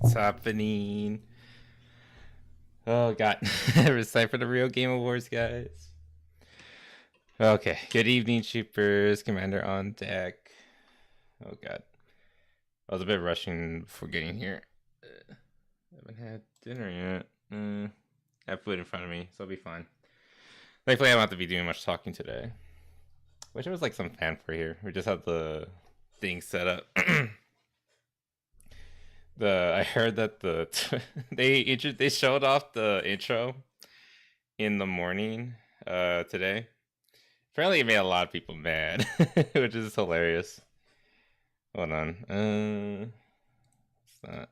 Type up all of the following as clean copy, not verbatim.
What's happening? Oh god. It's time for the real Game Awards, guys. Okay. Good evening, Troopers. Commander on deck. Oh god. I was a bit rushing before getting here. Haven't had dinner yet. I have food in front of me, so I'll be fine. Thankfully, I don't have to be doing much talking today. Wish there was like some fanfare here. We just have the thing set up. I heard that they showed off the intro in the morning today. Apparently, it made a lot of people mad, which is hilarious. Hold on. It's not.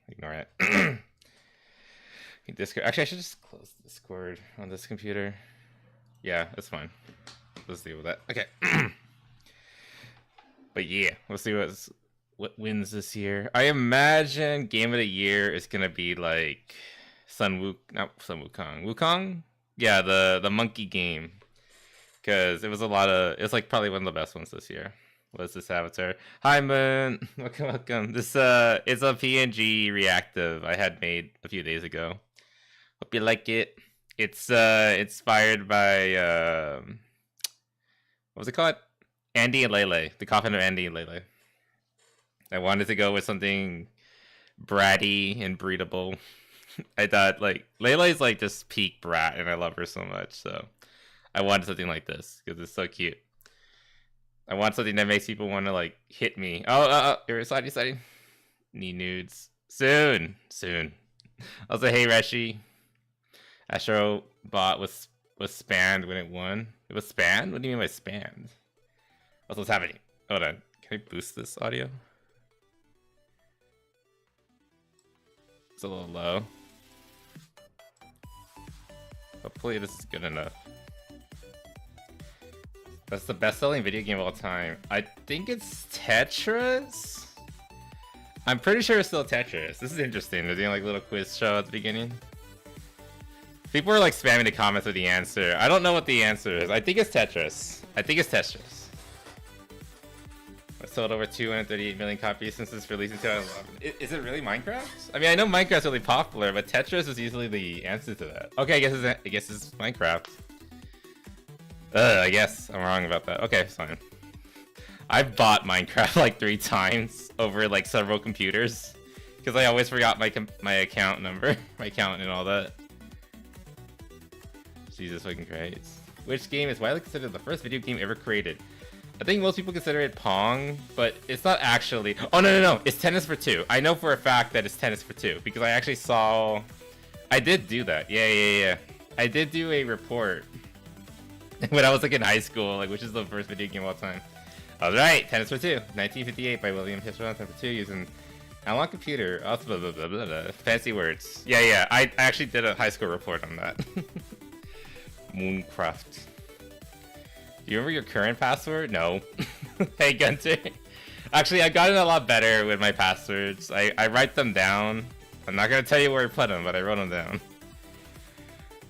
Ignore it. Discord. Actually, I should just close Discord on this computer. Yeah, that's fine. Let's deal with that. Okay. But yeah, let's see what wins this year. I imagine Game of the Year is gonna be like Wukong. Yeah, the monkey game, because it was like probably one of the best ones this year. What's this avatar? Hi Moon, welcome. This it's a PNG reactive I had made a few days ago. Hope you like it. It's inspired by what was it called? Andy and Lele, the coffin of Andy and Lele. I wanted to go with something bratty and breedable. I thought like Lele's like just peak brat, and I love her so much. So I wanted something like this because it's so cute. I want something that makes people want to like hit me. You're sliding. Need nudes soon. Also, hey Reshi. Astro bot was spanned when it won. It was spanned? What do you mean by spanned? What's happening? Hold on. Can I boost this audio? It's a little low. Hopefully this is good enough. That's the best-selling video game of all time. I think it's Tetris? I'm pretty sure it's still Tetris. This is interesting. They're doing like a little quiz show at the beginning. People are like spamming the comments with the answer. I don't know what the answer is. I think it's Tetris. I sold over 238 million copies since its release in 2011. Is it really Minecraft? I mean, I know Minecraft's really popular, but Tetris is easily the answer to that. Okay, I guess it's Minecraft. I guess I'm wrong about that. Okay, fine. I've bought Minecraft like 3 times over like several computers because I always forgot my account number, my account and all that. Jesus fucking Christ. Which game is widely considered the first video game ever created? I think most people consider it Pong, but it's not actually. Oh, no. It's Tennis for Two. I know for a fact that it's Tennis for Two because I actually saw. I did do that. Yeah. I did do a report when I was like in high school, like which is the first video game of all time. All right, Tennis for Two, 1958 by William Hitchcock. Tennis for Two using analog computer. Oh, blah, blah, blah, blah, blah. Fancy words. Yeah. I actually did a high school report on that. Mooncraft. Do you remember your current password? No. Hey Gunter. Actually, I've gotten a lot better with my passwords. I write them down. I'm not gonna tell you where I put them, but I wrote them down.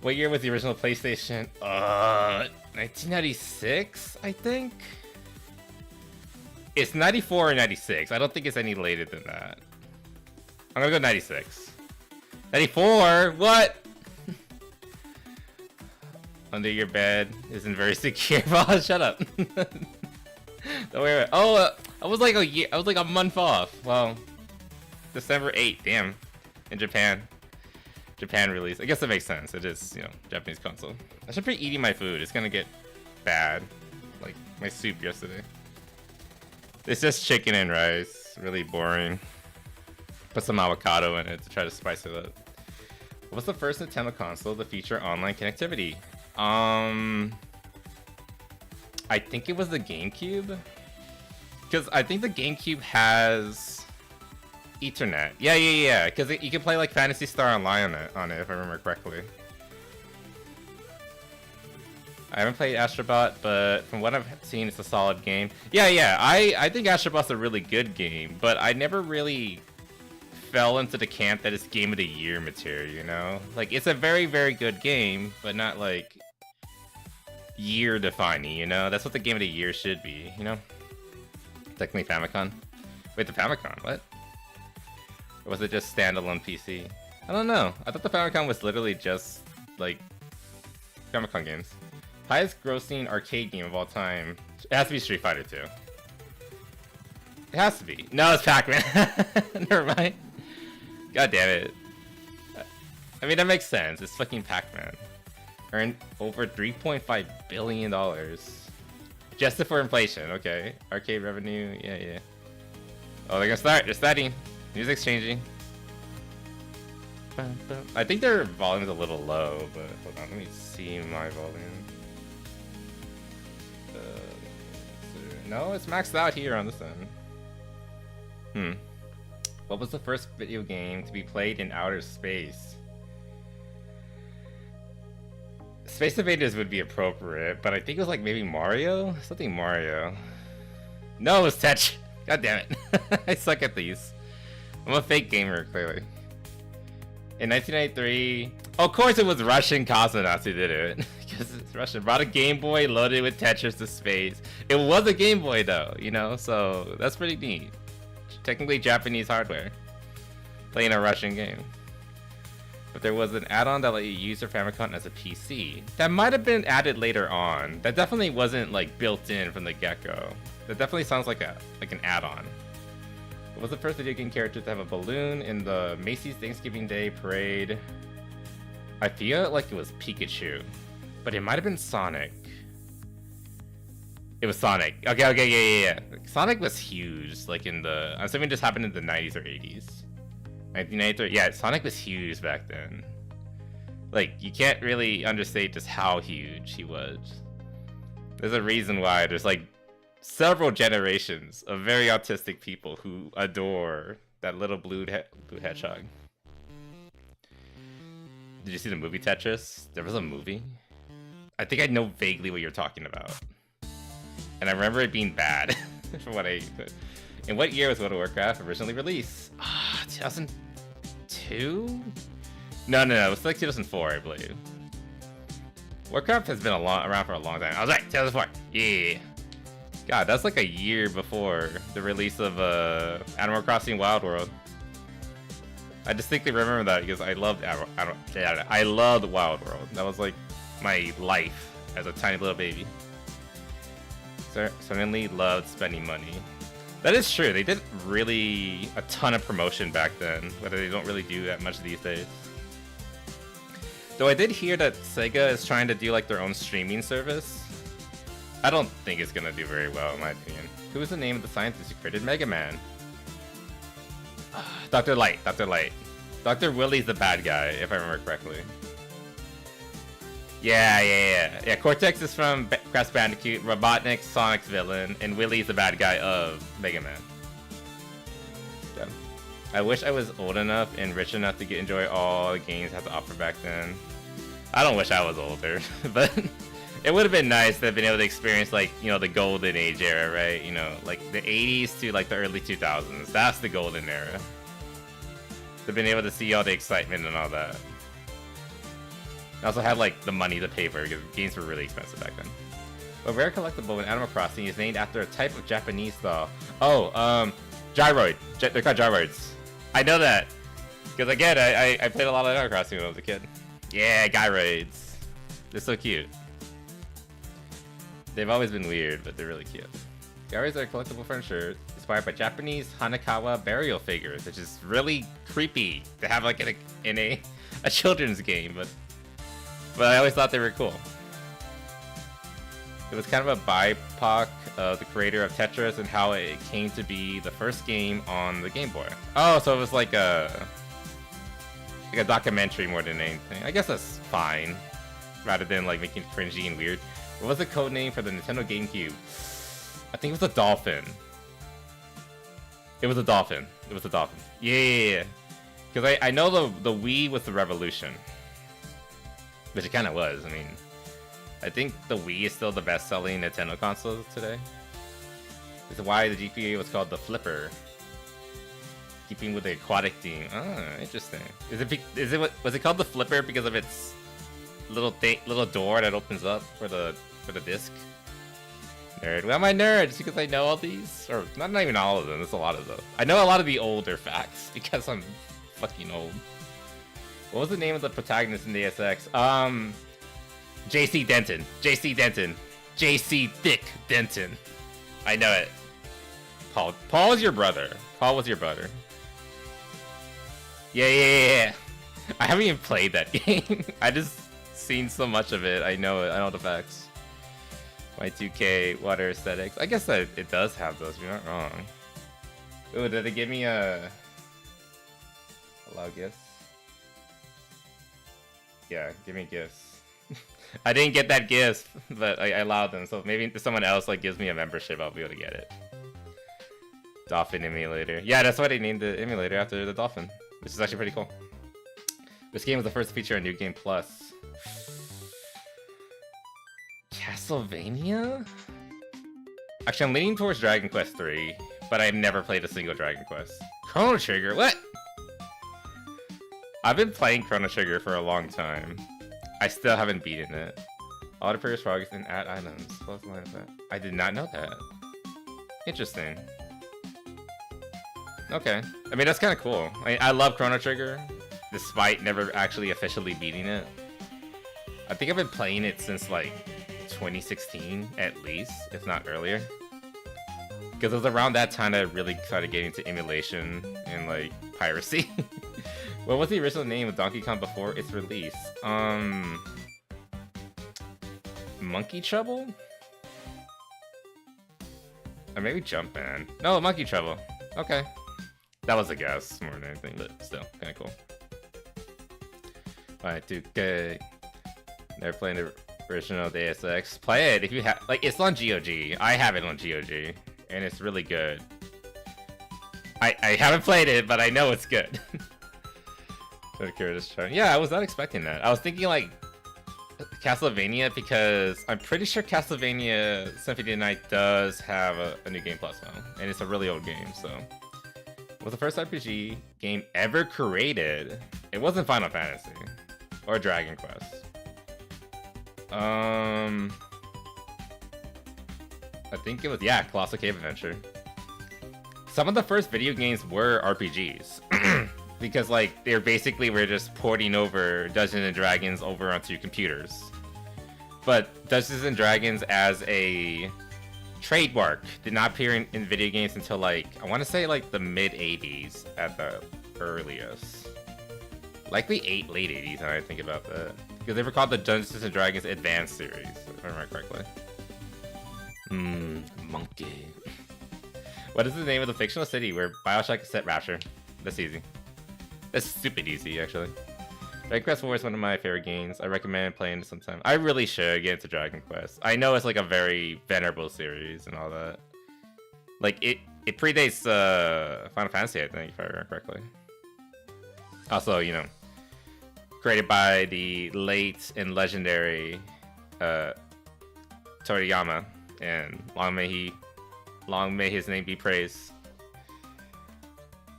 What year was the original PlayStation? 1996, I think. It's 94 or 96. I don't think it's any later than that. I'm gonna go 96. 94? What? Under your bed isn't very secure. Oh, shut up. Don't worry about it. Oh, I was like a month off. Well, December 8th, damn. In Japan release. I guess that makes sense. It is, Japanese console. I should be eating my food. It's gonna get bad. Like my soup yesterday. It's just chicken and rice. Really boring. Put some avocado in it to try to spice it up. What's the first Nintendo console to feature online connectivity? I think it was the GameCube. Because I think the GameCube has Ethernet. Yeah. Because you can play like Phantasy Star Online on it, if I remember correctly. I haven't played Astrobot, but from what I've seen, it's a solid game. Yeah. I think Astrobot's a really good game, but I never really fell into the camp that it's Game of the Year material, Like, it's a very, very good game, but not like year defining, That's what the Game of the Year should be, Technically Famicom. Wait, the Famicom, what? Or was it just standalone PC? I don't know. I thought the Famicom was literally just, like, Famicom games. Highest grossing arcade game of all time. It has to be Street Fighter 2. It has to be. No, it's Pac-Man. Never mind. God damn it. I mean, that makes sense. It's fucking Pac-Man. Earned over $3.5 billion. Adjusted for inflation. Okay. Arcade revenue. Yeah, yeah. Oh, they're gonna start. They're starting. Music's changing. I think their volume's a little low, but hold on. Let me see my volume. No, it's maxed out here on this end. What was the first video game to be played in outer space? Space Invaders would be appropriate, but I think it was like maybe Mario? Something Mario. No, it was Tetris. God damn it. I suck at these. I'm a fake gamer, clearly. In 1993, of course it was Russian cosmonauts who did it. Because it's Russian. Brought a Game Boy loaded with Tetris to space. It was a Game Boy though, you know, so that's pretty neat. Technically Japanese hardware. Playing a Russian game. But there was an add-on that let you use your Famicom as a PC. That might have been added later on. That definitely wasn't like built in from the get-go. That definitely sounds like an add-on. What was the first video game character to have a balloon in the Macy's Thanksgiving Day Parade? I feel like it was Pikachu, but it might have been Sonic. It was Sonic. Okay, yeah. Sonic was huge, like in the... I'm assuming this happened in the 90s or 80s. 1993, yeah, Sonic was huge back then. Like, you can't really understate just how huge he was. There's a reason why there's like several generations of very autistic people who adore that little blue hedgehog. Did you see the movie Tetris? There was a movie? I think I know vaguely what you're talking about. And I remember it being bad, from what I... In what year was World of Warcraft originally released? 2002? No, it was like 2004, I believe. Warcraft has been around for a long time. I was right, 2004. Yeah. God, that's like a year before the release of Animal Crossing Wild World. I distinctly remember that because I loved I loved Wild World. That was like my life as a tiny little baby. Certainly loved spending money. That is true. They did really a ton of promotion back then, but they don't really do that much these days. Though I did hear that Sega is trying to do like their own streaming service. I don't think it's gonna do very well in my opinion. Who is the name of the scientist who created Mega Man? Dr. Light. Dr. Willie's the bad guy, if I remember correctly. Yeah. Cortex is from Crash Bandicoot, Robotnik's Sonic's villain, and Willie's the bad guy of Mega Man. Yeah. I wish I was old enough and rich enough to enjoy all the games had to offer back then. I don't wish I was older, but it would have been nice to have been able to experience, like, you know, the golden age era, right? You know, like the 80s to like the early 2000s. That's the golden era. To been able to see all the excitement and all that. I also had like the money to pay for it because games were really expensive back then. A rare collectible in Animal Crossing is named after a type of Japanese doll. Oh, gyroid. They're called gyroids. I know that because again, I played a lot of Animal Crossing when I was a kid. Yeah, gyroids. They're so cute. They've always been weird, but they're really cute. Gyroids are collectible furniture inspired by Japanese Hanakawa burial figures, which is really creepy to have like in a children's game, but I always thought they were cool. It was kind of a BIPOC of the creator of Tetris and how it came to be the first game on the Game Boy. Oh, so it was like a documentary more than anything. I guess that's fine, rather than like making it cringy and weird. What was the code name for the Nintendo GameCube? I think it was a dolphin. It was a dolphin. Yeah. Because I know the Wii was the revolution. Which it kind of was. I mean, I think the Wii is still the best-selling Nintendo console today. This is why the GPA was called the Flipper. Keeping with the aquatic theme. Ah, interesting. Was it called the Flipper because of its little door that opens up for the disc? Nerd. Why am I nerd? Just because I know all these? Or not even all of them, there's a lot of them. I know a lot of the older facts because I'm fucking old. What was the name of the protagonist in the SX? JC Denton. JC Denton. JC Thick Denton. I know it. Paul. Paul was your brother. Paul was your brother. Yeah. I haven't even played that game. I just seen so much of it. I know it. I know the facts. Y2K water aesthetics. I guess that it does have those. You're not wrong. Ooh, did it give me a allow gifts? Yeah, give me gifts. I didn't get that gift, but I allowed them. So maybe if someone else like gives me a membership, I'll be able to get it. Dolphin emulator. Yeah, that's why they named the emulator after the dolphin, which is actually pretty cool. This game was the first to feature on New Game Plus. Castlevania? Actually, I'm leaning towards Dragon Quest 3, but I've never played a single Dragon Quest. Chrono Trigger? What? I've been playing Chrono Trigger for a long time. I still haven't beaten it. Auto progress progress and add items. Close line of that. I did not know that. Interesting. Okay. I mean, that's kind of cool. I love Chrono Trigger, despite never actually officially beating it. I think I've been playing it since like 2016 at least, if not earlier. Because it was around that time that I really started getting into emulation and like piracy. What was the original name of Donkey Kong before its release? Monkey Trouble? Or maybe Jumpman. No, Monkey Trouble. Okay. That was a guess more than anything, but still, kinda cool. Alright, 2K. Never playing the original Deus Ex. Play it if you have, like, it's on GOG. I have it on GOG, and it's really good. I haven't played it, but I know it's good. Yeah, I was not expecting that. I was thinking like Castlevania because I'm pretty sure Castlevania Symphony of the Night does have a New Game Plus now, and it's a really old game. So it was the first RPG game ever created. It wasn't Final Fantasy or Dragon Quest. I think it was, yeah, Colossal Cave Adventure. Some of the first video games were RPGs. Because like they're basically we're just porting over Dungeons and Dragons over onto computers. But Dungeons and Dragons as a trademark did not appear in video games until like I want to say like the mid 80s at the earliest. Likely late 80s now I think about that. Because they were called the Dungeons and Dragons Advanced series, if I remember correctly. Monkey. What is the name of the fictional city where Bioshock is set Rapture? That's easy. That's stupid easy, actually. Dragon Quest 4 is one of my favorite games. I recommend playing it sometime. I really should get into Dragon Quest. I know it's like a very venerable series and all that. Like, it predates Final Fantasy, I think, if I remember correctly. Also, you know, created by the late and legendary Toriyama, and long may his name be praised.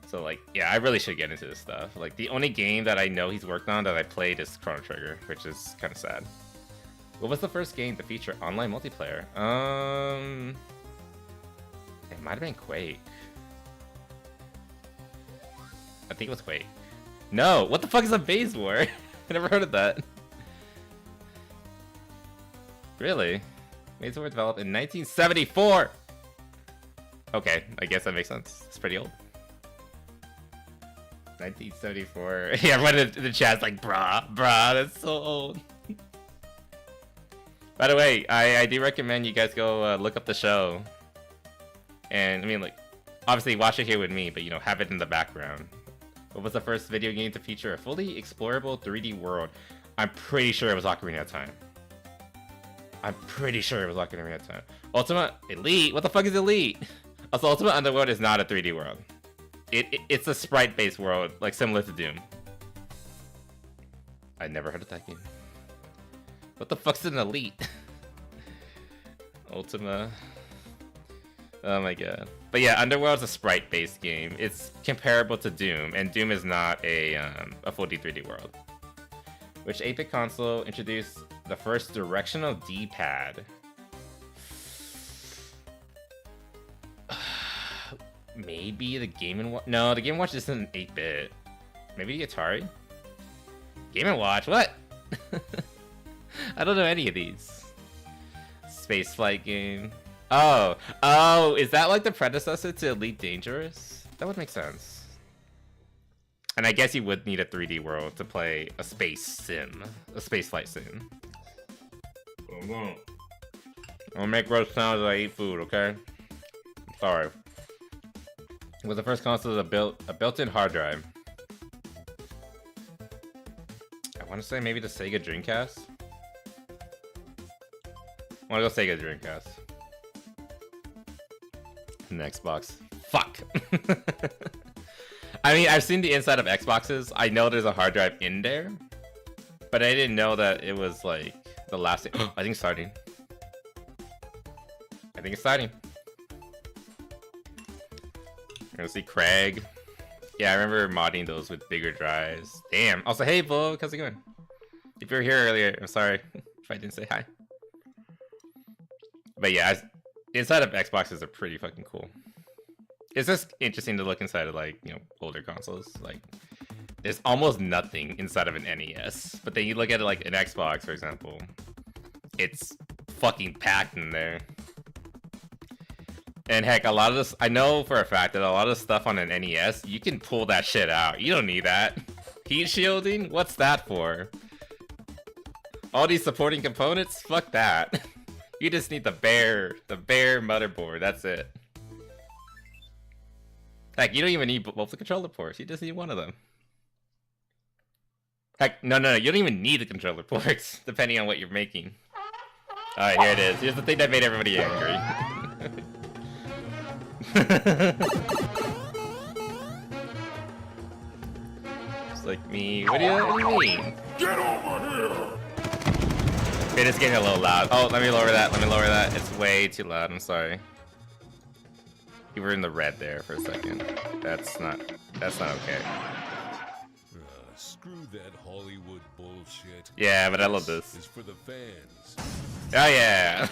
So like, yeah, I really should get into this stuff. Like, the only game that I know he's worked on that I played is Chrono Trigger, which is kind of sad. What was the first game to feature online multiplayer? It might have been Quake. I think it was Quake. No, what the fuck is a Base War? I never heard of that. Really? Base War developed in 1974. Okay, I guess that makes sense. It's pretty old. 1974. Yeah, everyone in the chat's like, brah, that's so old. By the way, I do recommend you guys go look up the show. And, I mean, like, obviously watch it here with me, but, you know, have it in the background. What was the first video game to feature a fully explorable 3D world? I'm pretty sure it was Ocarina of Time. I'm pretty sure it was Ocarina of Time. Ultimate Elite? What the fuck is Elite? Also, Ultimate Underworld is not a 3D world. It's a sprite-based world, like similar to Doom. I never heard of that game. What the fuck's an Elite? Ultima. Oh my god. But yeah, Underworld's a sprite-based game. It's comparable to Doom, and Doom is not a full 3D world. Which 8-bit console introduced the first directional D-pad? Maybe the Game & Watch. No, the Game & Watch isn't an 8-bit. Maybe the Atari? Game & Watch? What? I don't know any of these. Space flight game. Oh, is that like the predecessor to Elite Dangerous? That would make sense. And I guess you would need a 3D world to play a space sim, a space flight sim. I'll make gross sounds as I eat food, okay? Sorry. It was the first console with a built-in hard drive. I want to say maybe the Sega Dreamcast. I want to go Sega Dreamcast. An Xbox. Fuck. I mean, I've seen the inside of Xboxes. I know there's a hard drive in there, but I didn't know that it was like the last thing. I think it's starting. I think it's starting. We're gonna see Craig. Yeah, I remember modding those with bigger drives. Damn. Also, hey, Bo, how's it going? If you were here earlier, I'm sorry if I didn't say hi. But yeah, inside of Xboxes are pretty fucking cool. It's just interesting to look inside of, like, you know, older consoles. Like, there's almost nothing inside of an NES. But then you look at it like an Xbox, for example. It's fucking packed in there. And heck, a lot of this, I know for a fact that a lot of stuff on an NES, you can pull that shit out. You don't need that. Heat shielding? What's that for? All these supporting components? Fuck that. You just need the bare motherboard. That's it. Heck, you don't even need both the controller ports. You just need one of them. Heck, no, you don't even need the controller ports, depending on what you're making. Alright, here it is. Here's the thing that made everybody angry. Just like me. What do you mean? Get over here! It is getting a little loud. Oh, let me lower that. Let me lower that. It's way too loud. I'm sorry. You were in the red there for a second. That's not okay. Screw that Hollywood bullshit. Yeah, but I love this. It's for the fans. Oh yeah.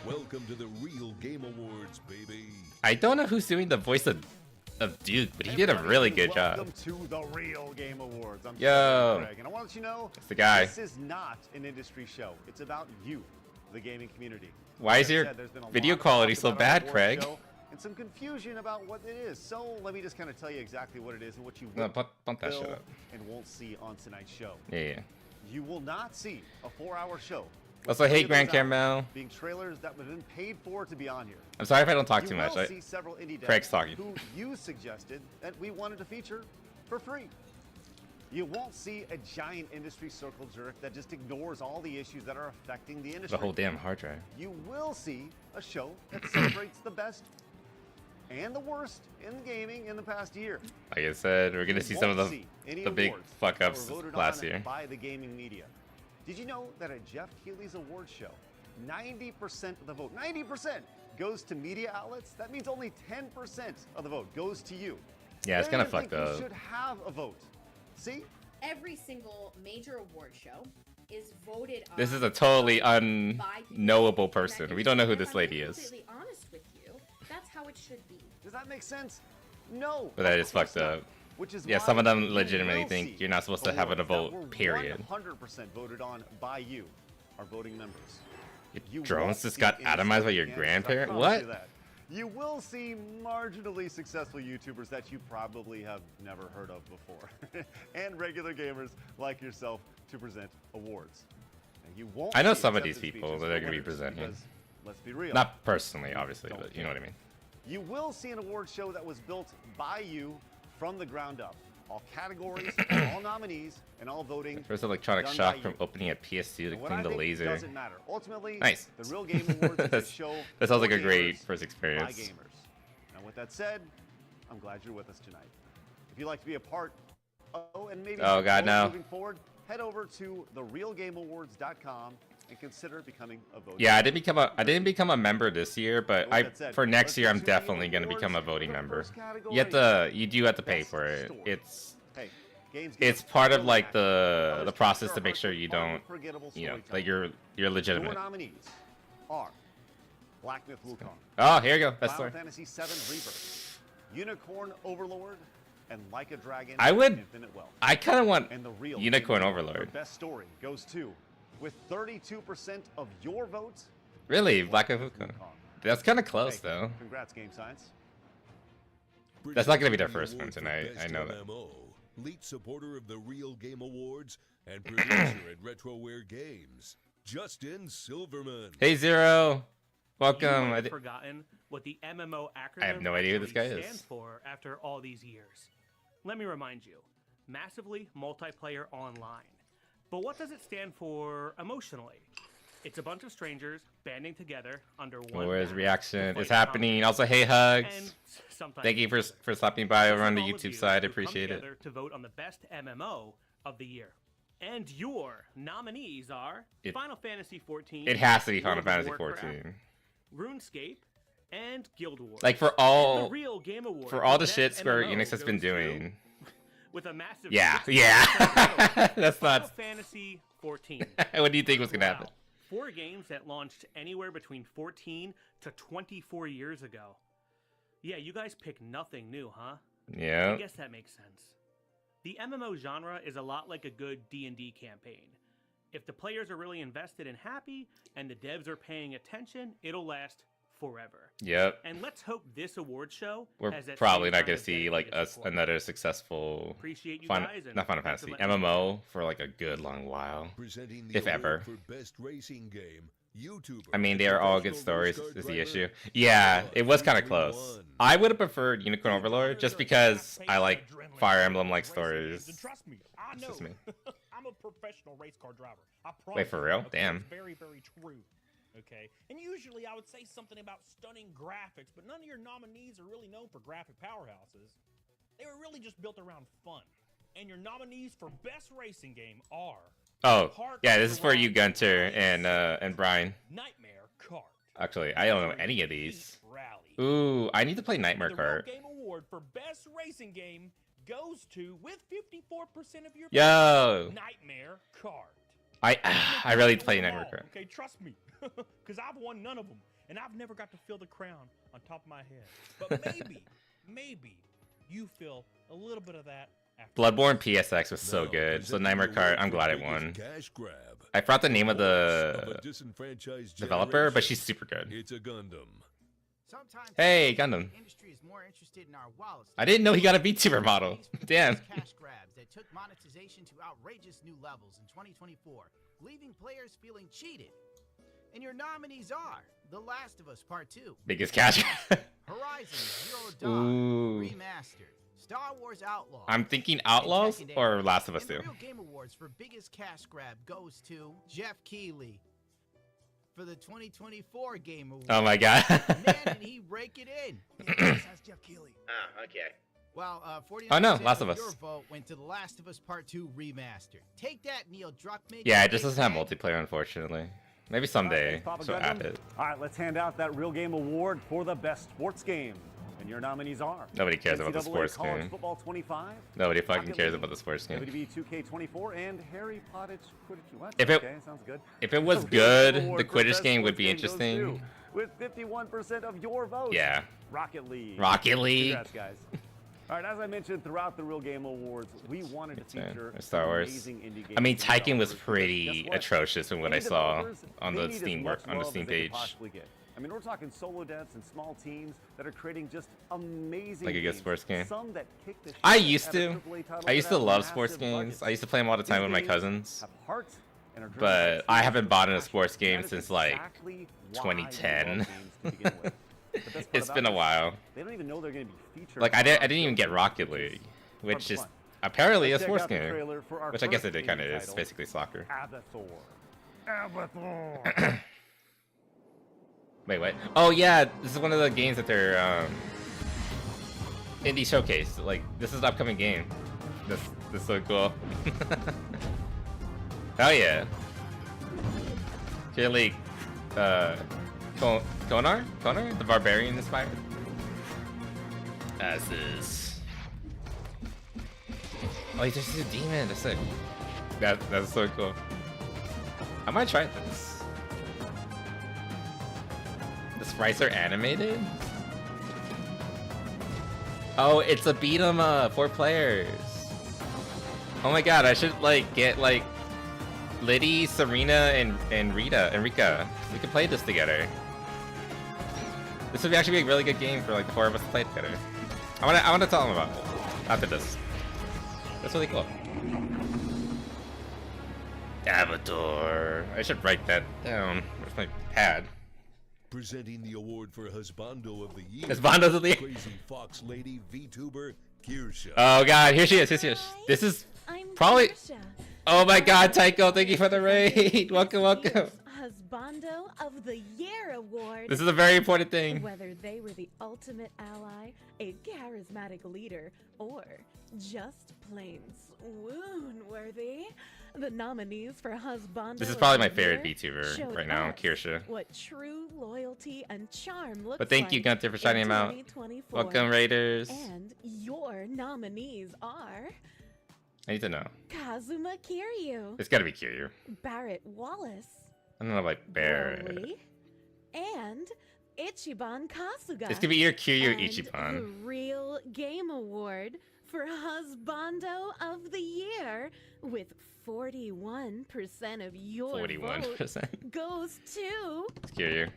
Welcome to the Real Game Awards, baby. I don't know who's doing the voice of Duke, but he did a really good job. Welcome to the Real Game Awards. I'm Yo. Craig, and I want to let you know, It's the guy. This is not an industry show. It's about you, the gaming community. Why is Like I your said, there's been a video lot of quality talk so about our bad, award Craig? show And some confusion about what it is. So let me just kind of tell you exactly what it is and what you No, will bump that shit will up. and won't see on tonight's show. Yeah. You will not see a 4-hour show. with Also, hey, three of Grand those Caramel. hours being trailers that would have been paid for to be on here. I'm sorry if I don't talk You too much. will see several indie Craig's devs talking. who you suggested that we wanted to feature for free. You won't see a giant industry circle jerk that just ignores all the issues that are affecting the industry. The whole damn hard drive. You will see a show that celebrates the best and the worst in gaming in the past year. Like I said, we're gonna You see some of won't the see any big awards fuck that ups were voted last on year. by the gaming media. Did you know that at Jeff Keighley's award show, 90% of the vote, 90% goes to media outlets? That means only 10% of the vote goes to you. Yeah, it's They kind of even fucked think up. You should have a vote. See? Every single major award show is voted on. This is a totally by unknowable people. person. We don't know who this lady I'm is. completely honest with you. That's how it should be. Does that make sense? No. But that of is course fucked not. up. Which is Yeah, why some of them you legitimately will think see you're not supposed to have a awards vote, that were period. 100% voted on by you, our voting members. Your You drones won't just see got industry atomized by your candidates, I grandparent? promise you What? that. You will see marginally successful YouTubers that you probably have never heard of before, and regular gamers like yourself to present awards. And you won't I know see some of these acceptance people speeches that for are gonna be winners presenting. because, let's be real. Not personally, obviously, Don't but you know what I mean. You will see an award show that was built by you from the ground up. All categories, all nominees, and all voting. First electronic done shock by from you. opening a PS2 to And what clean I the think laser. doesn't matter. Ultimately, Nice. the Real Game Awards is a That's- show that sounds like for a great gamers first by experience. gamers. And with that said, I'm glad you're with us tonight. If you'd like to be a part of and maybe Oh, God, vote no. moving forward, head over to therealgameawards.com and consider becoming a voting Yeah, I member. didn't become a member this year, but With that said, for next let's year I'm get to the definitely gonna awards. become a voting The member. first category You do have to pay Best for it. Story. Hey, games give It's us part of real like action. the Others process capture to make our sure you don't, unforgettable you know, like storytelling. you're Your legitimate. nominees are Black Myth Wukong, Oh, here you go. Best Final story. Fantasy VII Rebirth, Unicorn Overlord, and Like a Dragon, I would- Infinite Wealth. I kind of want And the real Unicorn Game Award for Overlord. Best story goes to, with 32% of your votes. Really, Black of Wukong. That's kind of close Hey, though. Congrats, Game Science. That's not gonna be their Presenting first the one award for tonight. I Best know that. MMO, lead supporter of the Real Game Awards and producer at RetroWare Games, Justin Silverman. Hey Zero, You welcome. might have forgotten what the MMO acronym I have no idea who this actually guy is. stands for after all these years. Let me remind you, massively multiplayer online. But what does it stand for emotionally? It's a bunch of strangers banding together under one Where's banner reaction? to It's fight happening. combat. Also, hey And Hugs. sometimes Thank you for stopping by over on the YouTube side. I appreciate it. To vote on the best MMO of the year. And your nominees are Final Fantasy 14. It has to be Final World of Fantasy Warcraft, 14. RuneScape, and Guild Wars. Like for And the all real Game Award for all the best shit Square MMO Enix has been goes to, doing. with a massive Yeah, 60% yeah. vote, That's Final not. Fantasy 14. What do you think was gonna happen? Wow. 4 games that launched anywhere between 14 to 24 years ago. Yeah, you guys pick nothing new, huh? I Yeah. guess that makes sense. The MMO genre is a lot like a good D&D campaign. If the players are really invested and happy, and the devs are paying attention, it'll last forever. Yep. And let's hope this award show We're has that probably same not kind gonna of see like dedicated us support. another successful Appreciate you Final, guys, and not Final thanks for Fantasy letting me MMO for like a good long while. Presenting the If award ever. for Best Racing Game, YouTuber. I mean, they are all good Professional stories. race car Is the driver, issue? Yeah, it was kind of 331. close. I would have preferred Unicorn Overlord just because I like Fire Emblem like stories. And trust me, I It's know. just me. I'm a professional race car driver. I promise. Wait, for real? Okay, Damn. It's very, very true. Okay. And usually I would say something about stunning graphics, but none of your nominees are really known for graphic powerhouses. They were really just built around fun. And your nominees for best racing game are Oh, yeah, this is for you, Gunter and Brian. Nightmare Kart, Actually, I don't know any of these. Heat Rally. Ooh, I need to play Nightmare The Real Kart. Game Award for best racing game goes to, with 54% of your Yo, Nightmare Kart. I really need to play Won them Nightmare all, Kart. Okay, trust me, because I've won none of them, and I've never got to feel the crown on top of my head. But maybe you feel a little bit of that after. Bloodborne PSX was so Now, good. So presenting Nightmare the Kart, award I'm for glad I biggest won. Cash grab. I forgot the name of Of a the disenfranchised developer, but generation. she's super good. It's a Gundam. Sometimes Hey, the Gundam. industry is more interested in our wallets. I didn't know he got a VTuber model. Damn. Cash grabs that took monetization to outrageous new levels in 2024, leaving players feeling cheated. And your nominees are The Last of Us Part 2, Biggest cash. Horizon Zero Dawn Ooh. Remastered, Star Wars Outlaws. I'm thinking and Outlaws Tekken 8. or Last of Us And the 2. Real Game Awards for biggest cash grab goes to Jeff Keighley for the 2024 Game Awards. Oh my god. Man, did he rake it in? That's Jeff Keighley. Oh, okay. Well, 49% Oh, no, Last of your Us. vote went to The Last of Us Part 2 Remastered. Take that, Neil Druckmann. Yeah, you it just big doesn't have head. multiplayer, unfortunately. Maybe someday. Papa So Gundam. add it. All right, let's hand out that Real Game Award for the best sports game. And your nominees are Nobody cares about the NCAA sports College game. Football 25, Nobody fucking Rocket cares League, about the sports game. WWE 2K24, and Harry Potter Quidditch. What? If it- Okay, sounds good. If it was The Real good, Game the Award for Quidditch best game would sports be game goes interesting. to, with 51% of your votes. Yeah. Rocket League. Rocket League. Congrats, guys. All right, as I mentioned throughout the Real Game Awards, we wanted to It's fair. feature Star some Wars. amazing indie games I mean, from Tycoon was developers, because pretty guess what? atrocious from what I Indie saw developers, on they the need as Steam much on the love Steam as they page. could possibly get. I mean, we're talking solo devs and small teams that are creating just amazing Like a good games. sports game. Some that kick the shit I out used of to. AAA title I used that to have love massive sports games. budgets. I used to play them all the time with my These cousins. have heart and are driven But by I true haven't bought in a passion. sports game That is since, like, exactly why we 2010. love games to begin with. The best part It's about been a this, while. They don't even know they're going to be featured. Like, on I didn't our even get shows. Rocket League, which Fun, is fun. apparently a Let's check sports out the game. trailer for our Which I guess first it kind of indie is. title, Basically soccer. Avatar. Wait, what? Oh yeah, this is one of the games that they're indie showcase. Like, this is an upcoming game. This is so cool. Hell yeah. Kid League, Konar, the barbarian inspired. As is. Oh, he's just a demon. That's sick. That's so cool. I might try this. The sprites are animated? Oh, it's a beat 'em up, 4 players. Oh my god, I should like get like Liddy, Serena, and Rika. We could play this together. This would actually be a really good game for like the 4 of us to play together. I wanna tell them about it after this. That's really cool. Avatar. I should write that down. Where's my pad? Presenting the award for Husbando of the Year. Husbandos of the Year. Crazy Fox Lady Vtuber Kirsha. Oh god, here she is. Here she is. This is probably. Oh my god, Tycho, thank you for the raid. Welcome, welcome. Husbando of the Year award. This is a very important thing. Whether they were the ultimate ally, a charismatic leader, or just plain swoon-worthy, the nominees for Husbando. This is probably my of the Year favorite VTuber showed right now, us Kirsha. what true loyalty and charm looks But thank you, like Gunther, for shouting in him out. 2024. Welcome, Raiders. And your nominees are I need to know. Kazuma Kiryu, It's gotta be Kiryu. Barrett Wallace, I don't know, like Bear. Broly, and Ichiban Kasuga. This could be either Kiryu or And Ichiban. the Real Game Award for Husbando of the Year with 41% of your 41%. vote goes to It's Kiryu.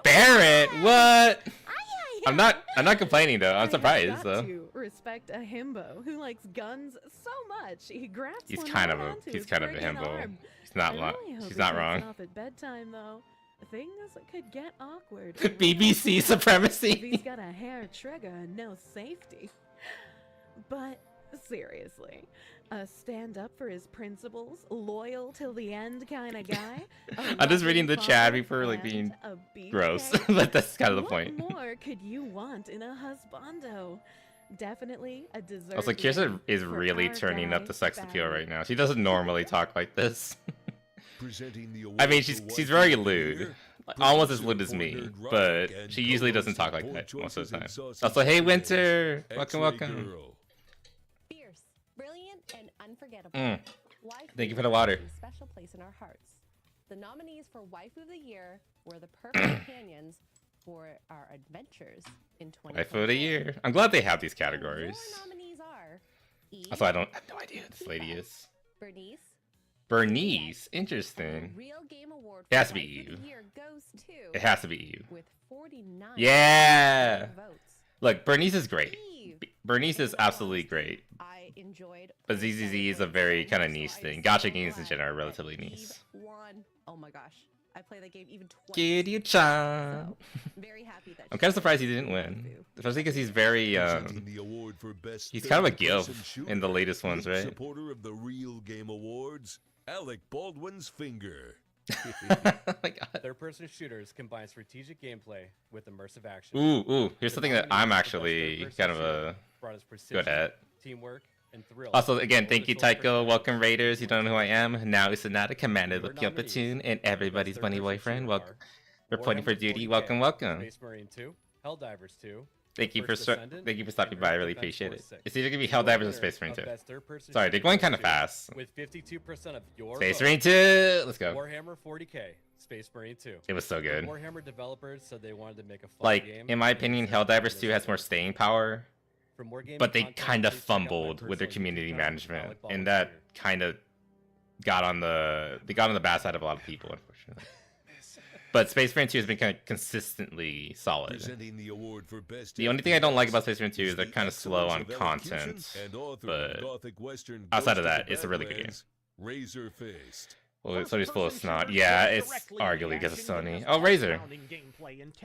Barrett. Barrett, what? Aye, I'm not complaining though. I'm surprised though. though. To respect a himbo who likes guns so much he grabs He's one kind right of a onto he's his kind of a friggin' himbo. arm. He's not I wrong. really hope He's he not takes wrong. Off at bedtime though. Things could get awkward. BBC He's supremacy. got a hair trigger and no safety. But seriously, a stand up for his principles, loyal till the end kind of guy. I'm just reading the chat before like being gross, but that's kind of the point. What more could you want in a husbando? Definitely a dessert. Also, Kirsten is for really our turning guy, up the sex appeal Barrett. right now. She doesn't normally talk like this. Presenting the I award mean, for she's Wife very of the lewd. Year, Almost as producer lewd as for me, Nerd Rock but and she usually co-host doesn't talk of like Poor that most of the time. Choices and Also, hey Saucy Winter! X-Ray Welcome, welcome. Girl. Fierce, brilliant, and unforgettable. Wife Thank you for the water. holds a special place in our hearts. The nominees for Wife of the Year were the perfect companions for our adventures in 2024. Wife of the Year. I'm glad they have these categories. Your nominees are Eve, Also, I have no idea who this lady is. Bernice. Bernice. The Interesting. Real Game Award It for has to be Wife of Eve. the Year goes to It has to be you. with 49 Yeah! votes. Look, Bernice is great. Eve. Bernice is absolutely great. I enjoyed. But ZZZ is a very kind of niche thing. Gacha games in general are relatively niche. Eve won. Oh my gosh. I play that game even twice. Kiryu-chan. So, very happy that I'm she kind of surprised he won. didn't win. Especially because he's very, Presenting the award for best he's kind of a third-person gilf in the shooter, latest ones, lead right? Supporter of the Real Game Awards, Alec Baldwin's finger. Oh my god. Third-person shooters combine strategic gameplay with immersive action. Ooh, here's The something that nominees I'm for best actually third-person kind of shooter brought us precision, good at. teamwork, and thrill. Also, again, All thank the you, source Tycho. perspectives Welcome, Raiders. You of don't know who I game. am. Now Usanada, Commander, Your looking up nominees platoon, and for everybody's best bunny third-person boyfriend. shooter Welcome. are Reporting for Warhammer duty. 40K, Welcome, welcome. Space Marine 2, Helldivers 2. Thank you First for Descendant, thank you for stopping and by. I Earth really Defense appreciate it. Force 6. It's either gonna be The Helldivers or winner Space Marine of 2. best third-person Sorry, shooter they're going goes kind of to, fast. With 52% of your Space vote, Marine 2. Let's go. Warhammer 40K, Space Marine 2. It was so good. Warhammer developers said they wanted to make a fun Like, game. in my and they opinion, said Helldivers this 2 has is more it. staying power, For more gaming but they content, kind of please check out my fumbled with their personal community YouTube channel, management, Alec and Baldwin's that Finger. kind of got on the bad side of a lot of people, unfortunately. But Space Marine 2 has been kind of consistently solid. Presenting the award for best The only thing I don't like about FPS Space Marine 2 is they're the kind of slow on excellence of content, elocution and author but of Gothic Western outside Ghost of that, the it's a really good game. Badlands, Razor Fist. Well, so he's full of snot. Yeah, it's arguably because of Sony. Oh, Razor.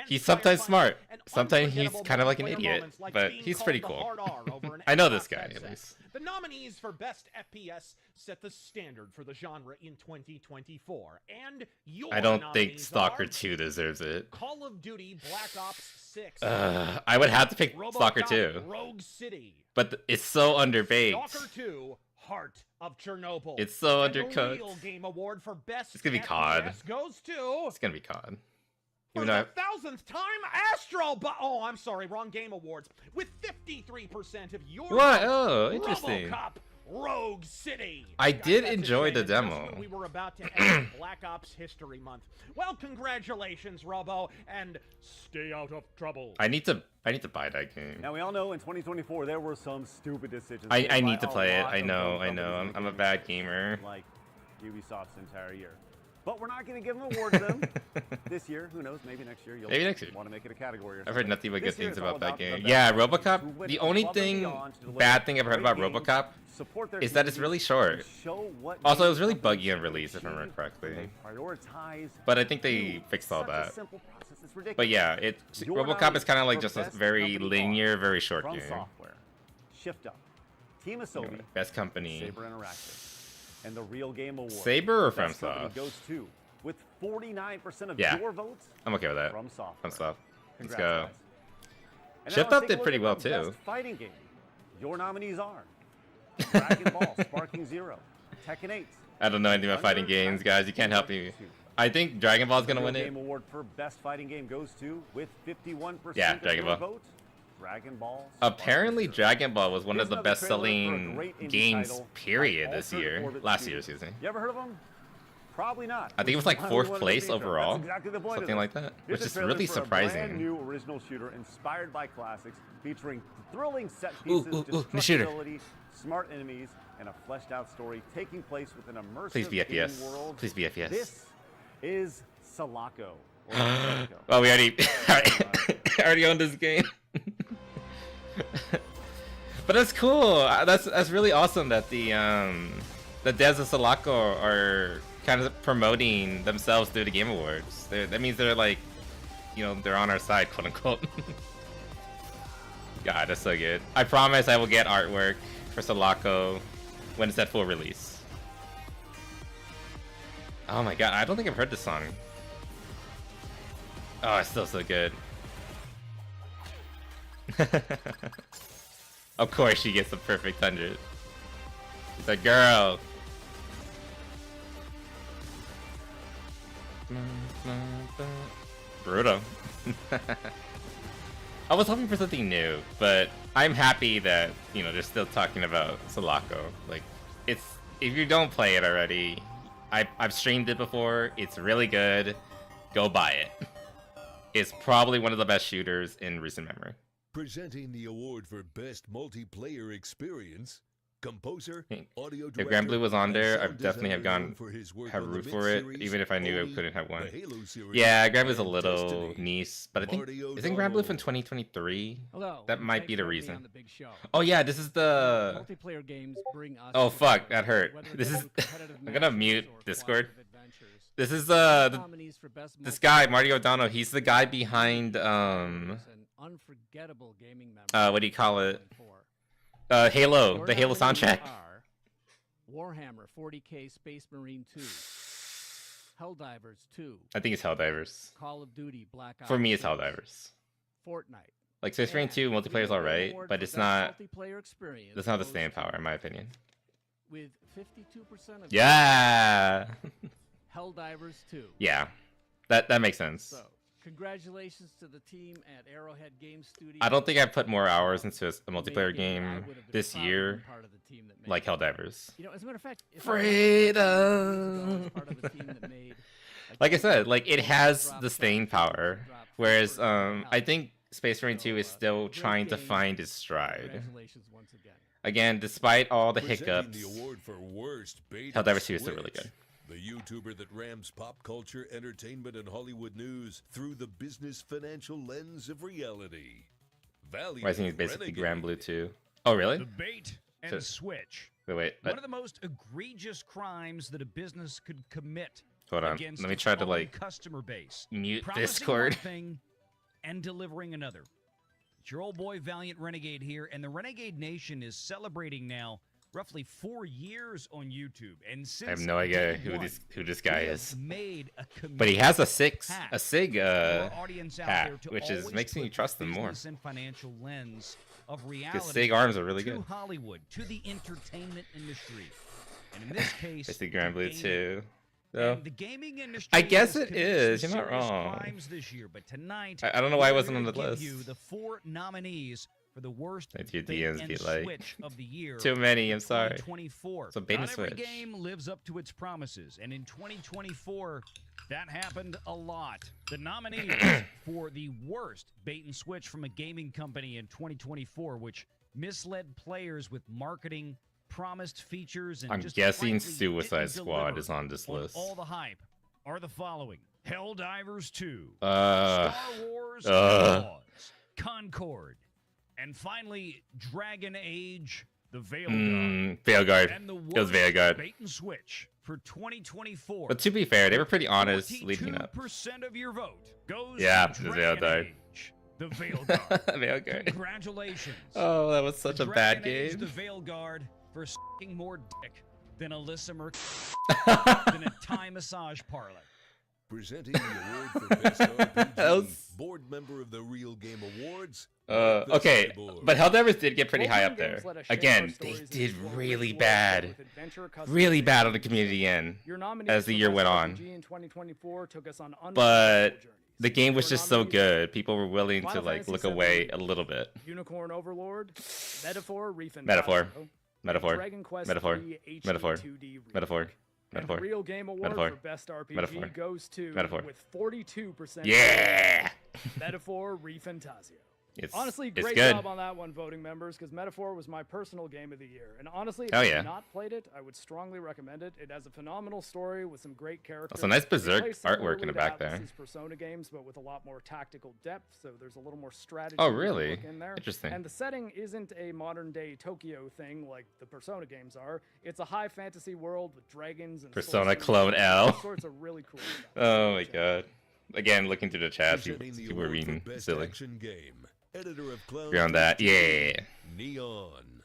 He's sometimes smart. Sometimes he's kind of like an idiot, but he's pretty cool. I know this guy, at least. The nominees for Best FPS set the standard for the genre in 2024. And your I don't think nominees Stalker are 2 deserves it. Call of Duty Black Ops 6. I would have to pick Stalker RoboCop 2, Rogue City. but it's so underbaked. Stalker 2 Heart of Chernobyl. It's so And undercooked. The Real Game Award for Best It's gonna be COD. FPS goes to... It's gonna be COD. For Even the though 1000th time, Oh, I'm sorry, wrong Game Awards. With 53% of your What? votes, Oh, interesting. RoboCop Rogue City. I Guys, did that's a enjoy shame. the Just demo. when we were about to end Black Ops History Month. Well, congratulations, Robo, and stay out of trouble. I need to buy that game. Now, we all know in 2024 there were some stupid decisions. I made by need to a play it. lot I of know. dumb companies in I'm the a gaming bad space, gamer. like Ubisoft's entire year. But we're not going to give them awards them this year. Who knows? Maybe next year you'll Maybe next year. want to make it a category or I've heard something. nothing but This good year things it's all about that the game. best Yeah, companies who RoboCop. went The above only and thing beyond to deliver bad thing I've heard great about games, RoboCop support their is that it's really communities, short. and show what Also, it games was really companies buggy on can release, if I remember achieve correctly. when they prioritize But I think they you. fixed all Such a that. simple process. It's ridiculous. But yeah, Your RoboCop is kind of like nominees just for a best very company linear, are very short From game. Software, Shift Up, Team Asobi, Best company. Saber Interactive, and the Real Game Award. Saber or Best company FromSoft? goes to, with 49% of Yeah. your votes, I'm okay with that. From Software. FromSoft. Let's Congrats, go. guys. And Shift now Up let's take did a look pretty at well the too. Best fighting game. Your nominees are Dragon Ball, Sparking Zero, Tekken 8. I don't know anything about fighting games, guys. You can't help me. I think Dragon Ball's gonna The win Real it. Game Award for Best Fighting Game goes to, with 51% Yeah, of Dragon your Ball. vote, Dragon Ball. Apparently, Sparking Zero. Dragon Ball was one Here's of the another trailer for a best-selling great indie games, title period, by this Altered year. Orbit Last year, Studios. excuse me. You ever heard of them? Probably not. I think it was which like is why we fourth wanted to place feature 'em. overall. That's exactly the point of Something this. like that, Here's which a is trailer really for a surprising. brand new original shooter inspired by classics, featuring thrilling set Ooh, pieces, new shooter. destructibility, smart enemies, and a fleshed out story taking place within an immersive Please be gaming FPS. world. Please be FPS. This is Sulaco. or Sulaco. Well, we already already own this game. But that's cool. That's really awesome that the devs of Sulaco are kind of promoting themselves through the Game Awards. That means they're like, you know, they're on our side, quote unquote. God, that's so good. I promise I will get artwork for Sulaco when it's at full release. Oh my god, I don't think I've heard this song. Oh, it's still so good. Of course she gets the perfect 100. She's a girl. Brutal. I was hoping for something new, but I'm happy that, you know, they're still talking about Sulaco. Like, it's, if you don't play it already, I've streamed it before. It's really good. Go buy it. It's probably one of the best shooters in recent memory. Presenting the award for Best Multiplayer Experience, composer, audio If director, Grand Blue was on and there, I sound definitely have designer gone known for his work have on the root for it, mid-series, even if I knew I Oni, couldn't have one. the Halo series, Yeah, Grand Blue's a and little Destiny. niece, but I think Marty isn't Grand Blue from O'Donnell. 2023? Hello, That might thanks be the for having me reason. on the big show. Oh yeah, this is the. Multiplayer games bring us Oh fuck, together, that hurt. whether This it's is. through competitive I'm gonna matches mute or Discord. cooperative adventures. This is Nominees for best this guy multiplayer Marty O'Donnell. He's the guy behind an unforgettable gaming memory. what do you call it? Halo, Your the Halo nominees soundtrack. are Warhammer 40K Space Marine 2, Helldivers 2, I think it's Helldivers. Call of Duty Black Ops For me, it's 6, Helldivers. Fortnite. Like Space Marine 2 multiplayer is alright, Award but for it's best not. multiplayer experience It's not the goes staying to- power, in my opinion. With 52% of Yeah. Helldivers 2. Yeah, that makes sense. So, congratulations to the team at Arrowhead Game Studios. I don't think I put more hours into a multiplayer Made game I game would have been this proud to year, be part of the team that made like it. Helldivers. You know, as a matter of fact, if I was years ago, I was part of the team that made a Like I game said, like it that has dropped the staying power, dropped whereas first I think Space Marine 2 is still great trying to game. find its stride. Congratulations once again. Again, despite all the Presenting hiccups, the award for worst bait Helldivers 2 and is still really switch, good. The YouTuber that rams pop culture, entertainment, and Hollywood news through the business financial lens of reality. Valiant Rising is basically Renegade. Grand Blue 2. Oh, really? The bait and So- switch. Wait, One of the most egregious crimes that a business could commit. hold on. Against Let me its try to own like customer base. mute Promising Discord. one thing and delivering another. It's your old boy Valiant Renegade here, and the Renegade Nation is celebrating now roughly 4 years on YouTube. And since I have no idea day who one, this guy we have is. made a But he has a commitment SIG for our audience out there hat, to which is always makes me put trust him more. business and financial lens of reality. His SIG arms are really to good. Hollywood, to the entertainment industry, and in this case, It's the Grand Blue gaming. 2. So, And the gaming industry I guess has it committed is. some You're not serious wong. crimes this year, but tonight I don't know why it we're wasn't on gonna the give list. you the 4 nominees for the worst Let your bait DMs and be like, switch of the year. too many, I'm sorry. 2024. So bait and Not every switch. game lives up to its promises, and in 2024, that happened a lot. The nominees for the worst bait and switch from a gaming company in 2024, which misled players with marketing, promised features, and I'm just guessing frankly Suicide didn't Squad deliver is on this on list. all the hype are the following: Helldivers 2, Uh, Star Wars uh. Outlaws, Concord, and finally Dragon Age: The Veilguard. Veilguard. And the It was worst Veilguard. bait and switch for 2024. But to be fair, they were pretty honest leading up. 42% of your vote goes Yeah, to the Dragon Veilguard. Age, The Veilguard. Veilguard. Congratulations. Oh, that was such to a bad Dragon Age, game. The Veilguard for s***ing more dick than Alyssa Merc than a Thai massage parlor. Presenting the award for Best RPG, That was- board member of the Real Game Awards. Okay, but Helldivers did get pretty high up Role-playing games there. let us share Again, our they stories and did explore really rich worlds bad. with adventure, Really customization, bad on the and community end Your nominees as the for year Best went on. RPG in 2024 took us on But unforgettable journeys. the game was Your just so nominees good, people were willing to Final like Fantasy look VII away Remake, a little bit. Unicorn Overlord, Metaphor, Reef and Metaphor. Tazo, Metaphor. Dragon Quest Metaphor. III HD Metaphor. 2D remake. Metaphor. And Metaphor. the Real Game Award Metaphor. for Best RPG Metaphor. goes to, Metaphor. with 42%. Yeah! Metaphor, Reef and Tazio. It's Honestly, it's great good. job on that one, voting members, because Metaphor was my personal game of the year. And honestly, if Hell you've yeah. not played it, I would strongly recommend it. It has a phenomenal story with some great characters. That's a nice It Berserk plays artwork in the similarly back to there. Atlas's Persona games, but with a lot more tactical depth, so there's a little more strategy. Oh, you can really? look in there. Interesting. And the setting isn't a modern-day Tokyo thing like the Persona games are. It's a high fantasy world with dragons and Persona sorcerers Clone and L. all sorts of really cool stuff. Oh my god. Again, looking through the chat, Presenting the people were award for reading Best silly. Action Game. Editor of Clown You're on that, yeah. Neon.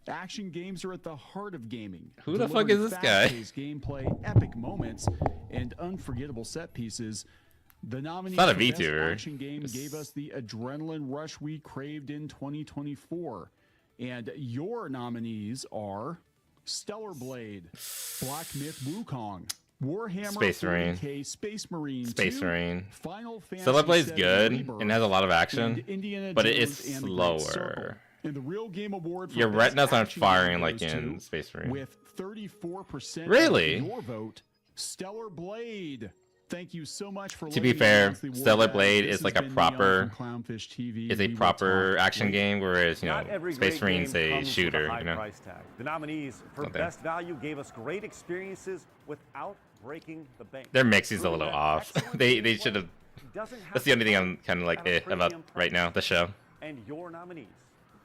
Action games are at the heart of gaming. Who the fuck is this guy? Fast-paced gameplay, epic moments, and unforgettable set pieces. The nominees not a for Best VTuber. Action Game gave us the adrenaline rush we craved in 2024. And your nominees are Stellar Blade, Black Myth Wukong, Warhammer Space Marine. 40K Space Marine Space 2, Marine. Final Fantasy Stellar Blade's VII good Rebirth, and has a lot of action, and Indiana but it Jones is and the Great slower. Circle. And the Real Game Award for Your Best retinas aren't Action firing Game like goes in to, Space Marine. with 34% Really? of your vote, Stellar Blade. Thank you so much for To be letting me fair, announce the award, Stellar guys. Blade This is like a has been Neon proper from Clownfish TV. is a We will proper talk action later. game, whereas Not every Space great Marine's game a comes with shooter. high You know, price tag. The nominees for Not there. Best Value gave us great experiences without breaking the bank. their mix is a Proving little that off. excellent they gameplay should have. doesn't have That's the only to thing come I'm kind of like at a about premium right now. The show. And your nominees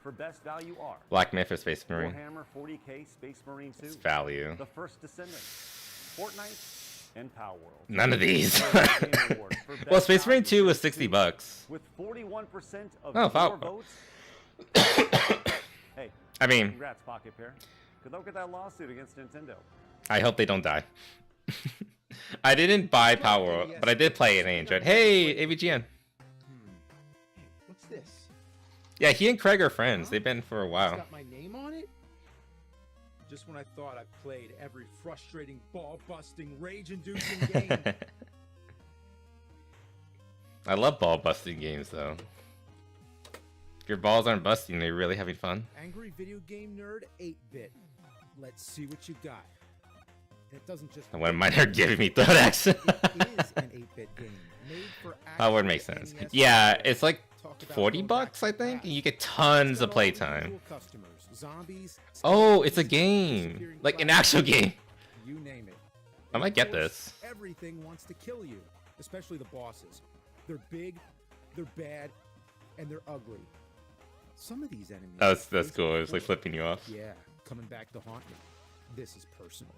for Best Value are Black Myth or Space Marine. Warhammer 40K Space Marine 2, It's value. The First Descendant, Fortnite, and Power World. None of these. Game Award for Well, Best Space Marine Value 2 was goes to, $60. With 41% of Oh, your wow. votes. Hey, I mean, congrats, Pocket Pair. Good luck with that lawsuit against Nintendo. I hope they don't die. I didn't buy Power World, but I did play it and I enjoyed. Hey, AVGN. What's this? Yeah, he and Craig are friends. They've been for a It's while. got my name on it? Just when I thought I played every frustrating, ball-busting, rage-inducing game. I love ball busting games though. If your balls aren't busting, they're really having fun. Angry video game nerd 8-bit. Let's see what you got. It doesn't just. And when mine are giving me throat action. It is an 8-bit game made for That would make sense. Yeah, it's like $40, I think. And you get tons of playtime. Zombies. Oh, it's a game, like an actual game. You name it. I might get this. Everything wants to kill you, especially the bosses. They're big, they're bad, and they're ugly. Some of these enemies. That's cool. It's like flipping you off. Yeah, coming back to haunt me. This is personal.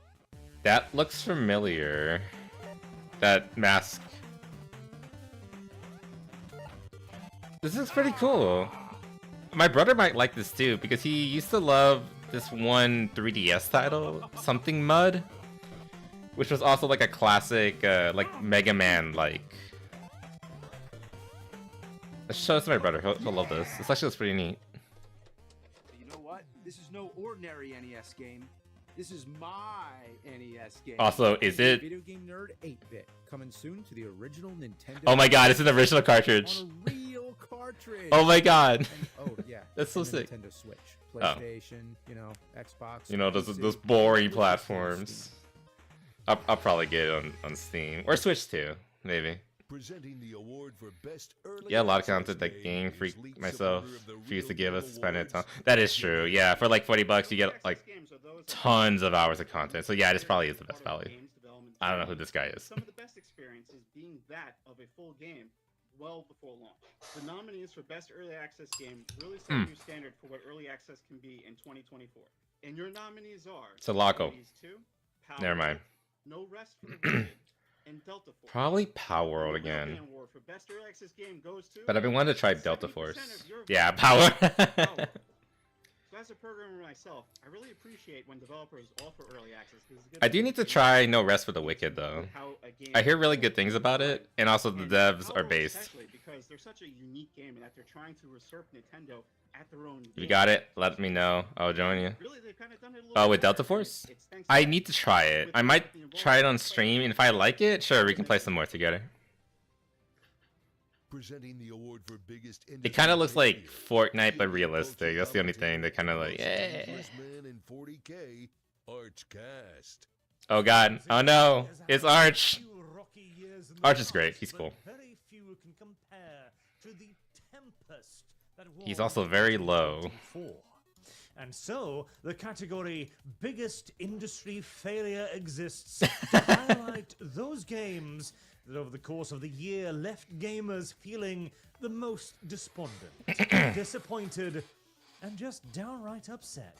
That looks familiar. That mask. This is pretty cool. My brother might like this too because he used to love this one 3DS title, Something Mud, which was also like a classic, like Mega Man like. Let's show this to my brother. He'll love this. This actually looks pretty neat. You know what? This is no ordinary NES game. This is my NES game. Also, is it? Video Game Nerd 8-bit coming soon to the original Nintendo. Oh my God! It's an original cartridge. On a real cartridge. Oh my god. And, oh yeah, That's so and the sick. Nintendo Switch, Oh. PlayStation, you know, Xbox. You know, those PC, boring really platforms. I'll probably get it on Steam or Switch too, maybe. Presenting the award for best early Yeah, a lot of access content that game Game Freak is lead myself supporter of the refused to Real give Game us to spend it on. Awards. That is true. Yeah, for like $40, you get like tons of hours of content. So yeah, this probably is the best value. I don't know who this guy is. Some of the best experiences being that of a full game well before launch. The nominees for Best Early Access Game really set a new standard for what early access can be in 2024. And your nominees are Sulaco. Nominees 2, Power Never mind. No Rest for the Wicked, and Delta Force. Probably Power World The Real again. Game Award for Best Early Access Game goes to But I've been wanting to try Delta 70% Force. of your Yeah, vote Power. goes to Power. So as a programmer myself, I really appreciate when developers offer early access. 'Cause it's a good I do thing need to to try No Rest for the Wicked though. how a game I hear really good things about it, and also the devs are based. Especially because they're such a unique game and that they're trying to usurp Nintendo at their own. If you got it, let me know. I'll join you. Really, they've kind of done it a little Oh, bit with better. Delta Force? It's thanks I to need to try it. I might try it on stream, and if I like it, sure, we can play some more together. Presenting the award for biggest It kind of looks like Fortnite, but realistic. That's the only thing. They're kind of like, yeah. Man in 40K, Archcast. Oh god. Oh no. It's Arch. Arch is great. He's cool. Very few can compare to the tempest that He's also very low. 24. And so, the category Biggest Industry Failure exists to highlight those games that over the course of the year left gamers feeling the most despondent, disappointed, and just downright upset.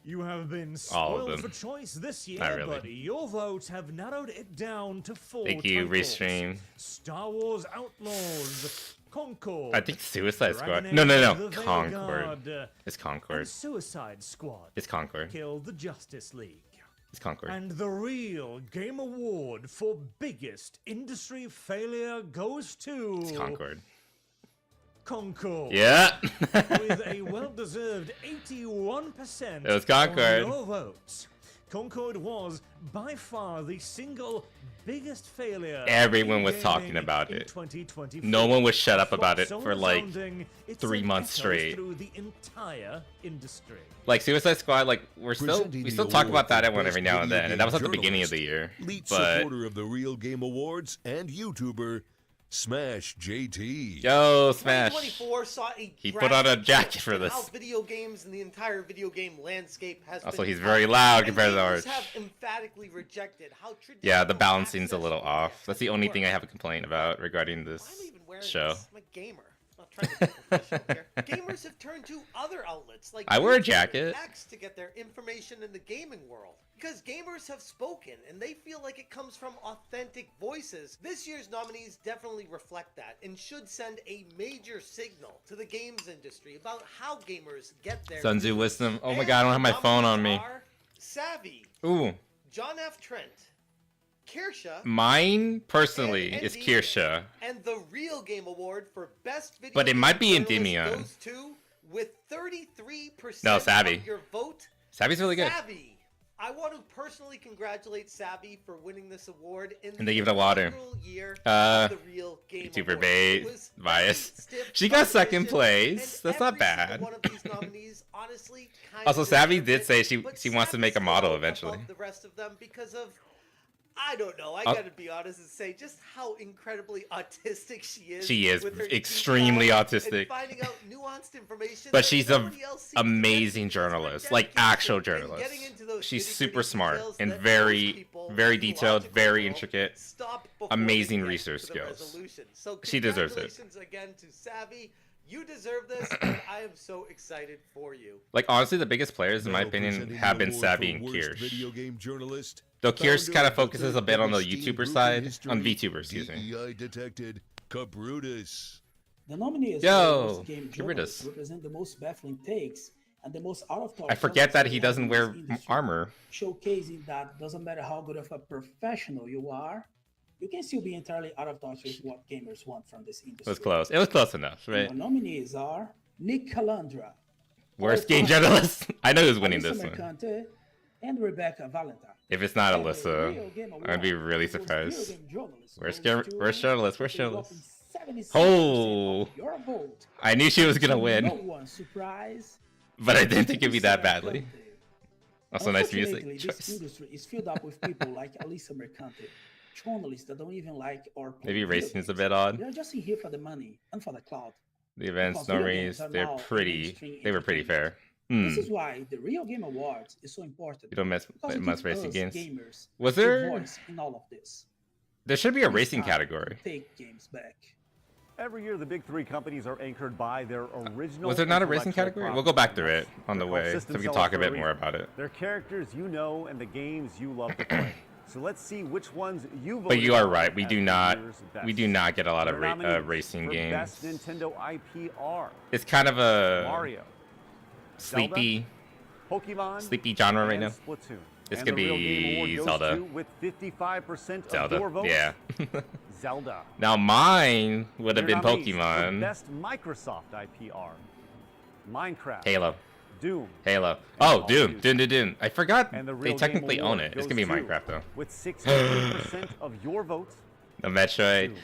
You have been All of spoiled them. for choice this year, Not really. buddy. Your votes have narrowed it down to 4 Thank you, titles. Restream. Star Wars Outlaws, Concord. I think Suicide Squad. Dragon No, Age: no, The no. Veil Concord. Guard, It's Concord. and Suicide Squad. It's Concord. Killed the Justice League. It's Concord. And the real Game Award for biggest industry failure goes to It's Concord. Concord. Yeah. With a well-deserved 81% It was Concord. of your votes. Concord was by far the single biggest failure. Everyone in was gaming talking about in it. 2024. No one would shut up For about it so for like resounding, it 3 sent months echoes straight. Through the entire industry. Like Suicide Squad, like we Presenting still the talk award about that for one best every now and video then, and that was at the game beginning of the year. Lead But supporter of the Real Game Awards and YouTuber, Smash JT. yo, Smash. 2024 saw a He put on a drastic jacket shift for in this. How video games and the entire video game landscape has Also, been he's very touched. loud And compared to gamers Arch. have emphatically rejected how Yeah, the balancing's a little off. That's the only thing I have a complaint about regarding this show. I'm a gamer. I'm not trying to be professional here. Gamers have turned to other outlets like I wear a YouTube jacket. and X to get their information in the gaming world. Because gamers have spoken and they feel like it comes from authentic voices. This year's nominees definitely reflect that and should send a major signal to the games industry about how gamers get their Sun Tzu news. Wisdom. Oh my And god, I don't have my phone on me. nominees are Savvy, Ooh. John F. Trent, Kirsha, Mine personally is Kirsha. and the Real Game Award for Best Video But it Game might be Journalist Endymion. goes to, with 33% No, Savvy. of your vote, Savvy's really good. Savvy. I want to personally congratulate Savvy for winning this award in And they give it a water. inaugural year Uh, of the Real Game YouTuber Awards. bait. It was Bias. stiff She got second competition, place. and That's not every single bad. one of these nominees honestly kind Also, of Savvy deserved did it, say she but wants to make a Savvy's model still eventually. above the rest of them because of, I don't know. I I'll- gotta be honest and say just how incredibly autistic she is. She is with her extremely geek eye autistic. And finding out nuanced information But that she's a nobody else seems to get. amazing journalist, like actual journalist. getting into those She's nitty-gritty super smart details and that very, most people very in the detailed, logical very world intricate, stop before amazing they get research to the skills. resolution. So She deserves it. congratulations again to Savvy. You deserve this, and I am so excited for you. Like honestly, the biggest players in my Now opinion presenting have the been award Savvy for and worst Kirsch. Video game journalist, Though Kirsch founder kind of of the focuses a third bit on the biggest steam YouTuber group in side, history, on VTuber, excuse me. DEI detected Cabrutus. The nominees Yo, for most game get rid of journalists this. represent the most baffling takes and the most out of touch. I forget that he doesn't wear armor. Showcasing that doesn't matter how good of a professional you are, you can still be entirely out of touch with what gamers want from this industry. It was close. It was close enough, right? The nominees are Nick Calandra, Worst game journalist. I know who's winning this Alyssa one. Mercante, and Rebecca Valentine. If it's not And the Alyssa, Real Game I'd be Award really for most surprised. video game journalists Where's goes to journalist? Where's a journalist? whopping 76% Oh, of your vote. I knew she was gonna To win, no one's surprise, but I didn't think it'd be that Lisa badly. Mercante. Also, nice Unfortunately, music this choice. industry is filled up with people like Alisa Mercante, journalists that don't even like or play Maybe video racing is a games. bit odd. We are just in here for the money and for the clout. The events, Because video normies, games are they're now a pretty. mainstream They were pretty fair. This is why the Real Game Awards is so important. You don't mess because it must gives racing us games. gamers Was a there? voice in all of this. There should be a It's racing time category. to take games back. Every year, the big three companies are anchored by their original. Was there not a racing intellectual category? We'll go back through properties. it on the They're called way, so system we can sellers talk a for bit reason. more about it. They're characters you know and the games you love to play. So let's see which ones you voted But you are on right. We as do the not. year's We best. do not get a lot of Your nominees racing for games. Best Nintendo IP are It's kind of a Mario, sleepy, Pokemon, sleepy genre right and now. Splatoon. It's And gonna the Real Game Award be goes Zelda. to, with 55% of Zelda, your votes, yeah. Zelda. Now mine would have Your been nominees for Pokemon, Best Microsoft IP are Minecraft, Halo, Doom, Halo. and Oh, Call of Doom, Duty. Doom. I forgot And the they Real Game technically own Award it. It's goes gonna be to, Minecraft though. With 68% of your votes, The Metroid. Doom.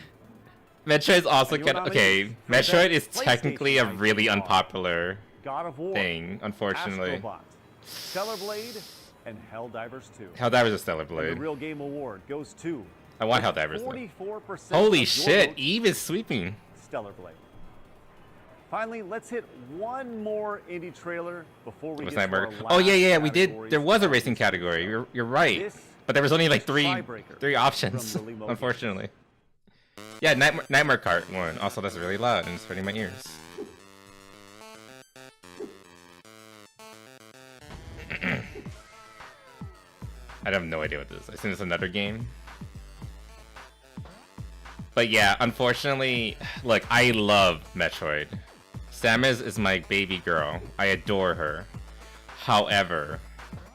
Metroid's also And your kind of okay. nominees for Best Metroid is technically a PlayStation really IP are unpopular God of War, thing, unfortunately. Astrobot, Stellar Blade, and Helldivers 2. Helldivers is Stellar And the Blade. Real Game Award goes to I want with Helldivers though. 44% Holy of your shit! votes, Eve is sweeping. Stellar Blade. Finally, let's hit one more indie trailer before we Was get to our Oh yeah, last yeah. We did. categories There was a of racing this category. episode. You're right. This But there was only like is three Tiebreaker options, from Lily Motion. unfortunately. Yeah, Nightmare Kart won. Also, that's really loud and it's hurting my ears. I have no idea what this is. I assume it's another game. But yeah, unfortunately, look, I love Metroid. Samus is my baby girl. I adore her. However,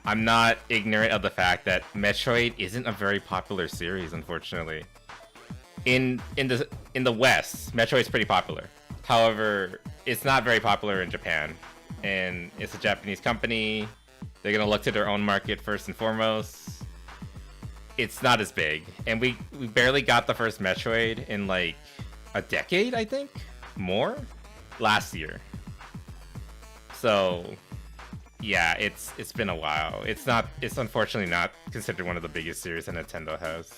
I'm not ignorant of the fact that Metroid isn't a very popular series, unfortunately. In the West, Metroid's pretty popular. However, it's not very popular in Japan. And it's a Japanese company. They're gonna look to their own market first and foremost. It's not as big. And we barely got the first Metroid in like a decade, I think? More? Last year. So yeah, it's been a while. It's unfortunately not considered one of the biggest series that Nintendo has.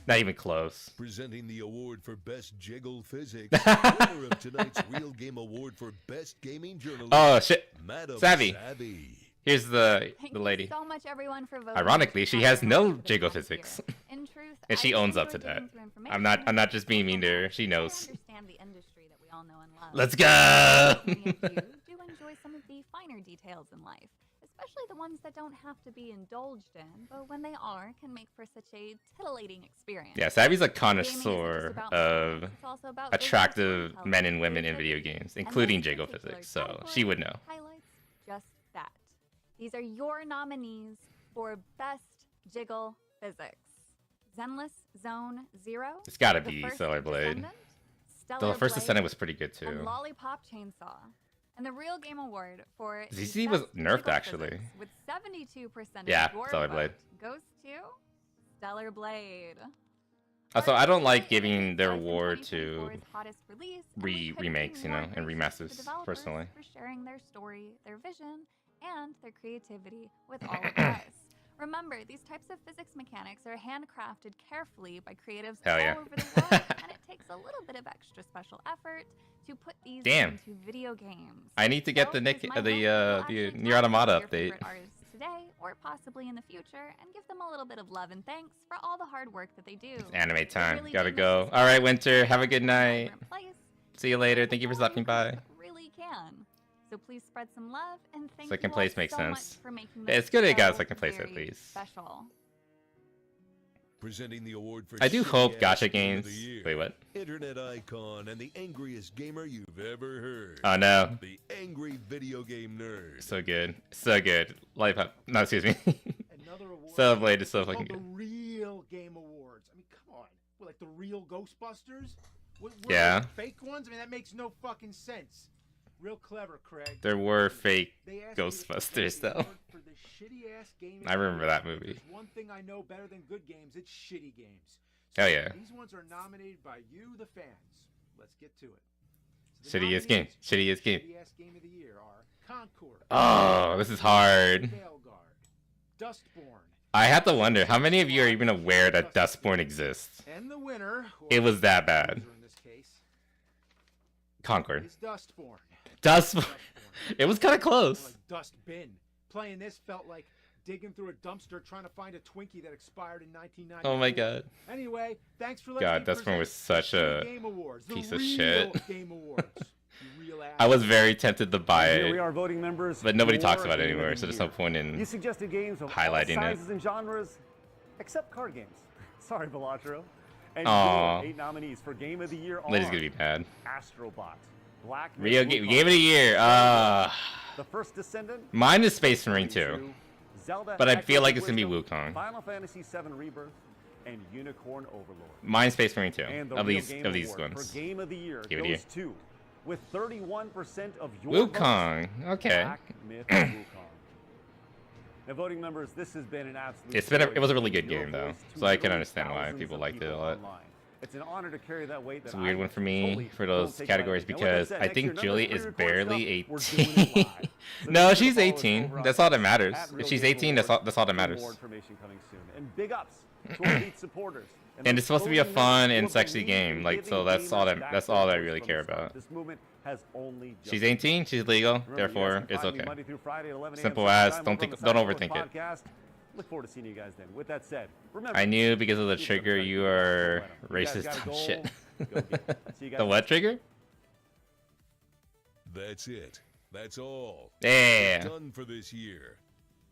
Not even close. Presenting the award for Best Jiggle Physics, winner of tonight's Real Game Award for Best Gaming Journalism. Oh shit. Madam Savvy. Savvy. Here's the Thank lady. you so much, everyone, for voting. Ironically, she has no jiggle physics. In truth, And she I owns up to enjoy that. digging through I'm information. not just being mean to her. She knows. I understand the industry that we all know and love. Let's go! Many of you do enjoy some of the finer details in life, especially the ones that don't have to be indulged in, but when they are, can make for such a titillating experience. Yeah, Savvy's a Gaming isn't connoisseur just about of mechanics, it's also about visual attractive storytelling, men and women in creativity, video games, and including this jiggle particular physics, so category she would know. highlights just that. These are your nominees for Best Jiggle Physics. Zenless Zone Zero. It's gotta The be First Stellar Blade. Descendant, The Stellar first Blade, Descendant was pretty good and too. Lollipop Chainsaw. And the Real Game Award for the ZZ was Best nerfed, Jiggle actually. Physics with 72% Yeah, of your Stellar vote Blade. goes to Stellar Blade. Also, I don't like giving their award 2024's to hottest release, and we couldn't be remakes, you more know, and grateful to the remasters, developers personally. for sharing their story, their vision, and their creativity with all of us. Remember, these types of physics mechanics are handcrafted carefully by creatives Hell all yeah. over the world, and it takes a little bit of extra special effort to put these Damn. into video games. I need to get So the here's my hope the that you'll actually Nier Automata tackle your update. favorite artists today, or possibly in the future, and give them a little bit of love and thanks for all the hard work that they do. It's anime time. really Gotta do go. miss All right, Winter. Have a good night. different place, See you later. Thank you for stopping by. really can. So please spread some love and thank Second you place all makes so much sense. for making Yeah, this it's good it got a so second place at very least. Special. Presenting the award for I do Shitty hope Ass gacha Game of games. the Year. Wait, what? Internet icon and the angriest gamer you've ever heard. Oh no. The Angry Video Game Nerd. So good. So good. Life up. No, excuse me. Another award. Stellar Blade is so called fucking the good. Real Game Awards. I mean, come on. What, like the real Ghostbusters? What, Yeah. like fake ones? I mean, that makes no fucking sense. Real clever, Craig. There were fake They asked me to Ghostbusters accept the though. award for the shitty-ass game I remember that experience. movie. If there's one thing I know better than good games, it's shitty games. Hell yeah. These ones are nominated by you, the fans. let's get to it. So the Shittiest game. nominees for Shittiest game. Shittiest game of the year are Concord. Oh, this is hard. Veilguard, Dustborn. I have to wonder how many of you are even aware that Dustborn exists. And the winner, It was that bad. in this case, Concord. is Dustborn. Dustborn. It was kind of close. Like Dust Bin. Playing this felt like digging through a dumpster trying to find a Twinkie that expired in 1994. Oh my god. Anyway, thanks for letting God, me Dustborn present was such the a Game Awards, the piece of real shit. Game Awards. The real I was very tempted to buy Here we it, are voting members. but nobody for talks about it Game of anymore, the so there's Year. no point in You suggested games of all highlighting it. sizes and genres, except card games. Sorry, Velatro. And Aw. your 8 nominees for Game of the Year are Lady's gonna be mad. Astrobot, Black Rio Myth: Game of the Year. The First Descendant. Mine is Space Marine 2, Zelda but I Echoes feel like of it's gonna be Wisdom, Wukong. Final Fantasy VII Rebirth, and Unicorn Overlord. Mine's Space Marine 2 And the of Real these Game of these Award ones. For Game of the Year Game of the goes to, with 31% of your Wukong. votes, Okay. Black Myth: Wukong. Now, voting members, this has been an absolute. It was a really joy good to hear game though, your voice to so I can millions, understand why thousands people of liked it a people lot. online. It's an honor to carry that weight. It's a weird one for me for those take categories lightly. Now, with that because said, I next year, think none of Julie this is pre-record barely stuff, we're doing it 18. live. So No, make sure to she's follow us 18. over on That's all that Twitter matters. at If Real she's Game 18, that's Awards all that for matters. more information coming soon. And big ups to our elite supporters. And it's supposed to be a those fun who and have sexy believed game, in like so giving that's all gamers that back that's their all that I voice really from care the start. about. This movement has only just She's 18, she's legal, Remember, you guys therefore can it's find me okay. Monday through Friday at 11 a.m. Simple Central as Time don't over on think the don't Cyber overthink it. Podcast. Look forward to seeing you guys then. With that said, remember, I knew because of the keep trigger them you tight. are You guys racist. got a goal, Shit. go get it. See you guys The what trigger? That's it. That's all. Yeah. We're done for this year.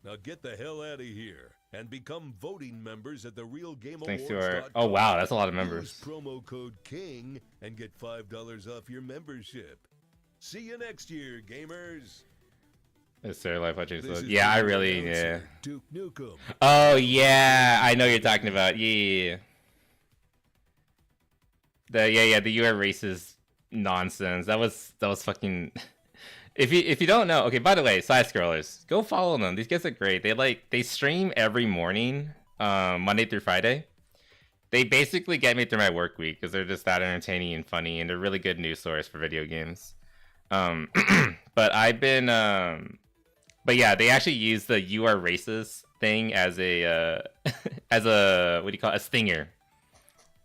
Now get the hell out of here and become voting members at the Real Game Thanks to Awards. our. Oh wow, that's a lot of members. Use promo code KING and get $5 off your membership. See you next year, gamers. Is there life watching? This is Yeah, I the really. Yeah. announcer, Duke Nukem. Oh yeah, I know what you're talking about. Yeah. The you are racist nonsense. That was fucking. If you don't know, okay. By the way, side scrollers, go follow them. These guys are great. They stream every morning, Monday through Friday. They basically get me through my work week because they're just that entertaining and funny, and they're really good news source for video games. But I've been but yeah, they actually use the "you are racist" thing as a as a what do you call it? A stinger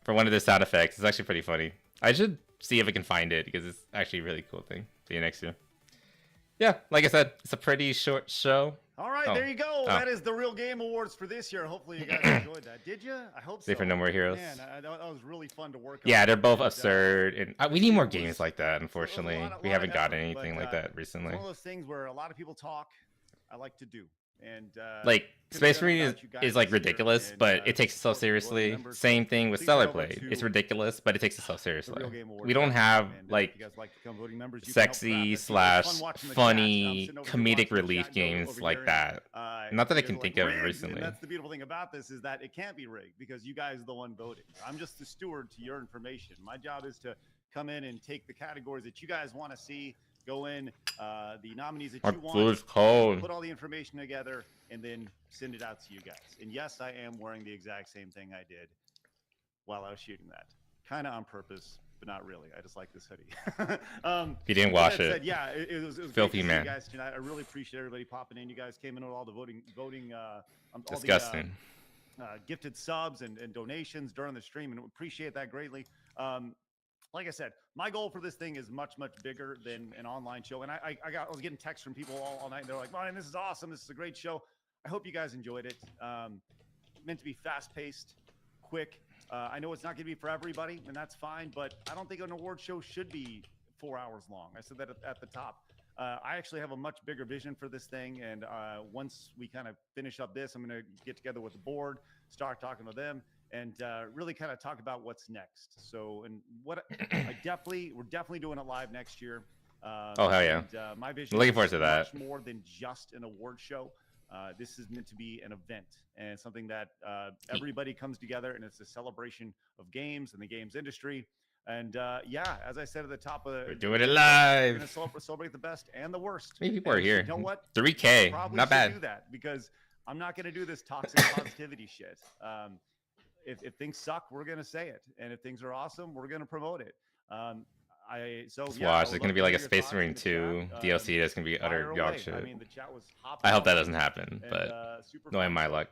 for one of their sound effects. It's actually pretty funny. I should see if I can find it because it's actually a really cool thing. See you next year. Yeah, like I said, it's a pretty short show. All right, Oh. there you go. Oh. That is the Real Game Awards for this year. Hopefully you guys enjoyed that. Did you? I hope so. Stay for No More Heroes. Man, that was really fun to work on. Yeah, they're both And, absurd, and we need more games like that. a Unfortunately, lot we of haven't effort, gotten anything but, like that It's recently. one of those things where a lot of people talk. I like to do. And Like could've Space done Marine without you guys is like this year, ridiculous, and, but it takes it so support the loyal seriously. members. Same thing with Please Stellar go over Blade. to It's ridiculous, but it takes it so the seriously. Real Game Awards We don't have and if like you guys like to become voting members, you can help sexy craft it. It's slash fun watching the chat. funny Sitting over here comedic watching the relief chat go games over like here, that. and, Not that I you guys can are think like, of "Rigged," recently. And that's the beautiful thing about this is that it can't be rigged because you guys are the one voting. I'm just the steward to your information. My job is to come in and take the categories that you guys want to see, go in, the nominees that Our you food is want, cold. put all the information together, and then send it out to you guys. And yes, I am wearing the exact same thing I did while I was shooting that. Kind of on purpose, but not really. I just like this hoodie. You didn't with wash that it. said, yeah, it was Filthy great to see man. you guys tonight. I really appreciate everybody popping in. You guys came in with all the voting, Disgusting. gifted subs and donations during the stream, and appreciate that greatly. Like I said, my goal for this thing is much bigger than an online show. And I was getting texts from people all night. And they're like, "Man, this is awesome. This is a great show." I hope you guys enjoyed it. Meant to be fast paced, quick. I know it's not going to be for everybody, and that's fine. But I don't think an award show should be 4 hours long. I said that at the top. I actually have a much bigger vision for this thing. And once we kind of finish up this, I'm going to get together with the board, start talking to them, and really kind of talk about what's next. So, and what we're definitely doing it live next year. Oh, hell yeah. And, my vision Looking is forward to that. much more than just an award show. This is meant to be an event and something that everybody comes together, and it's a celebration of games and the games industry. And yeah, as I said at the top of We're doing it live. We're going to celebrate the best and the worst. How many people are And here? You know what? 3K, Probably not should bad. do that because I'm not going to do this toxic positivity shit. If things suck, we're going to say it. And if things are awesome, we're going to promote it. Just yeah, watch. I There's would gonna love be to like hear a your Space thoughts Marine in the 2 chat. DLC that's gonna be Fire utter dog away. shit. I mean, the chat was hopping I hope all that over doesn't it, happen, and, but super knowing fun. my So luck.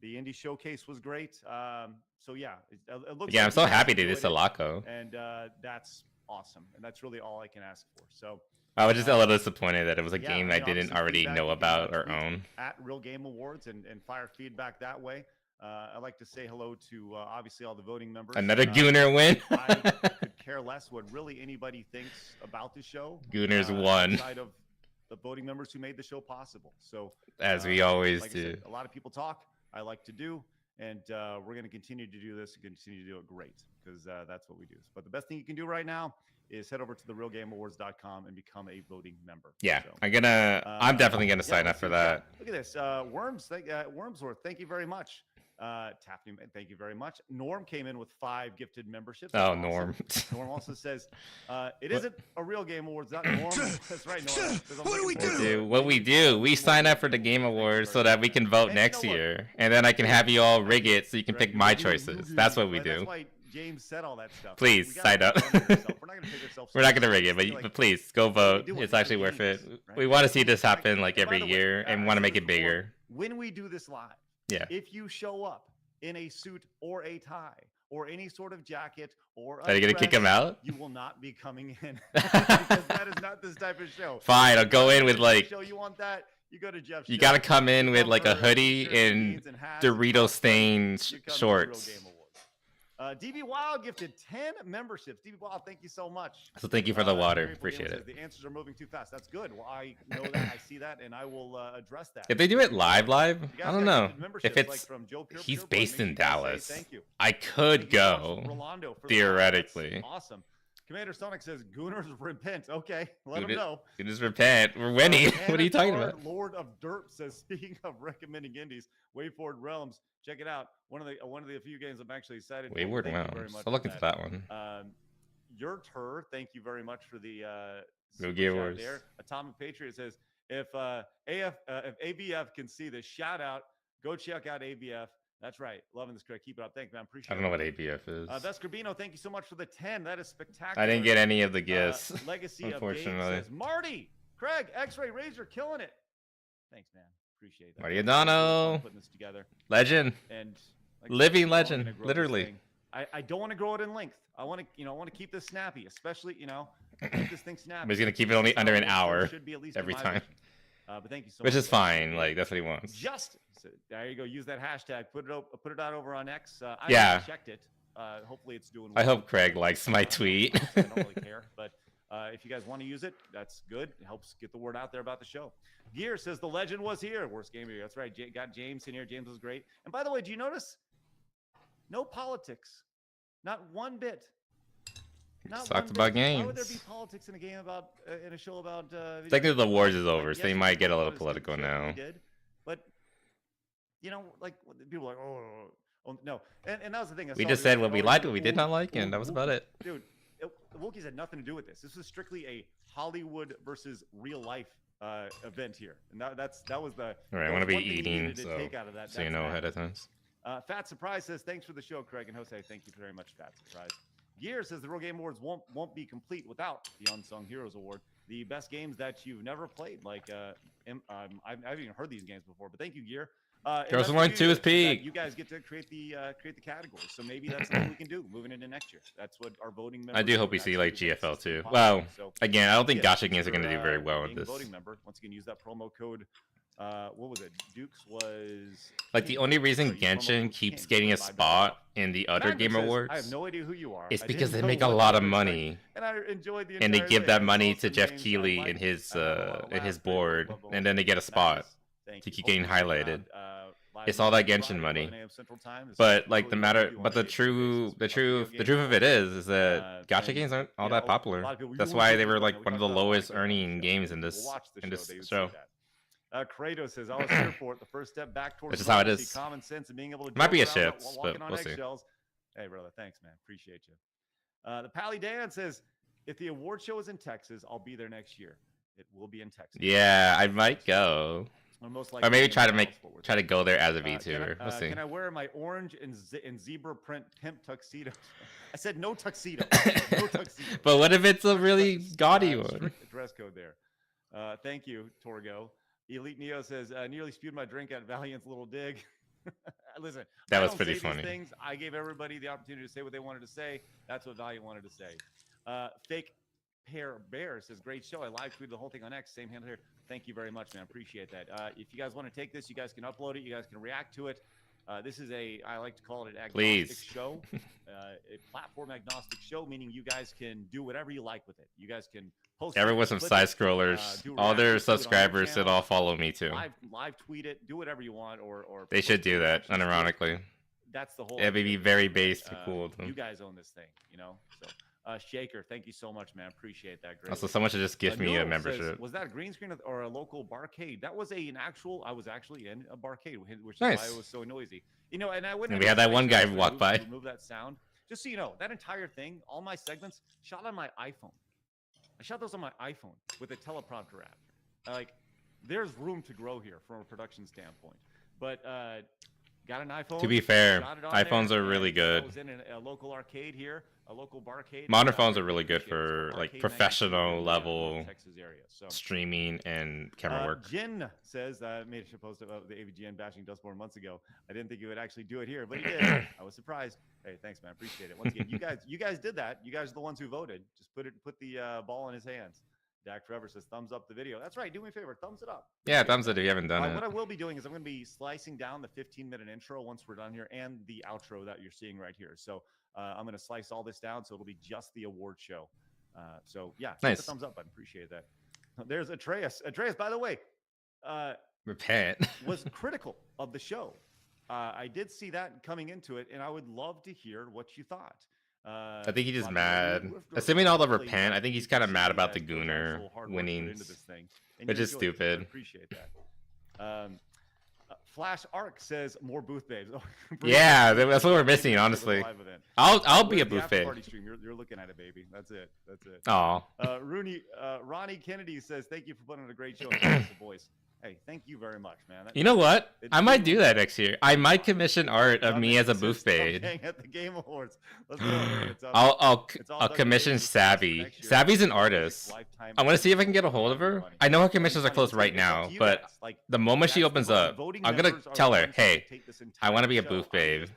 The indie showcase was great. So yeah, it looks. Yeah, like I'm you so guys happy they did enjoyed it, Sulaco. and that's awesome, and that's really all I can ask for. So. I was just a little disappointed that it was a game I didn't obviously already feedback, know you can, about or tweet own. at Real Game Awards and fire feedback that way. I'd like to say hello to obviously all the voting members. Another Gooner win. I could care less what really anybody thinks about the show. Gooners won. Outside of the voting members who made the show possible. So As we always like do. I said, a lot of people talk. I like to do. And we're going to continue to do this and continue to do it great because that's what we do. But the best thing you can do right now is head over to therealgameawards.com and become a voting member. Yeah, So, I'm definitely gonna sign up let's for see that. Look at this. Wormsworth, thank you very much. Taffy, thank you very much. Norm came in with 5 gifted memberships. That's awesome. Norm. Norm also says, it isn't a real Game Awards. Not Norm. That's right, Norm. What we do, we sign up for the Game Awards so that we can vote next year, and then I can have you all rig it so you can pick my choices. That's what we do. That's why James said all that stuff. Please sign up. We're not gonna rig it, but please go vote. It's actually worth it. We want to see this happen like every year, and we want to make it bigger. When we do this live, Yeah. if you show up in a suit or a tie or any sort of jacket or Are you gonna kick dress, him out? you will not be coming in because that is not this type of show. Fine, I'll go in with like. Show you want that? You go to Jeff's. You show. gotta come in with like a for hoodie shirts, and jeans, and hats, Dorito stained you come to the Real shorts. Game Awards. DB Wild gifted 10 memberships. DB Wild, thank you so much. So thank you for the water. Grateful Appreciate Gamer it. says, the answers are moving too fast. That's good. Well, I know that. I see that, and I will address that. If they do it live, You guys I don't got know. gifted memberships, If like it's from Joe Pure he's Pure Boy, based make sure in you guys say Dallas, thank you. I could Thank you so much, go Rolando, for the theoretically. comments. Awesome. Commander Sonic says, Gooners repent. Okay, let Dude, him know. You just repent. We're winning. What are you talking Anatard, about? Lord of Derp says, speaking of recommending indies, Wayford Realms, check it out. One of the few games I'm actually excited for. Wayward Thank you very Realms. much I'll for look into that one. Your Tur, thank you very much for the Go super Gear chat Wars. there. Atomic Patriot says, if ABF can see the shout out, go check out ABF. That's right. Loving this correct. Keep it up. Thank you, man. Appreciate it. I don't know what ABF is. Vescarbino, thank you so much for the 10. That is spectacular. I didn't get any of the gifts, Legacy unfortunately. of Games says, Marty, Craig, X-Ray Razor, killing it. Thanks, man. Appreciate that. Marty Adano. Putting this together. Legend. And like, Living we're all legend, gonna grow this literally. thing. I don't want to grow it in length. I want to keep this snappy, especially keep this thing snappy. But he's gonna keep it only under an hour Should be at least every in my time. vision. But thank you so Which much. is fine. Like that's what he wants. Just so, there you go. Use that hashtag. Put it out over on X. I Yeah. haven't checked it. Hopefully it's doing well. I hope Craig likes my tweet. I don't really care, but if you guys want to use it, that's good. It helps get the word out there about the show. Gear says the legend was here. Worst game of the year. That's right. Got James in here. James was great. And by the way, do you notice? No politics. Not one bit. Just talked about games. Why would there be politics in a game about in a show about? Technically, the wars is over, Like, so they yes, might we get a little did political shit now. we did, but like people are like, oh no, and that was the thing. I We saw just people said like, what we oh, liked, what we did ooh, not like, and ooh, that was ooh. about it. Dude, Wookiees had nothing to do with this. This was strictly a Hollywood versus real life event here, and that was the. All right, I that want to was be one thing you eating, needed to so take out of that. so you That's know that. ahead of time. Fat Surprise says, thanks for the show, Craig and Jose. Thank you very much, Fat Surprise. Gear says the Real Game Awards won't be complete without the Unsung Heroes Award. The best games that you've never played. Like, I haven't even heard these games before, but thank you, Gear. Heroes of War 2 is peak. You guys get to create the categories, so maybe that's something we can do moving into next year. That's what our voting members. I do hope we do, see actually, like is a GFL system too. possible. Well, So, again, I don't think yeah, gacha games are going to do very well with being a this. voting member, once again, use that promo code. What was it? Dukes was Like the only reason Sorry, use promo Genshin code keeps King getting a for $5 spot in the other Magnus Game says, Awards I have no idea who you are. is I because didn't they know make a what lot you of were saying, money, and I enjoyed the and they entire give thing. that money Awesome to Jeff names, Keighley Mike. in his Last board, blah, blah, and then they get a spot Magnus, thank to you. keep getting Hopefully you'll highlighted. be around, It's all that live Genshin Friday, money. 11 a.m. Central Time. It's But like really the what we matter, do on but a the daily true, basis. the Talk video truth, the games truth of it all day. is that gacha And, games aren't all yeah, that a popular. lot of people, That's we why will they do were it. like We one of talked the about it lowest on the earning show. games in People this watch the in show, this they would see show. that. Kratos says, I was here for it. The first step back towards Which is how it normalcy, is. common sense and being able to Might be a joke around shits, while but walking on we'll see. eggshells. Hey, brother, thanks, man. Appreciate you. The Pally Dan says, if the award show is in Texas, I'll be there next year. It will be in Texas. Yeah, I might go. Or most Or likely maybe anywhere else, what we're try to go there as a Can VTuber. We'll see. Can I wear my orange and zebra print pimp tuxedo? I said no tuxedo. No tuxedo. But what if it's a really gaudy one? Strict dress code there. Thank you, Torgo. Elite Neo says, nearly spewed my drink at Valiant's little dig. Listen, That I was don't pretty say funny. These things. I gave everybody the opportunity to say what they wanted to say. That's what Valiant wanted to say. Fake Pear Bear says, great show. I live tweeted the whole thing on X. Same handle here. Thank you very much, man. Appreciate that. If you guys want to take this, you guys can upload it. You guys can react to it. This is I like to call it an agnostic show, a platform agnostic show, meaning you guys can do whatever you like with it. You guys can post Everyone it, with some clip side it, scrollers. do All their reactions to it on your subscribers should channel, all follow me too. live tweet it, do whatever you want, or They should post do that, reactions to it. unironically. That's the whole. It would idea be of it, very right? based and cool. of them. You guys own this thing, you know. So, Shaker, thank you so much, man. Appreciate that. Great. Also, someone should just gift me a Noodle membership. says, was that a green screen or a local barcade? That was an actual. I was actually in a barcade, which is Nice. why it was so noisy. You know, and I wouldn't. And we had that one guy to walk by. remove that sound. Just so you know, that entire thing, all my segments, shot on my iPhone. I shot those on my iPhone with a teleprompter app. Like, there's room to grow here from a production standpoint. But got an iPhone. To be fair, shot it on iPhones there, are really and good. I was in a local arcade here, a local barcade. Modern phones are really good appreciate it. for So like Arcade professional 92 in level Texas area. So, streaming and camera work. Jin says, I made a post about the AVGN bashing Dustborn months ago. I didn't think he would actually do it here, but he did. I was surprised. Hey, thanks, man. Appreciate it. Once again, you guys did that. You guys are the ones who voted. Just put the ball in his hands. Dak Forever says, thumbs up the video. That's right. Do me a favor. Thumbs it up. Yeah, thumbs it if you haven't done it. What I will be doing is I'm going to be slicing down the 15-minute intro once we're done here and the outro that you're seeing right here. So I'm going to slice all this down so it'll be just the award show. So yeah, hit Nice. the thumbs up button. Appreciate that. There's Atreus. Atreus, by the way, Repent. was critical of the show. I did see that coming into it, and I would love to hear what you thought. I think he's just mad. Assuming all the repent, I think he's kind of mad about the Gooner winning, which is stupid. Appreciate that. Flash Arc says more booth babes. Oh, Yeah, that's what we're missing, honestly. I'll be a booth babe. Party stream. You're looking at it, baby. That's it. That's it. Aw. Ronnie Kennedy says, "Thank you for putting on a great show." And the voice. Hey, thank you very much, man. You know what? I might do that next year. I might commission art of me as a booth babe. At the Game Awards. Let's go, man. It's up. I'll commission Savvy. Savvy's an artist. I want to see if I can get a hold of her. I know her commissions are closed right now, but the moment she opens up, I'm gonna tell her, "Hey, I want to be a booth babe.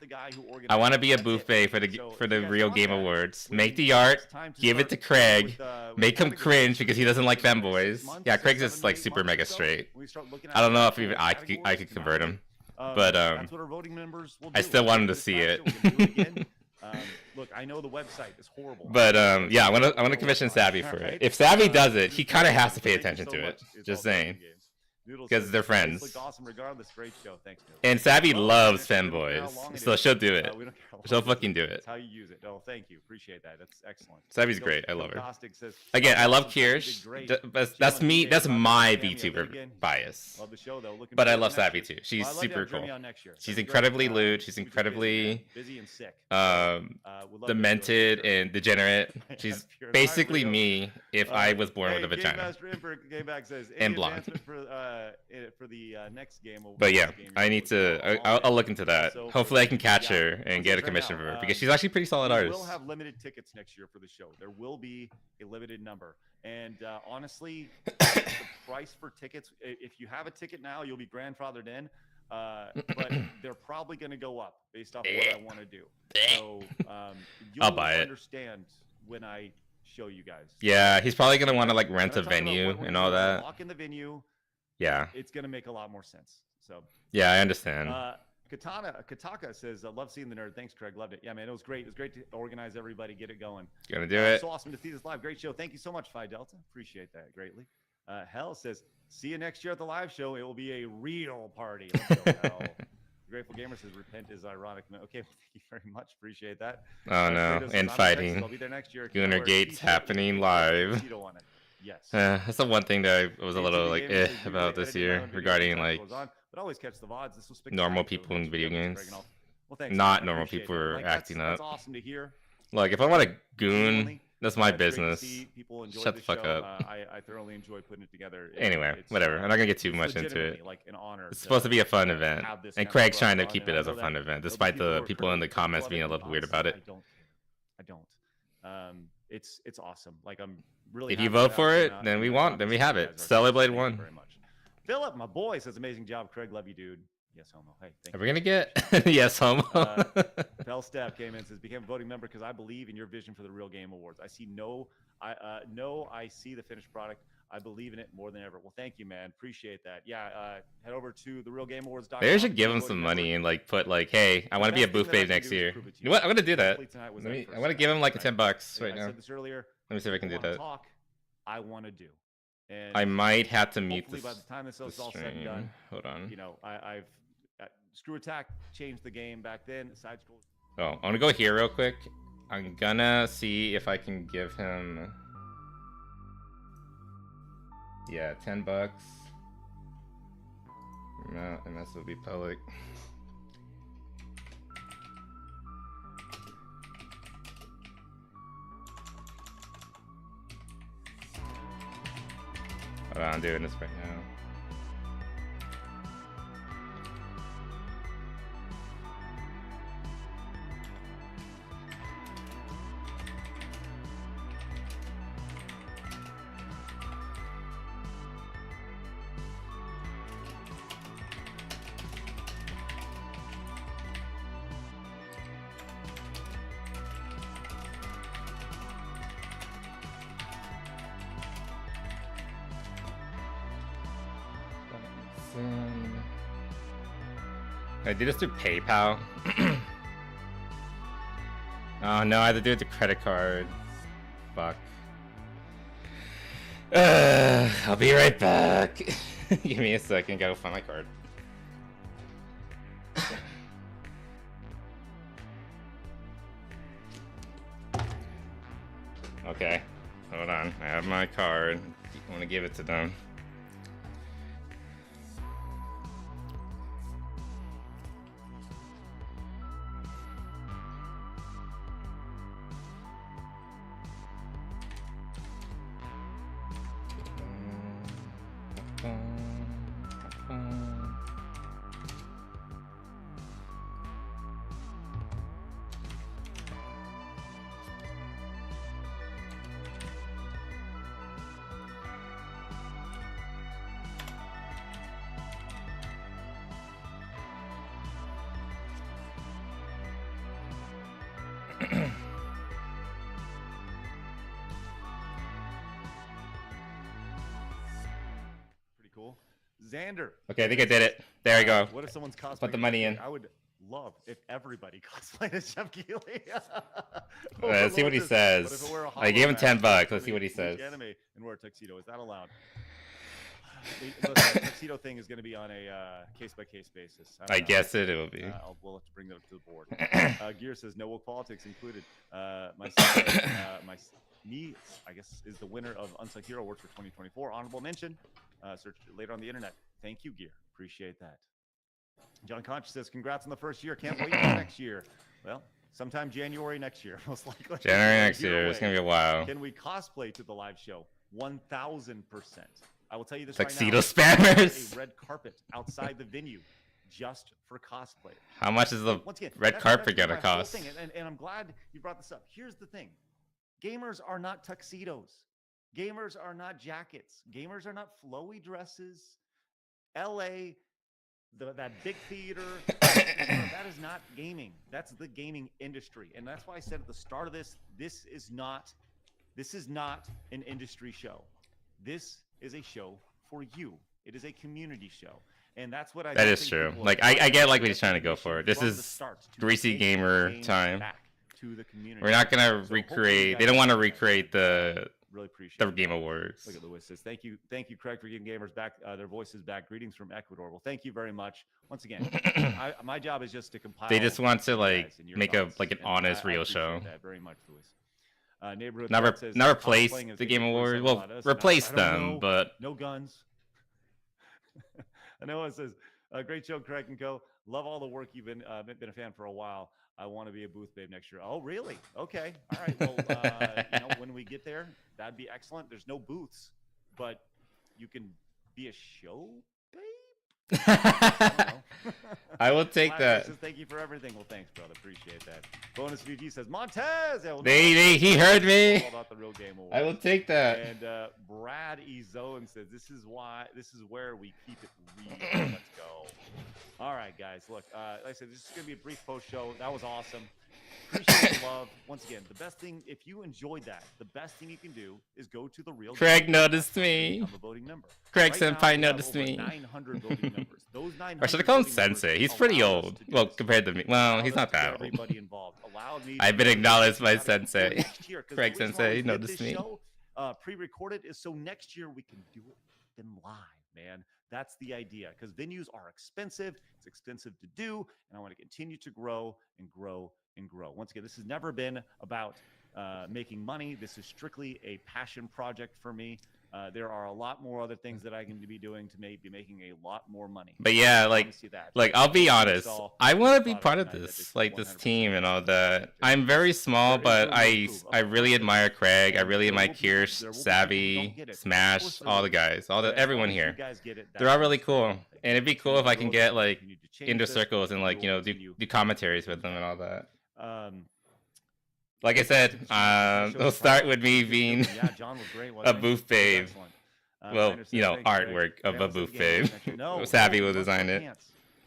I want to be a booth babe for the real Game Awards. Make the art, give it to Craig, make him cringe because he doesn't like femboys. Yeah, Craig's just like super mega straight. I don't know if even I could convert him, but that's what our voting members will I do. still want him to This see last it. year, we can do it again. Look, I know the website is horrible. But yeah, I want to commission Savvy for it. If Savvy does it, he kind of has to pay attention to it. Just saying, because they're friends. Look awesome regardless. Great show. Thanks, Noodles. And Savvy loves femboys, so she'll do it. We don't care how She'll long it is. fucking do it. That's how you use it. Oh, thank you. Appreciate that. That's excellent. Savvy's great. I love her. Caustic says, Again, I love "Awesome, Kirsch. great. That's me. That's Jim, my Sammy, VTuber again. bias. Love the show, though. Looking But I forward love to next Savvy year. too. She's Well, I'd love to super have Jeremy cool. on next year. She's That'd be great. incredibly lewd. She's Super incredibly busy and sick. um, Would love to do it. demented and degenerate. She's Pure basically fire, me if I was born with a Game vagina. Master Imper Game Back says, And "Any blonde." advancement for the next game. But yeah, I need to. I'll look into that. Also, Hopefully, I can catch yeah, her and once get a right commission now, for her because she's actually a pretty solid artist. We'll have limited tickets next year for the show. There will be a limited number, and honestly, the price for tickets. If you have a ticket now, you'll be grandfathered in. But they're probably going to go up based off what I want to do. So you'll I'll buy it. understand when I show you guys. Yeah, he's probably gonna want to like rent a When I talk about venue what we're and gonna all do, that. Lock in the venue. Yeah. It's going to make a lot more sense. So Yeah, I understand. Kataka says, "I love seeing the nerd." Thanks, Craig. Loved it. Yeah, man, it was great. It was great to organize everybody, get it going. Gonna do it. So awesome to see this live. Great show. Thank you so much, Phi Delta. Appreciate that greatly. Hell says, "See you next year at the live show. It will be a real party." Let's go, Hell. Grateful Gamer says, "Repent is ironic." Okay, well, thank you very much. Appreciate that. Oh no, Kratos says, and "I'm in Texas. fighting. I'll be there next year. Gooner Gates happening live. Yes. That's the one thing that I was a little ATV like Gamer says, about "Usually this editing my year own videos regarding as like time goes on, but always catch the VODs. This was normal spectacular. people in Thanks, video Craig games. and all. Well, thanks, Not man. I normal appreciate people it. who are Like, acting that's up. awesome to hear. Like if I want a goon That's my it's great to business. see people enjoy Shut the fuck show. up. I thoroughly enjoy putting it together. Anyway, It's, whatever. I'm not gonna get too it's much into legitimately, it. like an honor. It's supposed to be a fun to event, have this and kind of Craig's run trying to on, keep and it I as know a that fun event, there'll be despite people the who are people in the critical. comments Love being a it. little weird Honestly, about it. I don't. It's awesome. Like I'm really. If you happy vote with how for it it, came out, then and we I'm want, happy then to we see have you it. guys are Stellar here. Blade Thank you won. very much. Philip, my boy, says amazing job. Craig, love you, dude. Yes, homo. Hey, thank Are you. we gonna get yes, homo? Bell Step came in and says, became a voting member because I believe in your vision for the Real Game Awards. I see the finished product. I believe in it more than ever. Well, thank you, man. Appreciate that. Yeah, head over to the realgameawards.com. Maybe I should give him some money and like put like, hey, I want to be a booth babe next year. You know what? I'm gonna do that. I'm gonna give him like a $10 right now. I said this earlier. Let me see if I can do that. Talk, I want to do. And I might have to mute hopefully this. by the time this is all said and stream. done, Hold on. you know, I've Screw Attack changed the game back then. Side scroll. Oh, I'm gonna go here real quick. I'm gonna see if I can give him. Yeah, $10. No, MS will be public. Hold on, I'm doing this right now. I do this through PayPal. Oh no, I have to do it to credit card. Fuck. I'll be right back. Give me a second, gotta find my card. Okay, hold on. I have my card. I want to give it to them. Pretty cool. Xander. Okay, I think I did it. There we go. What if someone's cosplaying? Put the money in. I would love if everybody cosplayed as Jeff Keighley. Let's see what he says. I gave him $10. Let's see what he says. Anime and wear a tuxedo. Is that allowed? The tuxedo thing is going to be on a case-by-case basis. I guess it will be. We'll have to bring that up to the board. Gear says no woke politics included. My sister, me, I guess, is the winner of Unsung Hero Awards for 2024. Honorable mention. Search later on the internet. Thank you, Gear. Appreciate that. John Conch says, congrats on the first year. Can't wait for next year. Well, sometime January next year, most likely. January next year. It's going to be a while. Can we cosplay to the live show? 1,000%. I will tell you this Tuxedo right now. spammers. A red carpet outside the venue just for cosplay. How much is the Once again, red carpet that's going to my whole cost? thing, and I'm glad you brought this up. Here's the thing. Gamers are not tuxedos. Gamers are not jackets. Gamers are not flowy dresses. LA, that big theater, that is not gaming. That's the gaming industry. And that's why I said at the start of this is not an industry show. This is a show for you. It is a community show. And that's what I That is true. Like I get like what he's trying to go for. This is greasy gamer time. We're not gonna recreate. They don't want to recreate the Game Awards. Look at Lewis says, thank you, Craig, for giving gamers back their voices back. Greetings from Ecuador. Well, thank you very much. Once again, my job is just to compile. They just want to like make thoughts, an honest, real show. That very much, Lewis. Neighborhood Not says, not replace cosplaying is the Game 50% Awards. Well, about us. replace I don't them, know. but No guns. I know it says, great show, Craig and Co. Love all the work you've been a fan for a while. I want to be a booth babe next year. Oh, really? Okay. All right. Well, when we get there, that'd be excellent. There's no booths, but you can be a show babe. I will take that. Says, thank you for everything. Well, thanks, brother. Appreciate that. Bonus VG says Montez. He heard me. All about the real game awards. I will take that. And Brad E. Zone says this is where we keep it real. Let's go. All right, guys. Look, like I said, this is gonna be a brief post show. That was awesome. Appreciate the love. Once again, the best thing, if you enjoyed that, the best thing you can do is go to the real. Craig noticed me. I'm a voting member. Craig Right now, Senpai we have noticed over me. 900 voting members. Those 900 Or should I call him voting members Sensei? He's pretty allowed us old. to do Well, this. compared to me. Well, Allowed he's us not to get that old. everybody involved. Allowed me I've to been do acknowledged by this for Sensei. next year, 'cause Craig the reason why Sensei we did noticed this me. show, pre-recorded is so next year we can do it live, man. That's the idea, because venues are expensive. It's expensive to do, and I want to continue to grow and grow and grow. Once again, this has never been about making money. This is strictly a passion project for me. There are a lot more other things that I can be doing to be making a lot more money. But yeah, I like, promise you that. I'll be You honest. saw I want to the be part of product tonight. this, That like is this 100% team and all that. I'm very small, but I really admire Craig. I really admire Kirsch, Savvy, Smash, all the guys, everyone here. They're all really cool, and it'd be cool if I can get like into circles and like do commentaries with them and all that. Like I said, it'll start with me being a booth babe. Well, artwork of a booth babe. Savvy will design it.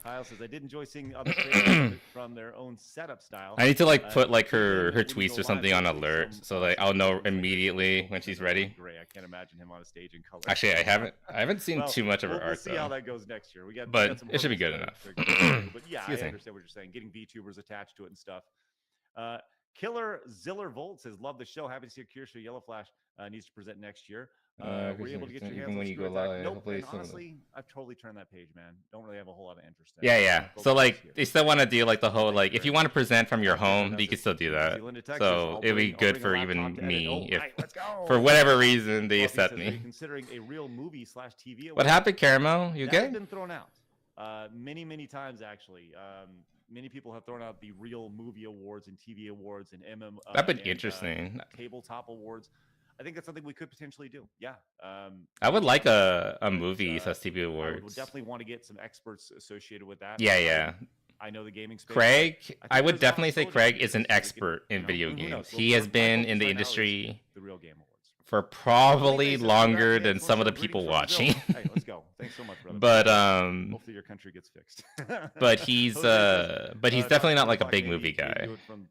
Kyle says, I did enjoy seeing other creators from their own setup style. I need to put like her tweets or something on alert, so like I'll know immediately when she's ready. Great. I can't imagine him on a stage in color. Actually, I haven't seen too much of her we'll art see though. how that goes next year. But it should be good enough. But yeah, I Excuse me. understand what you're saying. Getting VTubers attached to it and stuff. Killer Ziller Volt says, love the show. Happy to see Kirsha Yellow Flash needs to present next year. Were you able to get your hands even on when you Screw go Attack? live, Nope. hopefully And some of honestly, I've totally turned that page, man. Don't really have a whole lot of interest in it. Yeah. Focus So like here. they still want to do like the whole like if you want to present from your home, you can still do that. Zealand to Texas. So I'll it'd be bring- I'll good bring a for laptop even to edit. me Oh, if right, let's go. for whatever reason they Fluffy accept says, are you me. considering a real movie / TV award? What happened, Caramel? You That has okay? been thrown out many times actually. Many people have thrown out the real movie awards and TV awards and That'd been and, interesting. tabletop awards. I think that's something we could potentially do. Yeah. I would like a movie TV I awards. would definitely want to get some experts associated with that. Yeah. I know the gaming space. Craig, I think would there's definitely say possibility Craig is an expert in video who knows? games. Well, He has my been focus in the right now is industry the Real Game Awards. for probably longer than some of the people watching. Hey, let's go. Thanks so much, brother. But hopefully your country gets fixed. but he's definitely not like a big movie guy.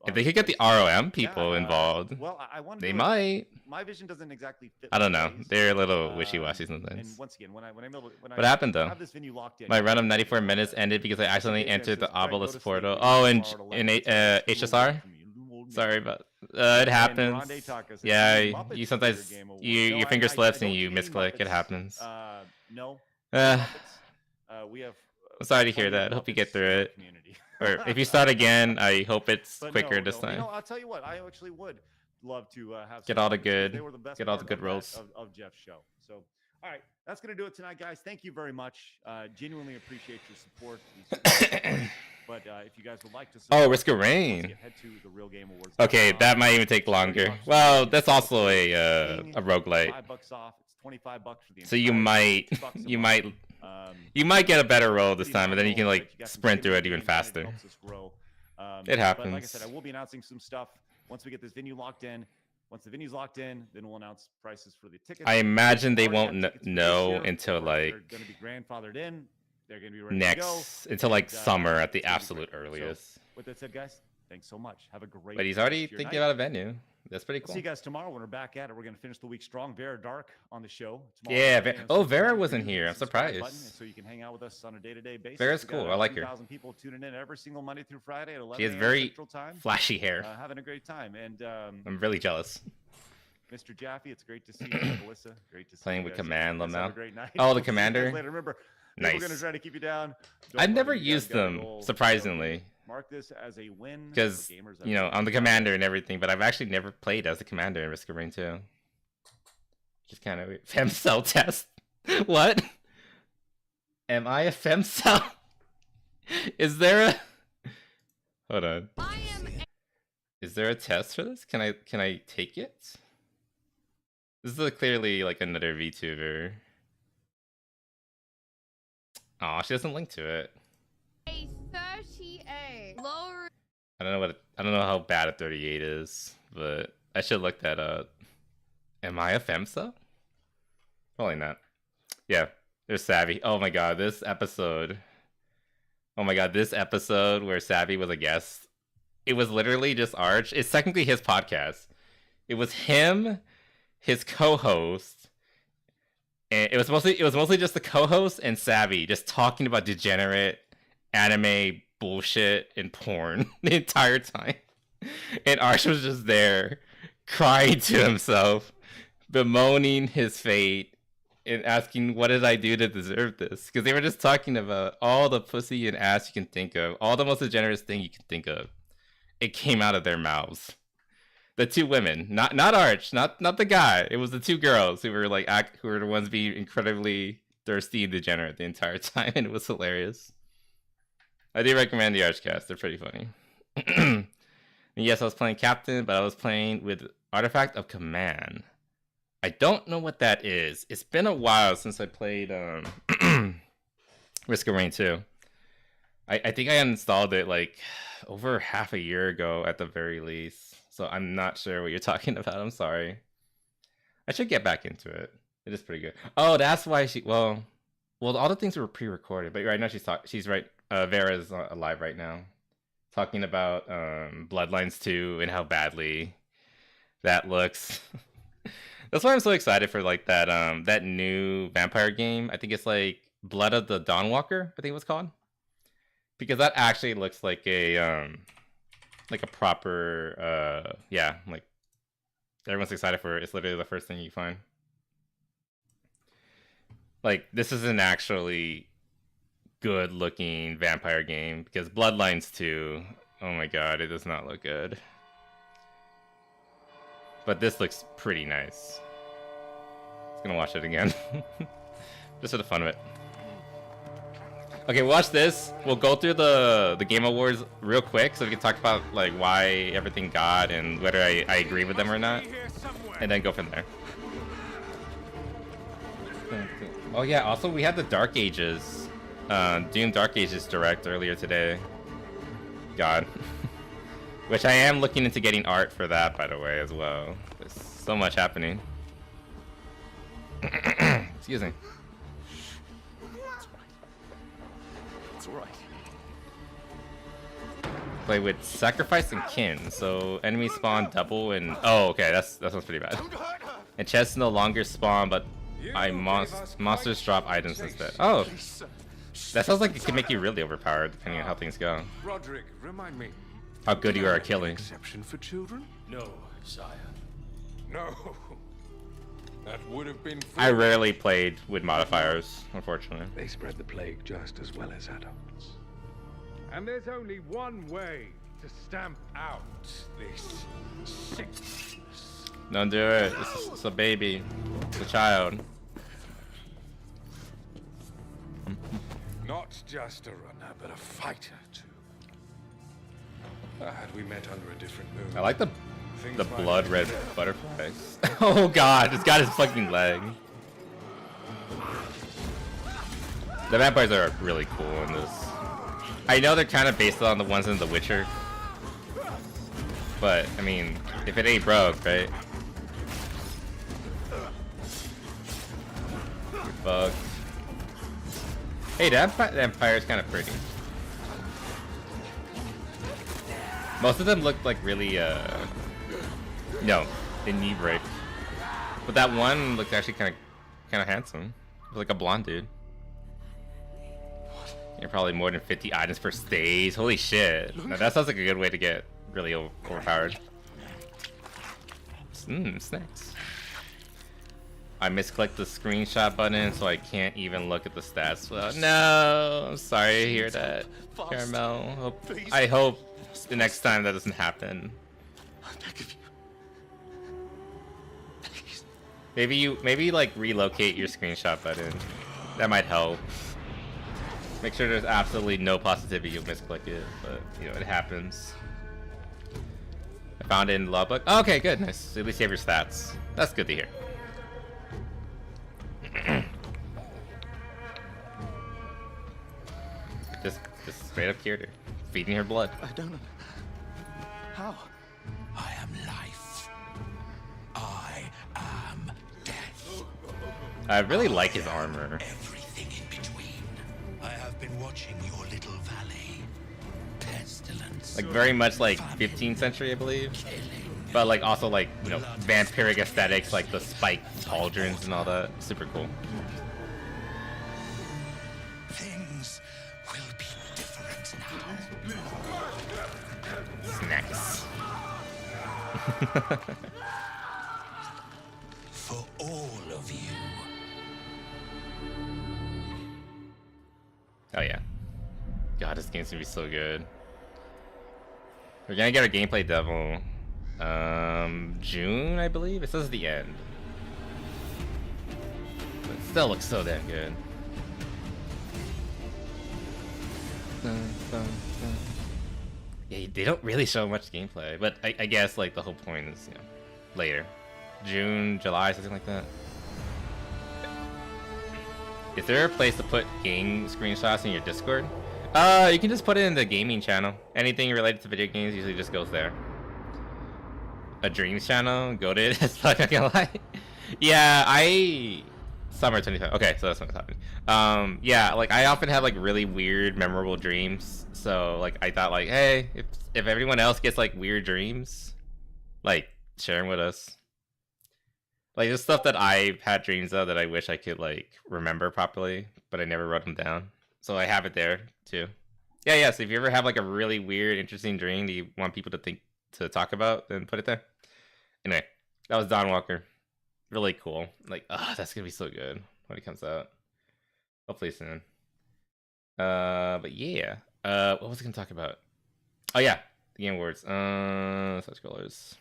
If they could get the ROM people involved, well, I want to they do it. might. My vision doesn't exactly fit. I don't know. today's. They're a little wishy-washy sometimes. And once again, when What happened though? have this venue locked in, My run of 94 minutes ended because I accidentally entered the Craig, go to obelisk sleep. portal. You Oh, leave in tomorrow at 11. HSR. Sorry about. It happens. Grande Taka says, Yeah, Muppets you for sometimes your game award. your No, finger I slips and don't you do any misclick. It Muppets. happens. No. Uh, We have. I'm sorry to hear that. Hope you get through it. Or if you start again, I hope it's But quicker no, this no. time. You know, I'll tell you what. I actually would love to have Get some all the Muppets because good- they were the best get all the part good of that- roles. of Jeff's show. So, all right, that's gonna do it tonight, guys. Thank you very much. Genuinely appreciate your support. But if you guys would like to, Oh, Risk of once Rain. again, head to the Real Game Awards. Okay, that might even take longer. Well, that's also a roguelite. $5 off. It's $25 for the So you entire might $2 a you month. might get a better roll this time, and then you can like You got some sprint through skin it in the even game, and it faster. helps us grow. It But like I happens. said, I will be announcing some stuff once we get this venue locked in. Once the venue's locked in, then we'll announce prices for the tickets. I imagine they Already won't have tickets for this know year. until They're like going to be grandfathered in. They're going to be ready to go. next until like And, summer at the it's gonna be absolute great. So, earliest. with that said, guys, thanks so much. Have a great. But he's already rest of your thinking night. about a venue. That's pretty cool. See you guys tomorrow when we're back at it. We're going to finish the week strong. Vera Dark on the show. Tomorrow Yeah. at 8 a.m. Oh, Central Vera Time. wasn't Hit the here. I'm subscribe surprised. button, and so you can hang out with us on a day-to-day basis. Vera's We got cool. about I like her. 2,000 people tuning in every single Monday through Friday at 11 She has a.m. very Central Time. flashy hair. Having a great time. And I'm really jealous. Mr. Jaffe, it's great to see you. Alyssa, great to see Playing you with guys. Command Have a Lamau. great night. Oh, the We'll see you guys Commander. later. Remember, we're going to Nice. try to keep you down. Don't I've worry, never you guys used got a them, goal. surprisingly. Mark this as a win for Because gamers. you know I'm the commander and everything, but I've actually never played as the commander in Risk of Rain 2. Just kind of weird. Femcell test. What? Am I a femcell? Is there a? Hold on. Is there a test for this? Can I take it? This is clearly like another VTuber. Aw, she doesn't link to it. A 38. Lower. I don't know how bad a 38 is, but I should look that up. Am I a femsa? Probably not. Yeah, there's Savvy. Oh my god, this episode. Oh my god, this episode where Savvy was a guest. It was literally just Arch. It's technically his podcast. It was him, his co-host, and it was mostly just the co-host and Savvy just talking about degenerate anime bullshit and porn the entire time. And Arch was just there crying to himself, bemoaning his fate and asking, what did I do to deserve this? Because they were just talking about all the pussy and ass you can think of, all the most degenerate thing you can think of. It came out of their mouths. The two women, not Arch, not the guy. It was the two girls who were like who were the ones being incredibly thirsty and degenerate the entire time, and it was hilarious. I do recommend the Archcast. They're pretty funny. And yes, I was playing Captain, but I was playing with Artifact of Command. I don't know what that is. It's been a while since I played Risk of Rain 2. I think I uninstalled it like over half a year ago at the very least. So I'm not sure what you're talking about. I'm sorry. I should get back into it. It is pretty good. Oh, that's why well, all the things were pre-recorded, but right now she's right. Vera's alive right now, talking about Bloodlines 2 and how badly that looks. That's why I'm so excited for like that new vampire game. I think it's like Blood of the Dawnwalker, I think it was called. Because that actually looks like a proper yeah, like everyone's excited for it. It's literally the first thing you find. Like this is an actually good looking vampire game, because Bloodlines 2, oh my god, it does not look good. But this looks pretty nice. I'm gonna watch it again. Just for the fun of it. Okay, watch this. We'll go through the Game Awards real quick so we can talk about like why everything got and whether I agree with them or not. And then go from there. Oh yeah, also we had the Dark Ages. Doom Dark Ages Direct earlier today. God. Which I am looking into getting art for that, by the way, as well. There's so much happening. Excuse me. It's alright. Play with Sacrifice and Kin, so enemies spawn double and... Oh, okay, that sounds pretty bad. And chests no longer spawn, but monsters drop items instead. Oh! That sounds like it can make you really overpowered, depending on how things go. Roderick, remind me. How good you are at killing. Exception for children? No, sire. No. That would have been free. I rarely played with modifiers, unfortunately. They spread the plague just as well as adults. And there's only one way to stamp out this sickness. Don't do it. It's a baby. It's a child. Not just a runner, but a fighter too. Had we met under a different moon. I like the blood red butterflies. Oh god, it's got his fucking leg. The vampires are really cool in this. I know they're kind of based on the ones in The Witcher. But, I mean, if it ain't broke, right? You're fucked. Hey, that vampire is kind of pretty. Most of them look like really, no, inebriate. But that one looked actually kind of handsome. It was like a blonde dude. You're probably more than 50 items per stage. Holy shit. Now that sounds like a good way to get really overpowered. Snacks. I misclicked the screenshot button, so I can't even look at the stats. Well, no, I'm sorry to hear that, Caramel. I hope the next time that doesn't happen. Maybe like relocate your screenshot button. That might help. Make sure there's absolutely no possibility you'll misclick it, but you know, it happens. I found it in the logbook. Oh, okay, good, nice. At least you have your stats. That's good to hear. just straight up cured her. Feeding her blood. I don't know. How? I am life. I am death. I really like his armor. Everything in between. I have been watching your little valley. Pestilence. Like very much like 15th century, I believe. But like also like, you know, vampiric aesthetics, like the spiked cauldrons and all that. Super cool. Things will be different now. Snacks. For all of you. Oh yeah. God, this game's gonna be so good. We're gonna get our gameplay demo. June, I believe? It says the end. But it still looks so damn good. Yeah, they don't really show much gameplay, but I guess like the whole point is, you know, later. June, July, something like that. Is there a place to put game screenshots in your Discord? You can just put it in the gaming channel. Anything related to video games usually just goes there. A dreams channel? Go to it. It's not gonna lie. Yeah, Summer 25. Okay, so that's what's happening. Yeah, like I often have like really weird, memorable dreams. So like I thought like, hey, if everyone else gets like weird dreams, like share them with us. Like there's stuff that I've had dreams of that I wish I could like remember properly, but I never wrote them down. So I have it there too. Yeah. So if you ever have like a really weird, interesting dream that you want people to talk about, then put it there. Anyway, that was Don Walker. Really cool. Like, that's gonna be so good when it comes out. Hopefully soon. But yeah. What was I gonna talk about? Oh yeah, the Game Awards. Such colors.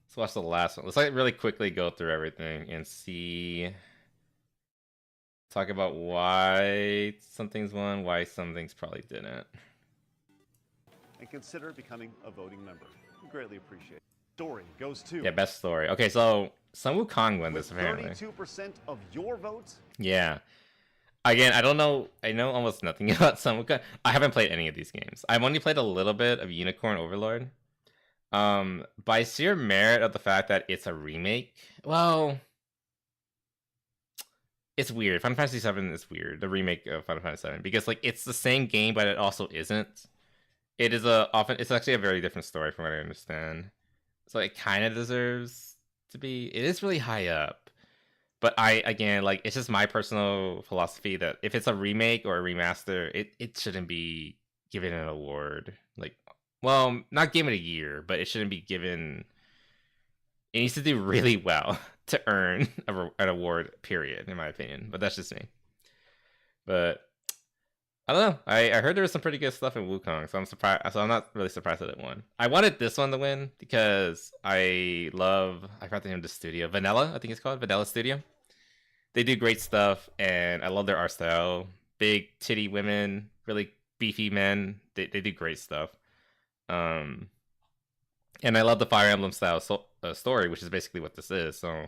Let's watch the last one. Let's like really quickly go through everything and see. Talk about why some things won, why some things probably didn't. And consider becoming a voting member. We greatly appreciate it. Story goes to... Yeah, best story. Okay, so Sun Wukong won this apparently. 32% of your votes? Yeah. Again, I don't know. I know almost nothing about Sun Wukong. I haven't played any of these games. I've only played a little bit of Unicorn Overlord. By sheer merit of the fact that it's a remake, well, it's weird. Final Fantasy VII is weird. The remake of Final Fantasy VII, because like it's the same game, but it also isn't. It is it's actually a very different story from what I understand. So it kind of deserves to be. It is really high up, but again, like it's just my personal philosophy that if it's a remake or a remaster, it shouldn't be given an award. Like, well, not given a year, but it shouldn't be given. It needs to do really well to earn an award, period, in my opinion. But that's just me. But I don't know. I heard there was some pretty good stuff in Wukong, so I'm surprised. So I'm not really surprised that it won. I wanted this one to win because I forgot the name of the studio. Vanilla, I think it's called. Vanilla Studio. They do great stuff, and I love their art style. Big titty women, really beefy men. They do great stuff. And I love the Fire Emblem style story, which is basically what this is. So,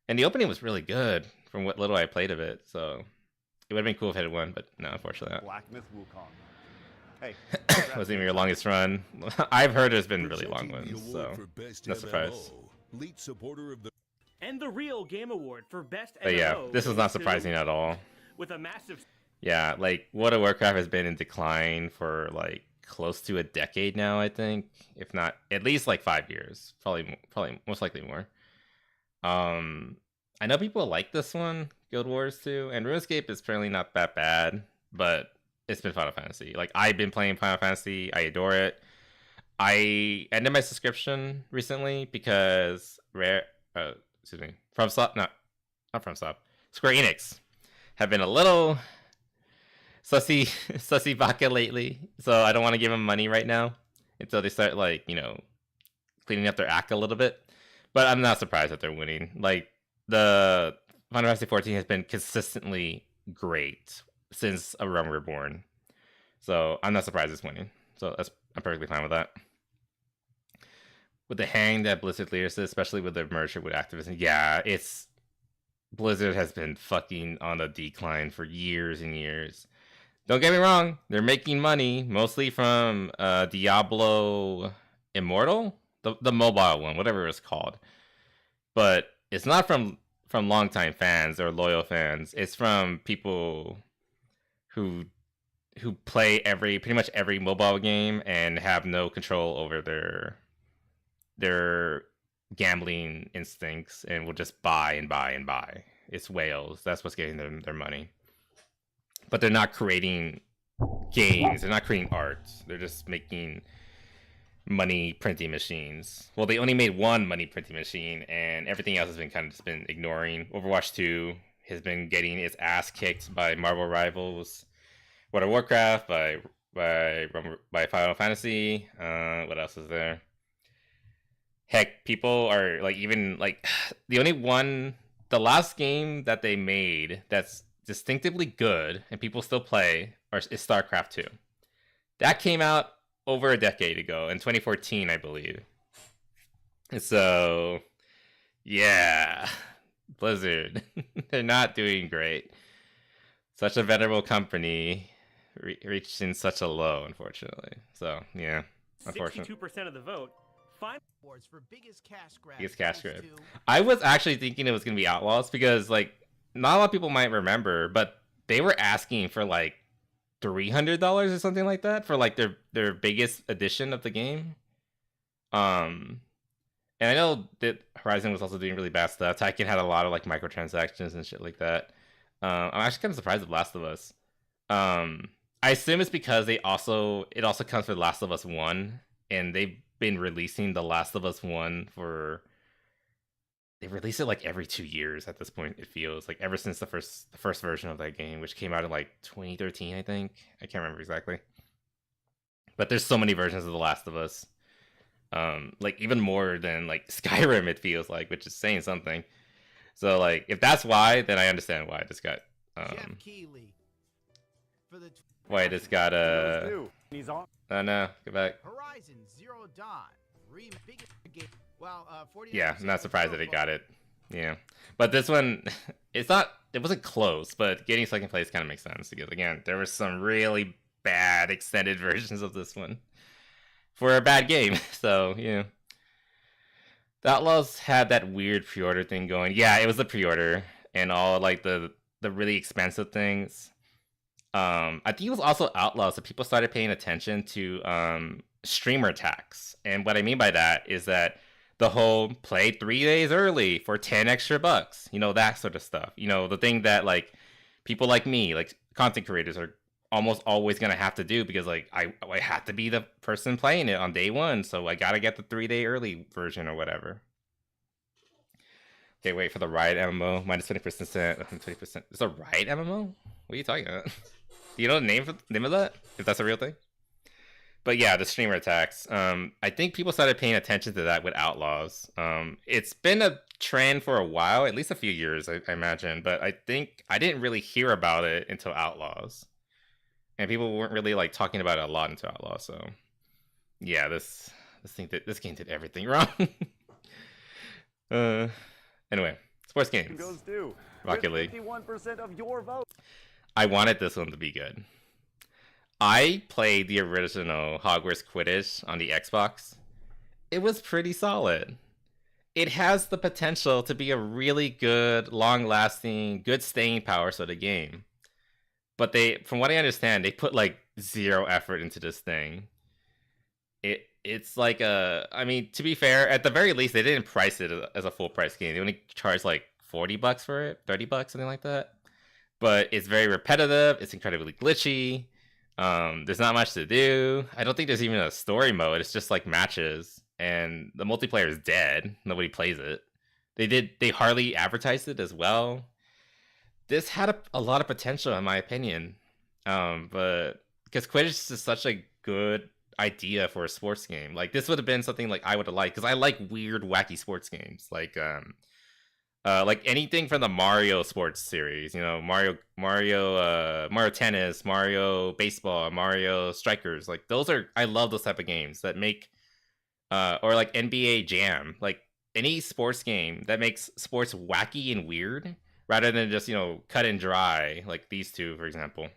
and the opening was really good from what little I played of it. So it would have been cool if it had won, but no, unfortunately not. Black Myth Wukong. Hey, wasn't even your longest run. I've heard there's been really long ones, so no surprise. Lead supporter of the and the real Game Award for best. But yeah, this is not surprising at all. With a massive. Yeah, like World of Warcraft has been in decline for like close to a decade now, I think, if not at least like 5 years, probably most likely more. I know people like this one, Guild Wars 2, and RuneScape is apparently not that bad, but it's been Final Fantasy. Like I've been playing Final Fantasy, I adore it. I ended my subscription recently because Square Enix have been a little sussy vodka lately, so I don't want to give them money right now until they start like, you know, cleaning up their act a little bit. But I'm not surprised that they're winning. Like the Final Fantasy 14 has been consistently great since A Realm Reborn. So I'm not surprised it's winning. So I'm perfectly fine with that. With the hang that Blizzard leaders, especially with their merger with Activision, yeah, Blizzard has been fucking on a decline for years and years. Don't get me wrong, they're making money mostly from Diablo Immortal, the mobile one, whatever it's called. But it's not from longtime fans or loyal fans. It's from people who play pretty much every mobile game and have no control over their gambling instincts and will just buy and buy and buy. It's whales. That's what's getting them their money. But they're not creating games. They're not creating art. They're just making money printing machines. Well, they only made one money printing machine, and everything else has been kind of just been ignoring. Overwatch 2 has been getting its ass kicked by Marvel rivals. World of Warcraft, by Final Fantasy. What else is there? Heck, people are like, even like the last game that they made that's distinctively good and people still play is StarCraft 2. That came out over a decade ago in 2014, I believe. So, yeah, Blizzard, they're not doing great. Such a venerable company reaching such a low, unfortunately. So, yeah, unfortunately. 62% of the vote. Awards for biggest cash grab. Biggest cash grab. I was actually thinking it was gonna be Outlaws because, like, not a lot of people might remember, but they were asking for like $300 or something like that for like their biggest edition of the game. And I know that Horizon was also doing really bad stuff. Tycoon had a lot of like microtransactions and shit like that. I'm actually kind of surprised with Last of Us. I assume it's because it also comes with Last of Us 1, and they've been releasing The Last of Us 1 they release it like every 2 years at this point, it feels like, ever since the first version of that game, which came out in like 2013, I think. I can't remember exactly. But there's so many versions of The Last of Us. Like even more than like Skyrim, it feels like, which is saying something. So like, if that's why, then I understand why this got Jeff Keighley for the why this got He's on. Oh no, get back. Horizon Zero Dawn biggest game. Well, 49% Yeah, I'm not surprised that total it got it. Yeah, but this one, it wasn't close, but getting second place kind of makes sense because, again, there were some really bad extended versions of this one for a bad game. So, yeah. The Outlaws had that weird pre-order thing going. Yeah, it was the pre-order and all like the really expensive things. I think it was also Outlaws that people started paying attention to streamer tax. And what I mean by that is that the whole play 3 days early for 10 extra bucks, that sort of stuff. The thing that like people like me, like content creators, are almost always gonna have to do because like I have to be the person playing it on day one, so I gotta get the 3-day early version or whatever. Okay, wait for the Riot MMO minus 20%. I think 20%. It's a Riot MMO? What are you talking about? Do you know the name of that? If that's a real thing? But yeah, the streamer tax. I think people started paying attention to that with Outlaws. It's been a trend for a while, at least a few years, I imagine. But I think I didn't really hear about it until Outlaws, and people weren't really like talking about it a lot until Outlaws. So yeah, this game did everything wrong. Anyway, sports games. Goes to Rocket League. 51% of your vote. I wanted this one to be good. I played the original Hogwarts Quidditch on the Xbox. It was pretty solid. It has the potential to be a really good, long-lasting, good staying power sort of game. But from what I understand, they put like zero effort into this thing. It's like I mean, to be fair, at the very least, they didn't price it as a full price game. They only charged like $40 for it, $30, something like that. But it's very repetitive. It's incredibly glitchy. There's not much to do. I don't think there's even a story mode. It's just like matches, and the multiplayer is dead. Nobody plays it. They hardly advertised it as well. This had a lot of potential, in my opinion. But because Quidditch is such a good idea for a sports game, like this would have been something like I would have liked, because I like weird, wacky sports games. Like Like anything from the Mario sports series, you know, Mario Tennis, Mario Baseball, Mario Strikers. Like those are, I love those type of games that make, or like NBA Jam, like any sports game that makes sports wacky and weird rather than just, you know, cut and dry, like these two, for example.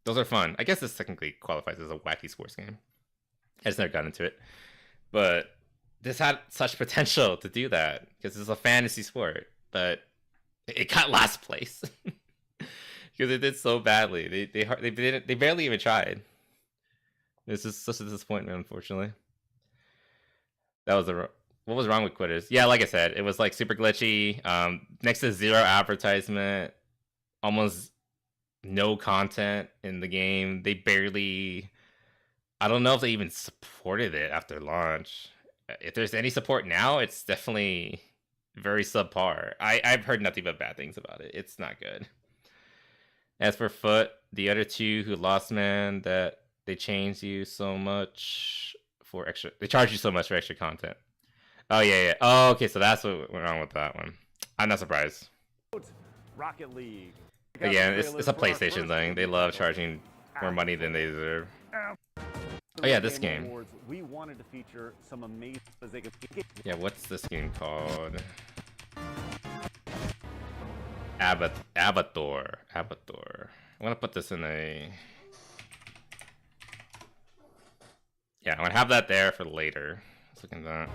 Those are fun. I guess this technically qualifies as a wacky sports game. I just never got into it. But this had such potential to do that because it's a fantasy sport, but it got last place because it did so badly. They barely even tried. It's just such a disappointment, unfortunately. That was what was wrong with Quitters? Yeah, like I said, it was like super glitchy. Next to zero advertisement, almost no content in the game. They barely. I don't know if they even supported it after launch. If there's any support now, it's definitely very subpar. I've heard nothing but bad things about it. It's not good. As for Foot, the other two who lost man, that they changed you so much for extra. They charge you so much for extra content. Oh yeah. Oh, okay. So that's what went wrong with that one. I'm not surprised. Rocket League. Again, it's a PlayStation thing. They love charging more money than they deserve. Oh yeah, this game. Awards, we wanted to feature some amazing. Yeah, what's this game called? Avatar. I'm gonna put this in a. Yeah, I'm gonna have that there for later. Let's look at that.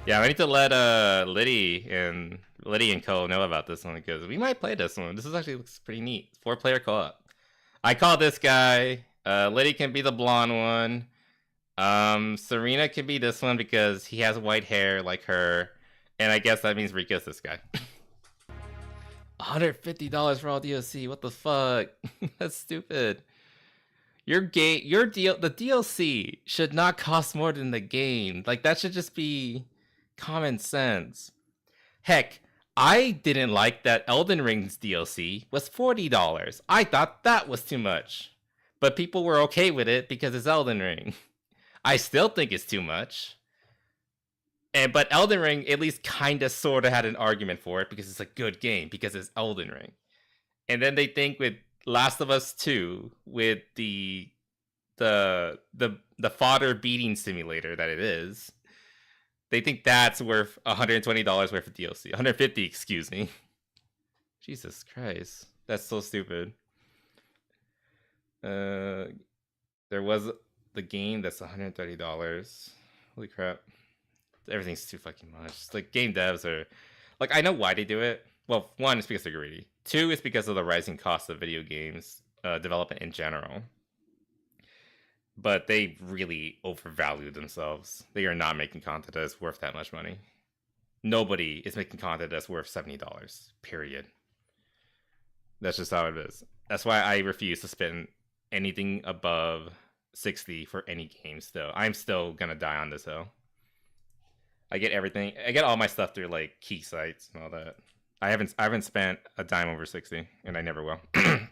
Yeah, I need to let Liddy and Co know about this one because we might play this one. This actually looks pretty neat. 4-player co-op. I call this guy. Liddy can be the blonde one. Serena can be this one because he has white hair like her. And I guess that means Rico's this guy. $150 for all DLC. What the fuck? That's stupid. The DLC should not cost more than the game. Like that should just be common sense. Heck, I didn't like that Elden Ring's DLC was $40. I thought that was too much. But people were okay with it because it's Elden Ring. I still think it's too much. But Elden Ring at least kind of sort of had an argument for it because it's a good game because it's Elden Ring. And then they think with Last of Us 2 with the fodder beating simulator that it is, they think that's worth $120 worth of DLC. $150, excuse me. Jesus Christ. That's so stupid. There was the game that's $130. Holy crap. Everything's too fucking much. Like, game devs are... Like, I know why they do it. Well, one, it's because they're greedy. Two, it's because of the rising cost of video games development in general. But they really overvalue themselves. They are not making content that's worth that much money. Nobody is making content that's worth $70. Period. That's just how it is. That's why I refuse to spend anything above $60 for any game still. I'm still gonna die on this hill. I get everything. I get all my stuff through like key sites and all that. I haven't spent a dime over 60, and I never will. Ever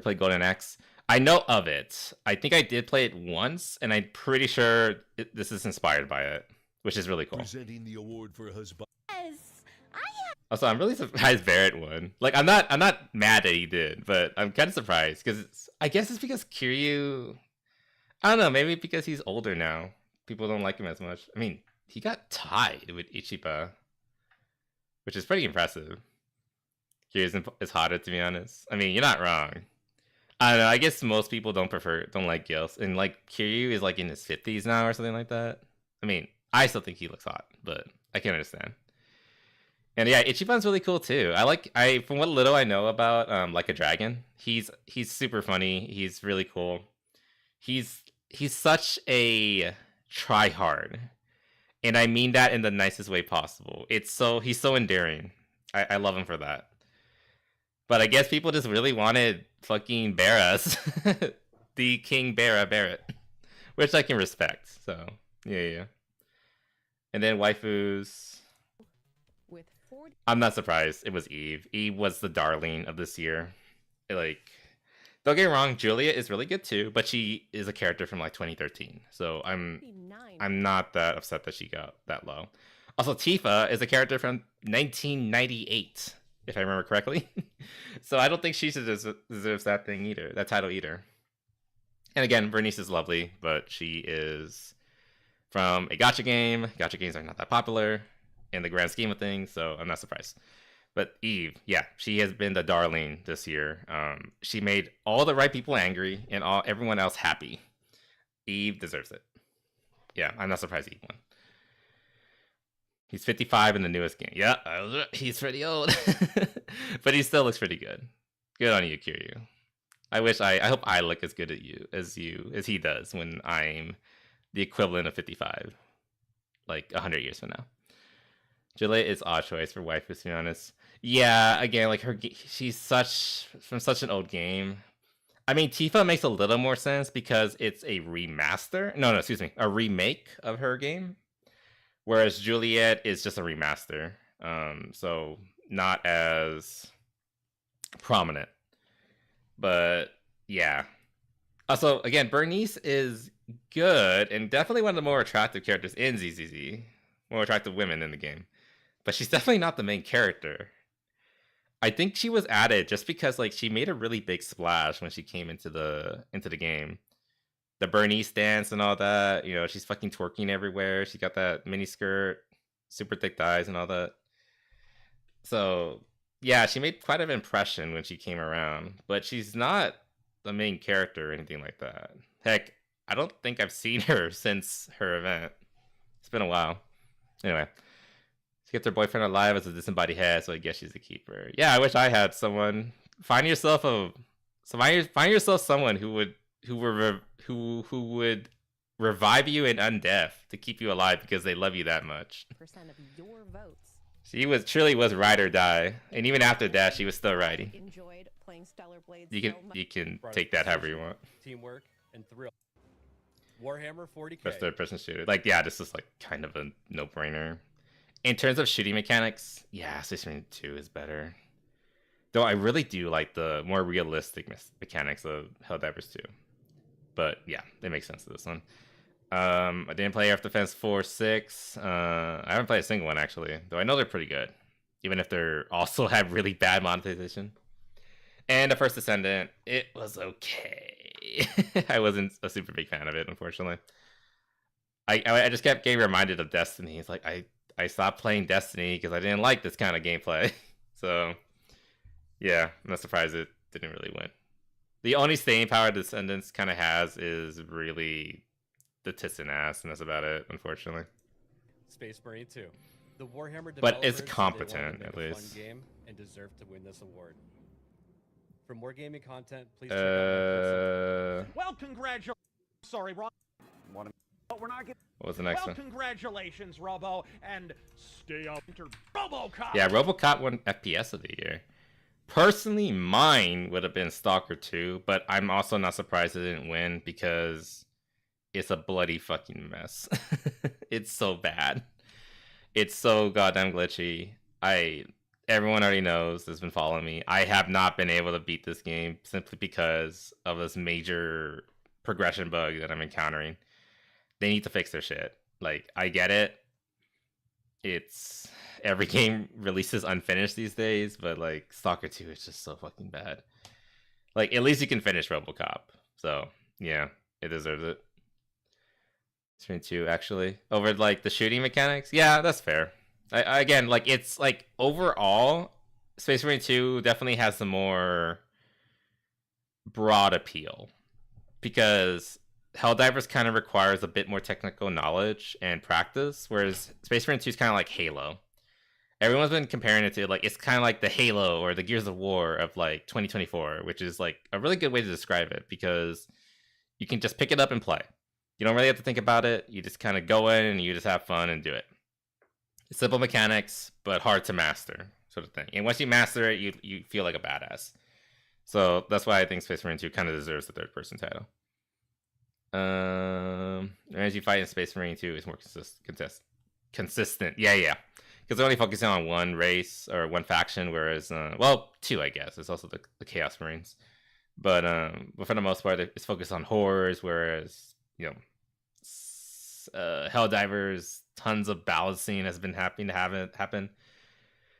played Golden Axe? I know of it. I think I did play it once, and I'm pretty sure this is inspired by it, which is really cool. Presenting the award for husband. Also, I'm really surprised Barrett won. Like, I'm not mad that he did, but I'm kind of surprised because I guess it's because Kiryu. I don't know. Maybe because he's older now, people don't like him as much. I mean, he got tied with Ichiba, which is pretty impressive. Kiryu is hotter, to be honest. I mean, you're not wrong. I don't know. I guess most people don't like Gils, and like Kiryu is like in his 50s now or something like that. I mean, I still think he looks hot, but I can understand. And yeah, Ichiban's really cool too. From what little I know about Like a Dragon, he's super funny. He's really cool. He's such a tryhard, and I mean that in the nicest way possible. He's so endearing. I love him for that. But I guess people just really wanted fucking Barras, the King Barrett, which I can respect. So yeah. And then waifus. With 40... I'm not surprised. It was Eve. Eve was the darling of this year. Like, don't get me wrong, Julia is really good too, but she is a character from like 2013. So I'm not that upset that she got that low. Also, Tifa is a character from 1998, if I remember correctly. So I don't think she deserves that thing either, that title either. And again, Bernice is lovely, but she is from a gacha game. Gacha games are not that popular in the grand scheme of things, so I'm not surprised. But Eve, yeah, she has been the darling this year. She made all the right people angry and everyone else happy. Eve deserves it. Yeah, I'm not surprised Eve won. He's 55 in the newest game. Yeah, he's pretty old. But he still looks pretty good. Good on you, Kiryu. I hope I look as good at you as he does when I'm the equivalent of 55. Like 100 years from now. Juliet is odd choice for waifu, to be honest. Yeah, again, like she's from such an old game. I mean, Tifa makes a little more sense because it's a remaster. No, excuse me, a remake of her game. Whereas Juliet is just a remaster. So not as prominent. But yeah. Also, again, Bernice is good and definitely one of the more attractive characters in ZZZ. More attractive women in the game. But she's definitely not the main character. I think she was added just because like she made a really big splash when she came into the game. The Bernice dance and all that, you know, she's fucking twerking everywhere. She got that mini skirt, super thick thighs and all that. So yeah, she made quite an impression when she came around, but she's not the main character or anything like that. Heck, I don't think I've seen her since her event. It's been a while. Anyway, she kept her boyfriend alive as a disembodied head, so I guess she's a keeper. Yeah, I wish I had someone. Find yourself someone who would revive you in undeath to keep you alive because they love you that much. Percent of your votes. She truly was ride or die, and even after that, she was still riding. Enjoyed playing Stellar Blades. You can take that however you want. Teamwork and thrill. Warhammer 40K. Best third-person shooter. Like, yeah, this is like kind of a no-brainer. In terms of shooting mechanics, yeah, Space Marine 2 is better. Though I really do like the more realistic mechanics of Helldivers 2. But yeah, it makes sense to this one. I didn't play Earth Defense 4, 6. I haven't played a single one actually, though I know they're pretty good, even if they're also have really bad monetization. And the First Descendant, it was okay. I wasn't a super big fan of it, unfortunately. I just kept getting reminded of Destiny. It's like I stopped playing Destiny because I didn't like this kind of gameplay. So yeah, I'm not surprised it didn't really win. The only staying power Descendants kind of has is really the tits and ass, and that's about it, unfortunately. Space Marine 2. The Warhammer but it's developers said they competent, wanted to at make a least. fun game and deserve to win this award. For more gaming content, please check out my post. Well, congratulations. Sorry, Rob. But we're not getting. What was the next well, one? Congratulations, Robo, and stay up. Enter RoboCop. Yeah, RoboCop won FPS of the year. Personally, mine would have been Stalker 2, but I'm also not surprised it didn't win because it's a bloody fucking mess. It's so bad. It's so goddamn glitchy. Everyone already knows that's been following me. I have not been able to beat this game simply because of this major progression bug that I'm encountering. They need to fix their shit. Like, I get it. It's every game releases unfinished these days, but like Stalker 2 is just so fucking bad. Like, at least you can finish RoboCop. So yeah, it deserves it. Stream 2 actually over like the shooting mechanics. Yeah, that's fair. Again, like it's like overall, Space Marine 2 definitely has the more broad appeal because Helldivers kind of requires a bit more technical knowledge and practice, whereas Space Marine 2 is kind of like Halo. Everyone's been comparing it to like it's kind of like the Halo or the Gears of War of like 2024, which is like a really good way to describe it because you can just pick it up and play. You don't really have to think about it. You just kind of go in and you just have fun and do it. Simple mechanics, but hard to master, sort of thing. And once you master it, you feel like a badass. So that's why I think Space Marine 2 kind of deserves the third-person title. As you fight in Space Marine 2 is more consistent. Yeah. Because they're only focusing on one race or one faction, whereas, well, two, I guess. It's also the Chaos Marines. But for the most part, it's focused on horrors, whereas, you know, Helldivers, tons of balancing has been happening to have it happen.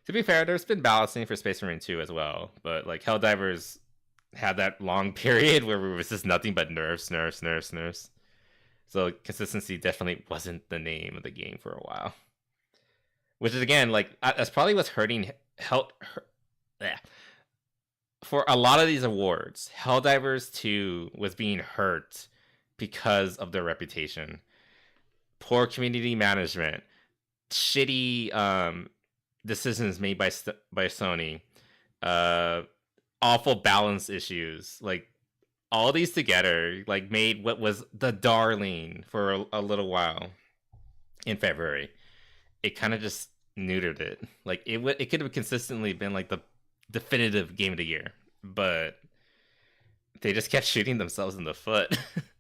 To be fair, there's been balancing for Space Marine 2 as well, but like Helldivers had that long period where it was just nothing but nerfs. So consistency definitely wasn't the name of the game for a while. Which is again like that's probably what's hurting for a lot of these awards. Helldivers 2 was being hurt because of their reputation, poor community management, shitty decisions made by Sony, awful balance issues. Like all these together, like made what was the darling for a little while in February. It kind of just neutered it. Like it could have consistently been like the definitive game of the year, but they just kept shooting themselves in the foot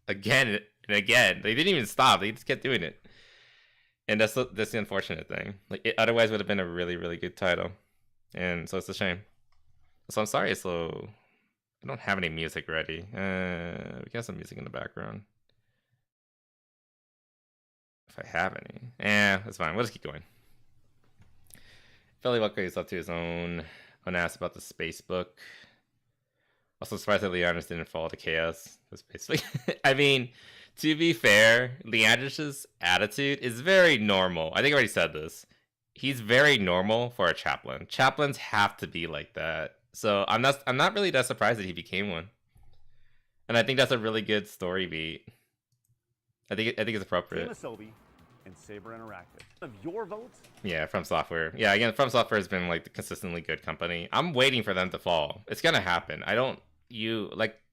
again and again. They didn't even stop. They just kept doing it. And that's the unfortunate thing. Like it otherwise would have been a really, really good title. And so it's a shame. So I'm sorry, so I don't have any music ready. We got some music in the background. If I have any. That's fine. We'll just keep going. Philly Walker is up to his own asked about the space book. Also surprised that Leandris didn't fall to chaos. That's basically I mean, to be fair, Leandris' attitude is very normal. I think I already said this. He's very normal for a chaplain. Chaplains have to be like that. So I'm not really that surprised that he became one. And I think that's a really good story beat. I think it's appropriate. Asobi and Saber Interactive. Of your votes? Yeah, From Software. Yeah, again, From Software has been like the consistently good company. I'm waiting for them to fall. It's gonna happen.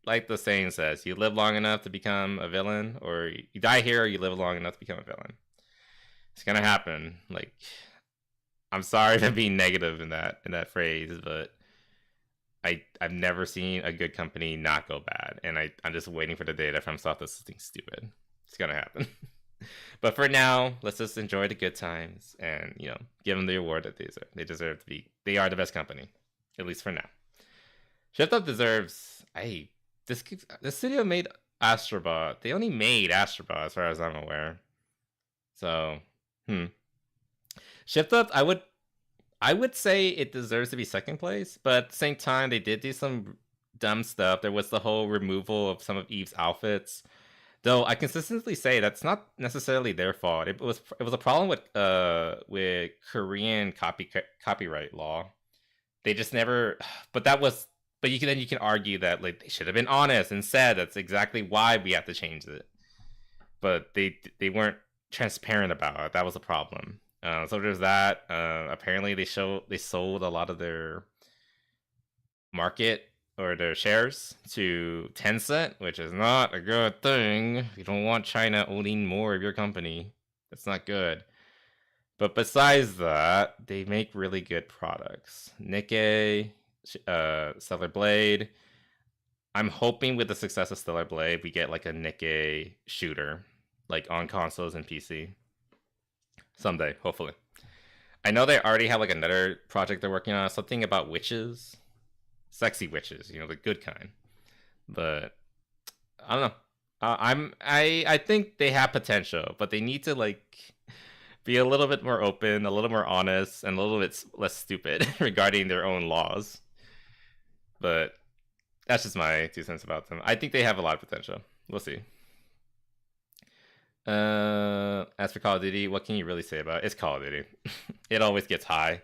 Like the saying says, you live long enough to become a villain, or you die here, or you live long enough to become a villain. It's gonna happen. Like, I'm sorry for being negative in that phrase, but I've never seen a good company not go bad, and I'm just waiting for the day that FromSoft does something stupid. It's gonna happen. But for now, let's just enjoy the good times and give them the award that they deserve. They deserve to be. They are the best company, at least for now. Shift Up deserves. This studio made Astrobot. They only made Astrobot, as far as I'm aware. So, Shift Up. I would say it deserves to be second place, but at the same time, they did do some dumb stuff. There was the whole removal of some of Eve's outfits. Though I consistently say that's not necessarily their fault. It was a problem with Korean copyright law. They just never. But you can argue that like they should have been honest and said that's exactly why we have to change it. But they weren't transparent about it. That was a problem. So there's that. Apparently they sold a lot of their market or their shares to Tencent, which is not a good thing. You don't want China owning more of your company. That's not good. But besides that, they make really good products. Nikkei, Stellar Blade. I'm hoping with the success of Stellar Blade, we get like a Nikkei shooter, like on consoles and PC. Someday, hopefully. I know they already have like another project they're working on, something about witches. Sexy witches, the good kind. But I don't know. I think they have potential, but they need to like be a little bit more open, a little more honest, and a little bit less stupid regarding their own laws. But that's just my 2 cents about them. I think they have a lot of potential. We'll see. As for Call of Duty, what can you really say about it? It's Call of Duty. It always gets high.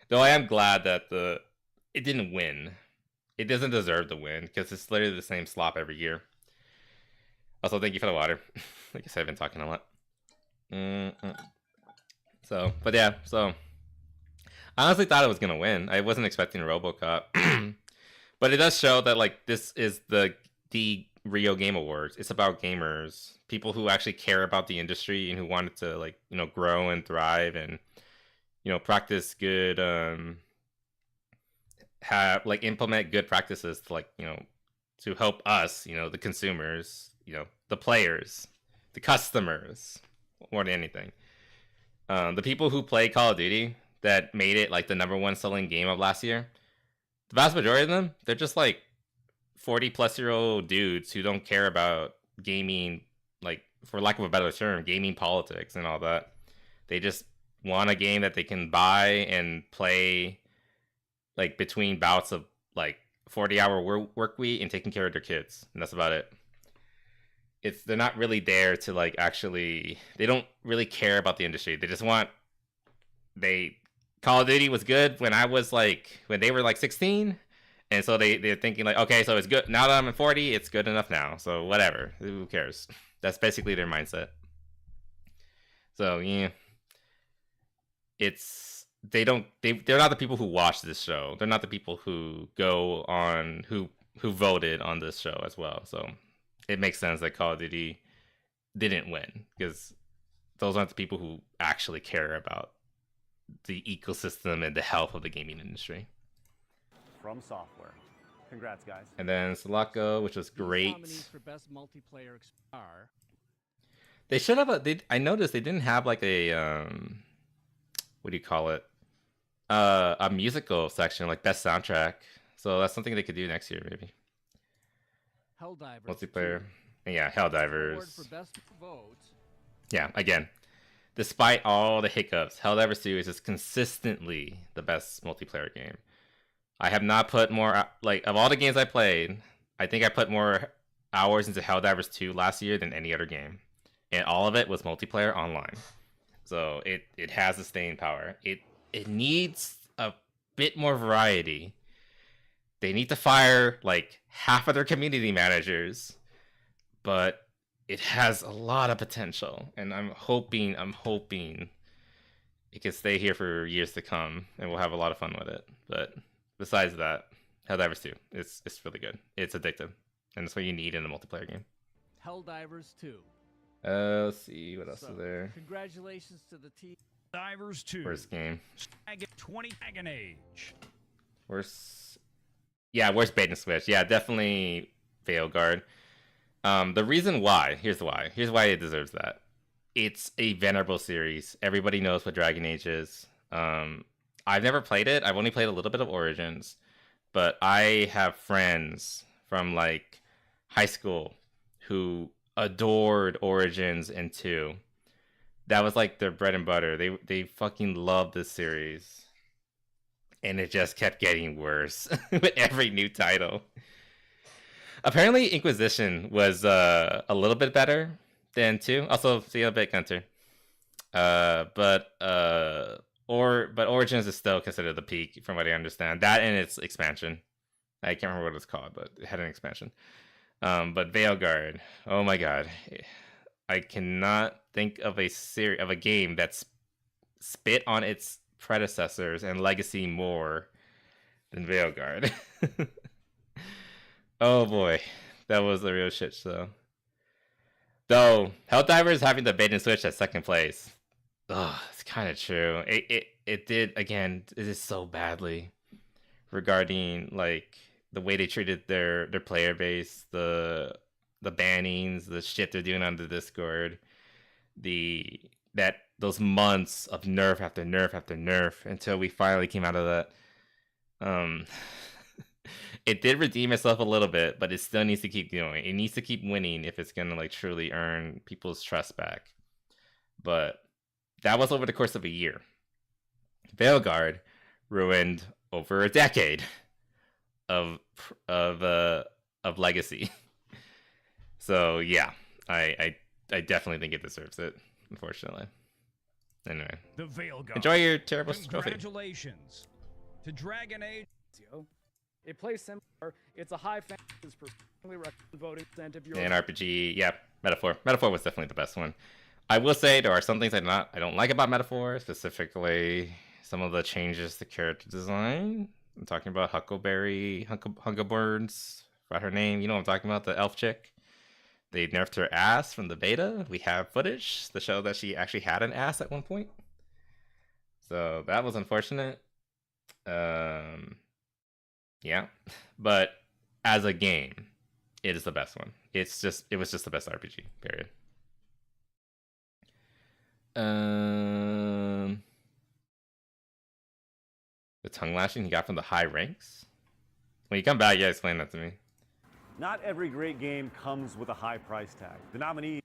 Though I am glad that it didn't win. It doesn't deserve to win because it's literally the same slop every year. Also, thank you for the water. Like I said, I've been talking a lot. So I honestly thought it was gonna win. I wasn't expecting a RoboCop, but it does show that like this is the Rio Game Awards. It's about gamers, people who actually care about the industry and who wanted to like grow and thrive and practice good have like implement good practices to like to help us the consumers, the players, the customers more than anything. The people who play Call of Duty that made it like the #1 selling game of last year, the vast majority of them, they're just like 40+ year old dudes who don't care about gaming like for lack of a better term, gaming politics and all that. They just want a game that they can buy and play like between bouts of like 40-hour work week and taking care of their kids, and that's about it. They're not really there to like actually, they don't really care about the industry. They just want, Call of Duty was good when they were like 16, and so they're thinking like, okay, so it's good now that I'm 40, it's good enough now, so whatever, who cares? That's basically their mindset. So yeah, they're not the people who watch this show. They're not the people who go on who voted on this show as well. So it makes sense that Call of Duty didn't win, because those aren't the people who actually care about the ecosystem and the health of the gaming industry. From Software. Congrats, guys. And then Sulaco, which was great. Nominees for best multiplayer are. They should have I noticed they didn't have like a what do you call it? A musical section, like best soundtrack. So that's something they could do next year, maybe. Helldivers. Multiplayer. 2. Yeah, Award Helldivers. for best vote. Yeah, again, despite all the hiccups, Helldivers 2 is just consistently the best multiplayer game. I have not put more, like, of all the games I played, I think I put more hours into Helldivers 2 last year than any other game. And all of it was multiplayer online. So it has the staying power. It needs a bit more variety. They need to fire like half of their community managers, but it has a lot of potential, and I'm hoping it can stay here for years to come, and we'll have a lot of fun with it. But besides that, Helldivers 2, it's really good. It's addictive, and that's what you need in a multiplayer game. Helldivers 2. Let's see what else is there. Congratulations to the team. Divers 2. Worst game. 20 Dragon Age. Worst bait and switch. Yeah, definitely Veilguard. The reason why, here's why it deserves that. It's a venerable series. Everybody knows what Dragon Age is. I've never played it. I've only played a little bit of Origins, but I have friends from like high school who adored Origins and 2. That was like their bread and butter. They fucking loved this series. And it just kept getting worse with every new title. Apparently, Inquisition was a little bit better than 2. Also, see a bit Gunter. But Origins is still considered the peak, from what I understand. That and its expansion. I can't remember what it's called, but it had an expansion. But Veilguard, oh my god, I cannot think of a game that's spit on its predecessors and legacy more than Veilguard. Oh boy, that was a real shit show. Though Helldivers having the bait and switch at second place, it's kind of true. It did again. It is so badly regarding like the way they treated their player base, the bannings, the shit they're doing on the Discord, those months of nerf after nerf after nerf until we finally came out of that. It did redeem itself a little bit, but it still needs to keep going. It needs to keep winning if it's gonna like truly earn people's trust back. But that was over the course of a year. Veilguard ruined over a decade of legacy. So yeah, I definitely think it deserves it, unfortunately. Anyway, The Veilguard. enjoy your terrible trophy. Congratulations to Dragon Age. It plays similar. It's a high fantasy for strongly recommend voting percent if you're And RPG, yeah, Metaphor. Metaphor was definitely the best one. I will say there are some things I don't like about Metaphor, specifically some of the changes to character design. I'm talking about Huckleberries, forgot her name. You know what I'm talking about, the elf chick. They nerfed her ass from the beta. We have footage to show that she actually had an ass at one point. So that was unfortunate. Yeah, but as a game, it is the best one. It was just the best RPG, period. The tongue lashing he got from the high ranks? When you come back, yeah, explain that to me. Not every great game comes with a high price tag. The nominees.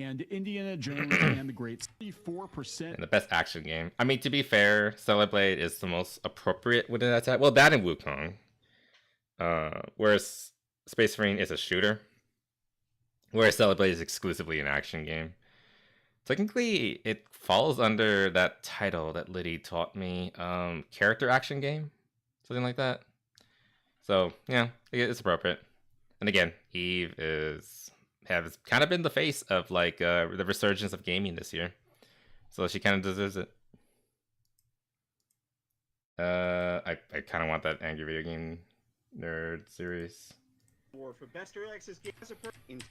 and Indiana Jones and the Great 34%. And the best action game. I mean, to be fair, Stellar Blade is the most appropriate within that type. Well, that and Wukong. Whereas Space Marine is a shooter. Whereas Stellar Blade is exclusively an action game. Technically, it falls under that title that Liddy taught me. Character action game? Something like that. So, yeah, it's appropriate. And again, Eve has kind of been the face of like the resurgence of gaming this year. So she kind of deserves it. I kind of want that Angry Video Game Nerd series. For best early access game as a in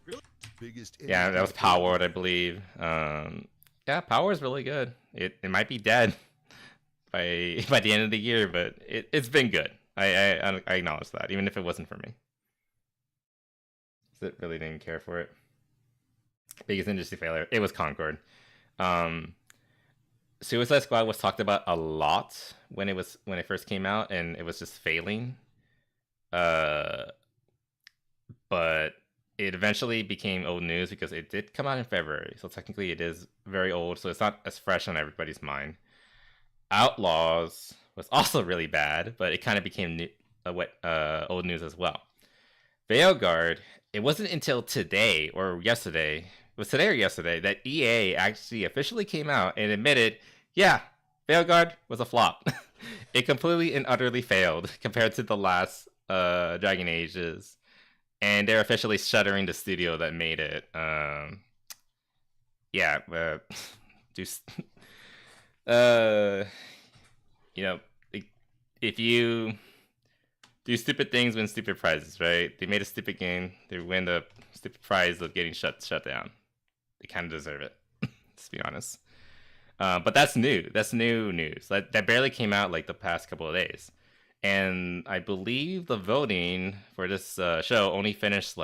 really biggest. Yeah, that was Power Word, I believe. Yeah, Power is really good. It might be dead by the end of the year, but it's been good. I acknowledge that, even if it wasn't for me. So really didn't care for it. Biggest industry failure. It was Concord. Suicide Squad was talked about a lot when it first came out, and it was just failing. But it eventually became old news because it did come out in February. So technically it is very old, so it's not as fresh on everybody's mind. Outlaws was also really bad, but it kind of became old news as well. Veilguard, it wasn't until today or yesterday, it was today or yesterday, that EA actually officially came out and admitted, yeah, Veilguard was a flop. It completely and utterly failed compared to the last Dragon Ages. And they're officially shuttering the studio that made it. You know, if you do stupid things, win stupid prizes, right? They made a stupid game. They win the stupid prize of getting shut down. They kind of deserve it, let's be honest. But that's new. That's new news. That barely came out like the past couple of days. And I believe the voting for this show only finished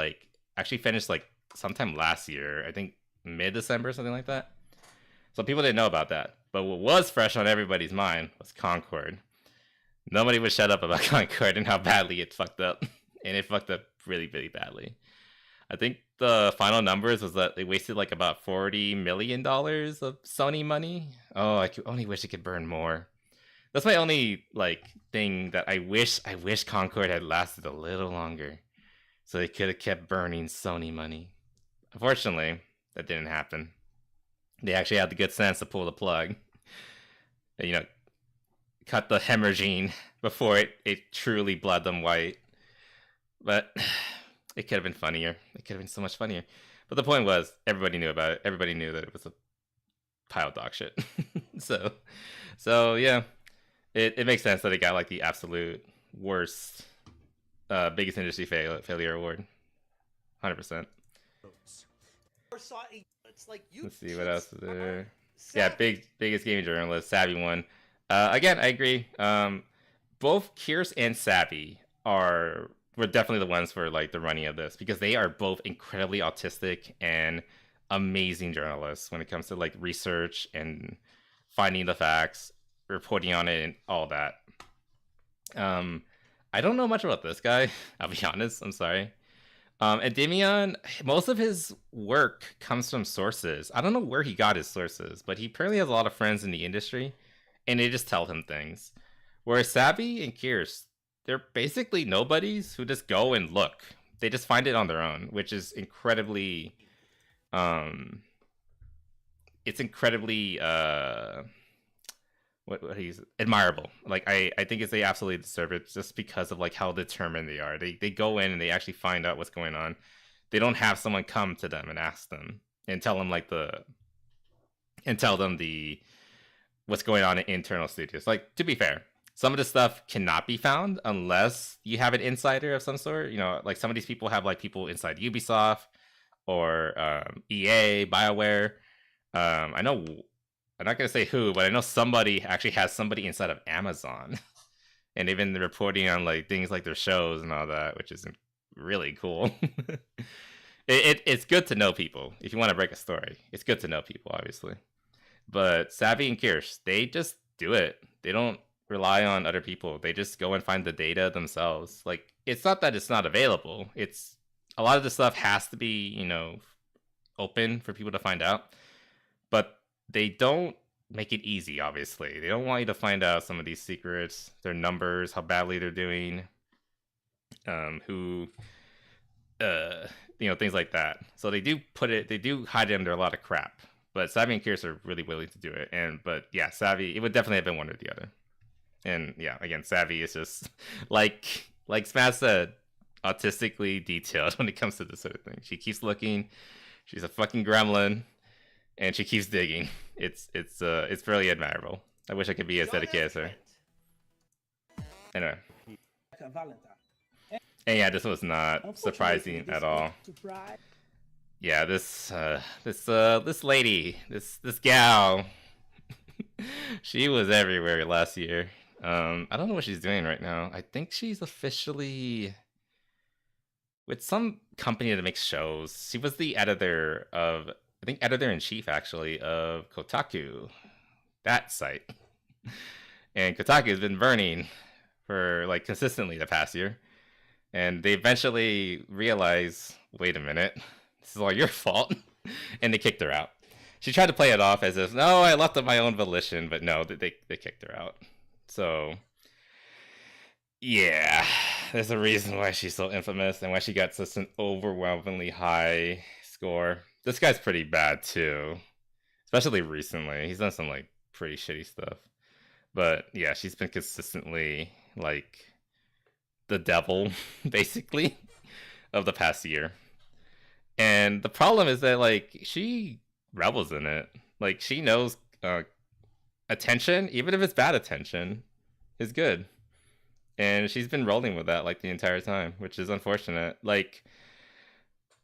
sometime last year. I think mid-December, something like that. So people didn't know about that. But what was fresh on everybody's mind was Concord. Nobody would shut up about Concord and how badly it fucked up. And it fucked up really, really badly. I think the final numbers was that they wasted like about $40 million of Sony money. Oh, I only wish it could burn more. That's my only thing that I wish Concord had lasted a little longer, so they could have kept burning Sony money. Unfortunately, that didn't happen. They actually had the good sense to pull the plug. Cut the hemorrhaging before it truly bled them white. But it could have been funnier. It could have been so much funnier. But the point was, everybody knew about it. Everybody knew that it was a pile of dog shit. So yeah. It makes sense that it got like the absolute worst, biggest industry failure award. 100%. Let's see what else is there. Yeah, biggest gaming journalist, Savvy one. Again, I agree. Both Kierce and Savvy were definitely the ones for like the running of this, because they are both incredibly autistic and amazing journalists when it comes to like research and finding the facts, reporting on it, and all that. I don't know much about this guy. I'll be honest. I'm sorry. And Damian, most of his work comes from sources. I don't know where he got his sources, but he apparently has a lot of friends in the industry, and they just tell him things. Whereas Savvy and Kierce, they're basically nobodies who just go and look. They just find it on their own, which is incredibly, admirable. Like I think they absolutely deserve it, just because of like how determined they are. They go in and they actually find out what's going on. They don't have someone come to them and ask them and tell them what's going on in internal studios. Like, to be fair, some of this stuff cannot be found unless you have an insider of some sort. Like some of these people have like people inside Ubisoft or EA, BioWare. I know, I'm not going to say who, but I know somebody actually has somebody inside of Amazon. And they've been reporting on like things like their shows and all that, which is really cool. It's good to know people. If you want to break a story, it's good to know people, obviously. But Savvy and Kierce, they just do it. They don't rely on other people. They just go and find the data themselves. Like, it's not that it's not available. It's a lot of the stuff has to be, open for people to find out, but they don't make it easy. Obviously, they don't want you to find out some of these secrets, their numbers, how badly they're doing, who, things like that. So they do hide it under a lot of crap. But Savvy and Curious are really willing to do it. But yeah, Savvy, it would definitely have been one or the other. And yeah, again, Savvy is just like Smash said, autistically detailed when it comes to this sort of thing. She keeps looking. She's a fucking gremlin, and she keeps digging. It's really admirable. I wish I could be as dedicated as her. Anyway. And yeah, this was not surprising at all. Yeah, this lady, this gal, she was everywhere last year. I don't know what she's doing right now. I think she's officially with some company that makes shows. She was the editor in chief actually of Kotaku, that site. And Kotaku has been burning for like consistently the past year. And they eventually realize, wait a minute, this is all your fault. And they kicked her out. She tried to play it off as if, no, I left of my own volition, but no, they kicked her out. So, yeah, there's a reason why she's so infamous and why she got such an overwhelmingly high score. This guy's pretty bad too, especially recently. He's done some like pretty shitty stuff. But yeah, she's been consistently like the devil, basically, of the past year. And the problem is that like she revels in it. Like she knows attention, even if it's bad attention, is good. And she's been rolling with that like the entire time, which is unfortunate. Like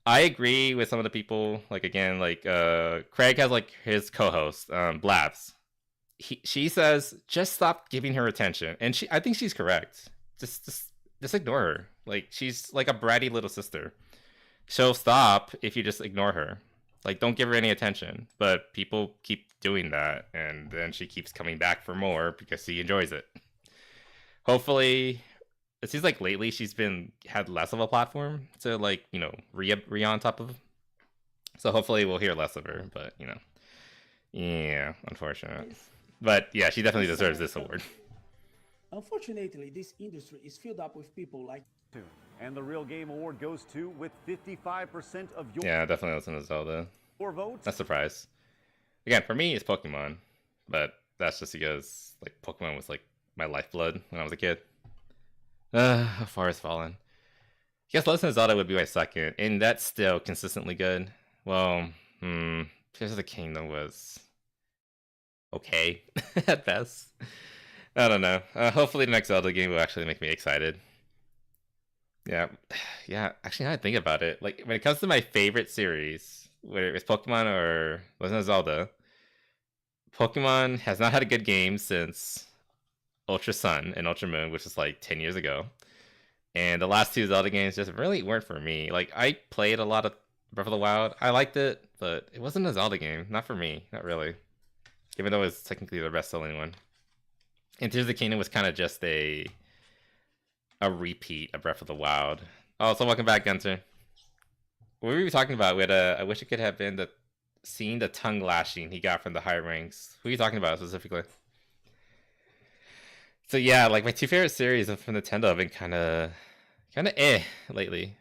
I agree with some of the people, like again, like Craig has like his co-host, Blabs. She says, just stop giving her attention. And I think she's correct. Just ignore her. Like she's like a bratty little sister. She'll stop if you just ignore her. Like don't give her any attention. But people keep doing that, and then she keeps coming back for more because she enjoys it. Hopefully, it seems like lately she's had less of a platform to like, re on top of. So hopefully we'll hear less of her, but yeah, unfortunate. But yeah, she definitely deserves this award. Unfortunately, this industry is filled up with people like. And the Real Game Award goes to with 55% of your. Yeah, definitely listen to Zelda. Votes. Not surprised. Again, for me, it's Pokemon, but that's just because like Pokemon was like my lifeblood when I was a kid. How far has fallen? I guess Legend of Zelda would be my second, and that's still consistently good. Well, Tears of the Kingdom was okay at best. I don't know. Hopefully the next Zelda game will actually make me excited. Yeah. Actually, now I think about it, like when it comes to my favorite series, whether it's Pokemon or Legend of Zelda, Pokemon has not had a good game since Ultra Sun and Ultra Moon, which is like 10 years ago. And the last two Zelda games just really weren't for me. Like I played a lot of Breath of the Wild. I liked it, but it wasn't a Zelda game. Not for me. Not really. Even though it was technically the best-selling one. And Tears of the Kingdom was kind of just a repeat of Breath of the Wild. Oh, so welcome back, Gunter. What were we talking about? We had I wish it could have been seeing the tongue lashing he got from the high ranks. Who are you talking about specifically? So yeah, like my two favorite series from Nintendo have been kind of lately.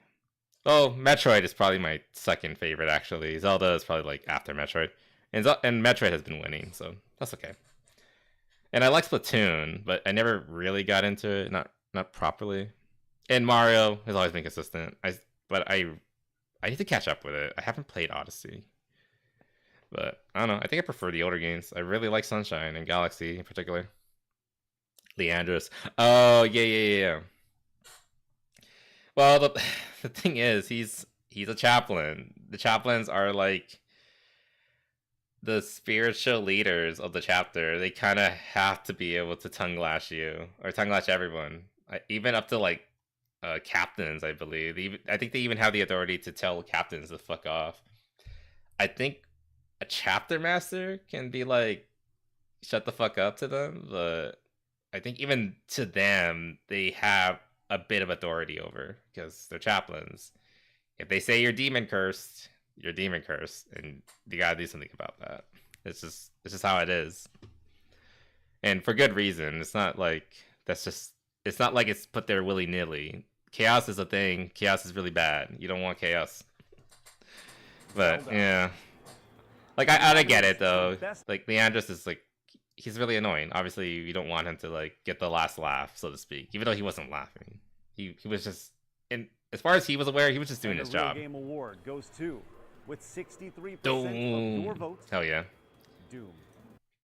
Oh, Metroid is probably my second favorite actually. Zelda is probably like after Metroid, and Metroid has been winning, so that's okay. And I like Splatoon, but I never really got into it, not properly. And Mario has always been consistent. But I need to catch up with it. I haven't played Odyssey, but I don't know. I think I prefer the older games. I really like Sunshine and Galaxy in particular. Leandros. Oh yeah. Well, the thing is, he's a chaplain. The chaplains are like the spiritual leaders of the chapter. They kind of have to be able to tongue lash you or tongue lash everyone, even up to like captains. I believe. I think they even have the authority to tell captains to fuck off. I think a chapter master can be like, shut the fuck up to them, but I think even to them, they have a bit of authority over because they're chaplains. If they say you're demon cursed, your demon curse, and you gotta do something about that. It's just how it is, and for good reason. It's not like it's not like it's put there willy nilly. Chaos is a thing. Chaos is really bad. You don't want chaos. But yeah, like I get it though. Like Leandros is like, he's really annoying. Obviously, you don't want him to like get the last laugh, so to speak. Even though he wasn't laughing, he was just, and as far as he was aware, he was just doing his job. Game award goes to, with 63% Doom. of your votes. Hell yeah. Doom.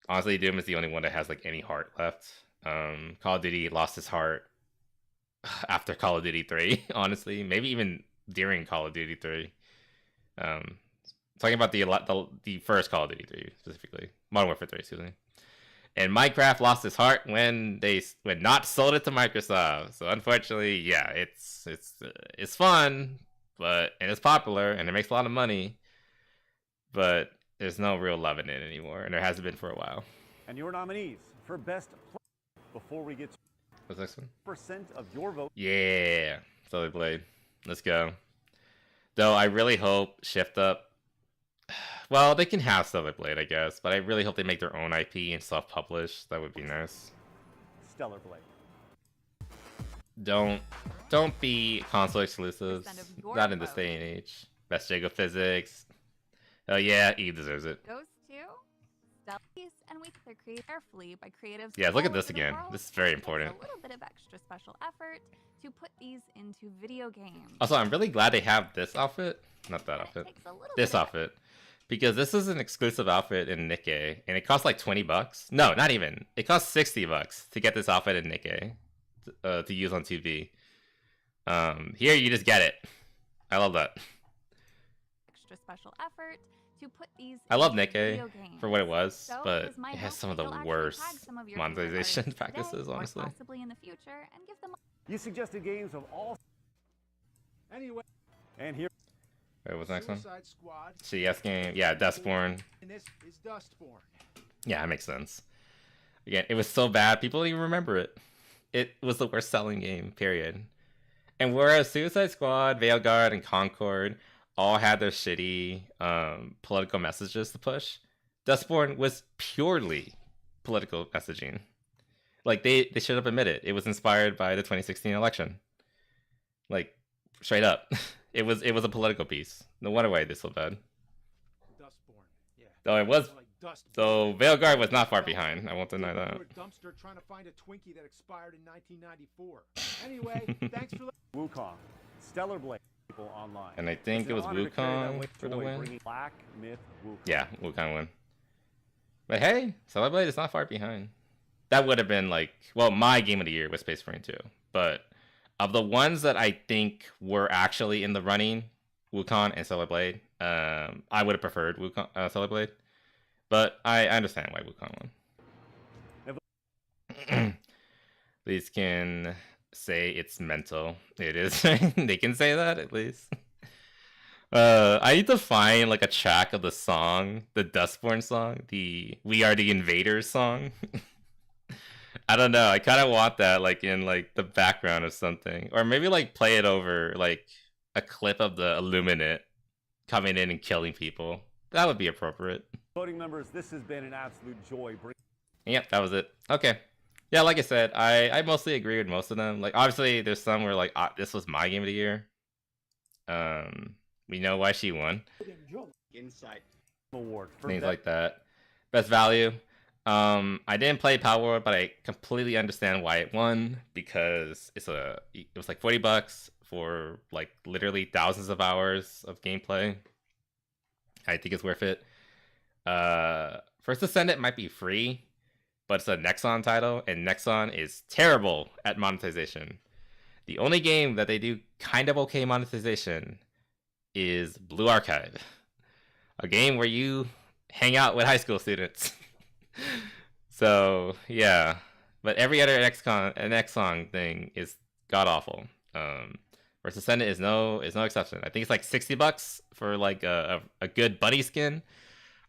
Honestly, Doom is the only one that has like any heart left. Call of Duty lost his heart after Call of Duty 3. Honestly, maybe even during Call of Duty 3. Talking about the first Call of Duty 3 specifically, Modern Warfare 3, excuse me. And Minecraft lost its heart when not sold it to Microsoft. So unfortunately, yeah, it's fun, and it's popular and it makes a lot of money, but there's no real love in it anymore, and there hasn't been for a while. And your nominees for best play, before we get to what's this one? Percent of your vote. Yeah, Sully Blade. Let's go. Though I really hope Shift Up. Well, they can have Stellar Blade, I guess, but I really hope they make their own IP and self-publish. That would be nice. Stellar Blade. Don't be console exclusives. Not in this day and age. Best Jago Physics. Oh yeah, Eve deserves it. Goes to Stellies, and we they're created carefully by creatives. Yeah, look at all this over the again. world. This is very It takes important. A little bit of extra special effort to put these into video games. Also, I'm really glad they have this outfit. Not that outfit. This outfit. Because this is an exclusive outfit in Nikkei, and it costs like $20. No, not even. It costs $60 to get this outfit in Nikkei to use on TV. Here you just get it. I love that. Extra special effort to put these. I love into Nikkei video games. for what it was, So but is my it has hope some of that the you'll actually worst tag some of your favorite monetization artists practices, today, or honestly. possibly in the future, and give them. You suggested games of all. Anyway. And here. Wait, what's the next one? Suicide Squad. CS game. Yeah, Dustborn. And this is Dustborn. Yeah, that makes sense. Again, it was so bad, people don't even remember it. It was the worst selling game, period. And whereas Suicide Squad, Veilguard, and Concord all had their shitty political messages to push, Dustborn was purely political messaging. Like, they should have admitted it was inspired by the 2016 election. Like, straight up. It was a political piece. No wonder why it did so bad. Dustborn. Yeah. Though it was. Like Dustborn. So Veilguard was not far behind. I won't deny that. You're a dumpster trying to find a Twinkie that expired in 1994. Anyway, thanks for. Wukong, Stellar Blade, people online. And I think It's it an was honor to carry that Wukong weight for the joy, win. bringing Black Myth Wukong. Yeah, Wukong win. But hey, Stellar Blade is not far behind. That would have been like, well, my game of the year was Space Marine 2. But of the ones that I think were actually in the running, Wukong and Stellar Blade, I would have preferred Wukong, Stellar Blade. But I understand why Wukong won. These can say it's mental. It is. They can say that at least. I need to find like a track of the song, the Dustborn song, the We Are the Invaders song. I don't know. I kind of want that like in like the background or something, or maybe like play it over like a clip of the Illuminate coming in and killing people. That would be appropriate. Voting members, this has been an absolute joy. Yep, that was it. Okay. Yeah, like I said, I mostly agree with most of them. Like, obviously, there's some where, like, this was my game of the year. We know why she won. Insight award for Things like that. Best value. I didn't play Power Word, but I completely understand why it won, because it was like $40 for, like, literally thousands of hours of gameplay. I think it's worth it. First Ascendant might be free, but it's a Nexon title, and Nexon is terrible at monetization. The only game that they do kind of okay monetization is Blue Archive, a game where you hang out with high school students. So yeah, but every other Nexon thing is god awful. First Ascendant is no exception. I think it's like $60 for like a good buddy skin,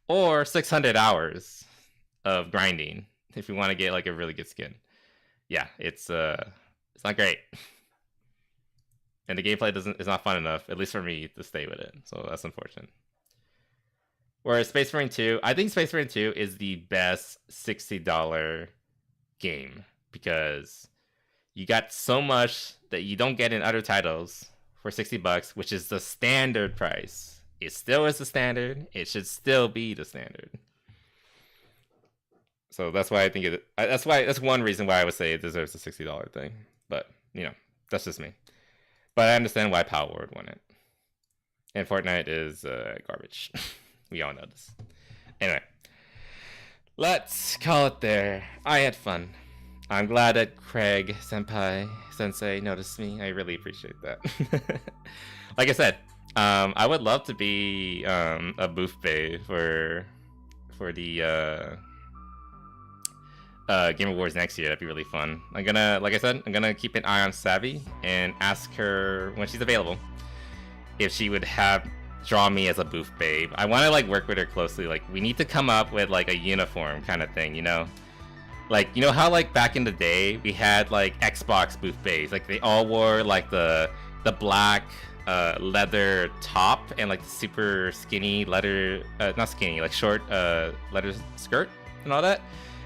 or 600 hours of grinding if you want to get like a really good skin. Yeah, it's not great, and the gameplay is not fun enough, at least for me, to stay with it. So that's unfortunate. Whereas Space Marine 2, I think Space Marine 2 is the best $60 game because you got so much that you don't get in other titles for $60, which is the standard price. It still is the standard. It should still be the standard. So that's why I think that's one reason why I would say it deserves a $60 thing. But, you know, that's just me. But I understand why Power Word won it. And Fortnite is garbage. We all know this. Anyway, let's call it there. I had fun. I'm glad that Craig Sensei noticed me. I really appreciate that. Like I said, I would love to be a booth bay for the Game Awards next year. That'd be really fun. Like I said, I'm gonna keep an eye on Savvy and ask her when she's available if she would draw me as a booth babe. I want to like work with her closely. Like we need to come up with like a uniform kind of thing, you know? Like, you know how like back in the day we had like Xbox booth babes, like they all wore like the black leather top and like the super skinny leather not skinny, like short leather skirt and all that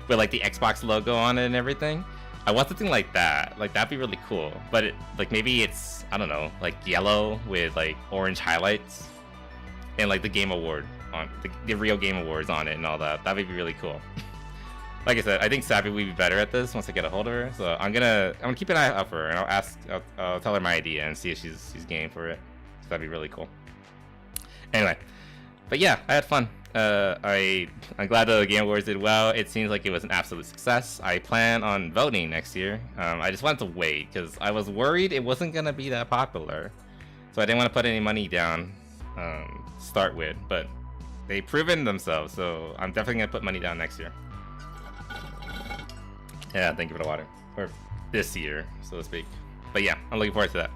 with like the Xbox logo on it and everything. I want something like that. Like that'd be really cool. But like maybe it's, I don't know, like yellow with like orange highlights and like the Game Award on the real Game Awards on it and all that. That would be really cool. Like I said, I think Savvy would be better at this once I get a hold of her. So I'm gonna keep an eye out for her and I'll tell her my idea and see if she's game for it. So that'd be really cool. Anyway, but yeah, I had fun. I'm glad the Game Awards did well. It seems like it was an absolute success. I plan on voting next year. I just wanted to wait because I was worried it wasn't gonna be that popular, so I didn't want to put any money down to start with. But they've proven themselves, so I'm definitely gonna put money down next year. Yeah, thank you for the water, or this year, so to speak. But yeah, I'm looking forward to that.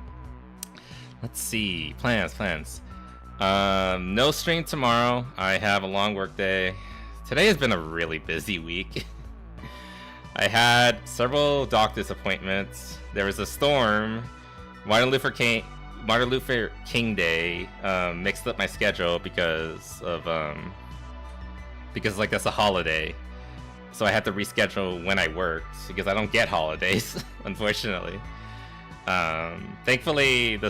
Let's see, plans. No stream tomorrow. I have a long work day. Today has been a really busy week. I had several doctor's appointments. There was a storm. Martin Luther King Day mixed up my schedule because like that's a holiday. So I had to reschedule when I worked because I don't get holidays, unfortunately. Thankfully,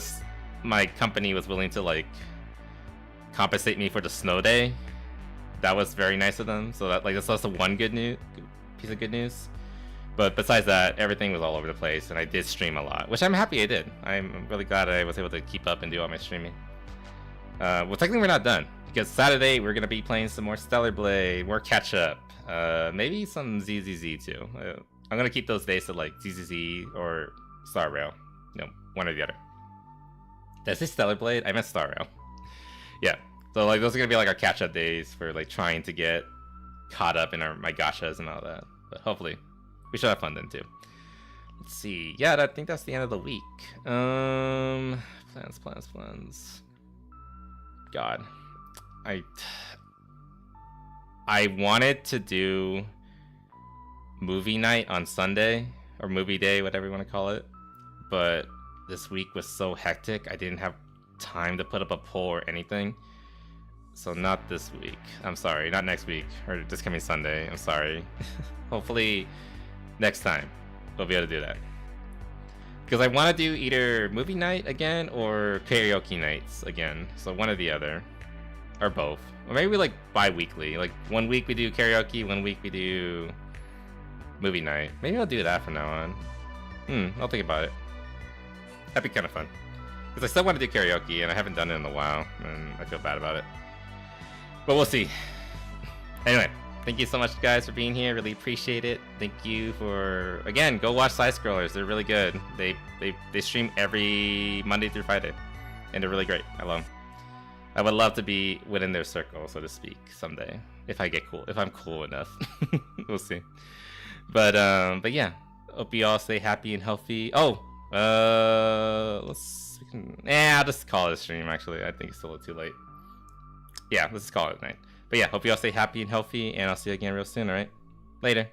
my company was willing to like compensate me for the snow day. That was very nice of them. So that's also one piece of good news. But besides that, everything was all over the place, and I did stream a lot, which I'm happy I did. I'm really glad I was able to keep up and do all my streaming. Well, technically we're not done because Saturday we're gonna be playing some more Stellar Blade, more catch up. Maybe some ZZZ too. I'm gonna keep those days to like ZZZ or Star Rail. No, one or the other. Did I say Stellar Blade? I meant Star Rail. Yeah. So like those are gonna be like our catch-up days for like trying to get caught up in my gachas and all that. But hopefully we should have fun then too. Let's see. Yeah, I think that's the end of the week. Plans. God, I wanted to do movie night on Sunday, or movie day, whatever you want to call it, but this week was so hectic I didn't have time to put up a poll or anything. So not this week. I'm sorry, not next week, or this coming Sunday. I'm sorry. Hopefully next time we'll be able to do that. Because I want to do either movie night again or karaoke nights again. So one or the other. Or both. Or maybe like bi-weekly. Like 1 week we do karaoke, 1 week we do movie night. Maybe I'll do that from now on. I'll think about it. That'd be kind of fun. Because I still want to do karaoke and I haven't done it in a while. And I feel bad about it. But we'll see. Anyway, thank you so much guys for being here. Really appreciate it. Thank you for, again, go watch Side Scrollers. They're really good. They stream every Monday through Friday. And they're really great. I love them. I would love to be within their circle, so to speak, someday. If I'm cool enough. We'll see. But yeah. Hope you all stay happy and healthy. Oh, I'll just call it a stream, actually. I think it's still too late. Yeah, let's just call it a night. But yeah, hope you all stay happy and healthy, and I'll see you again real soon, alright? Later.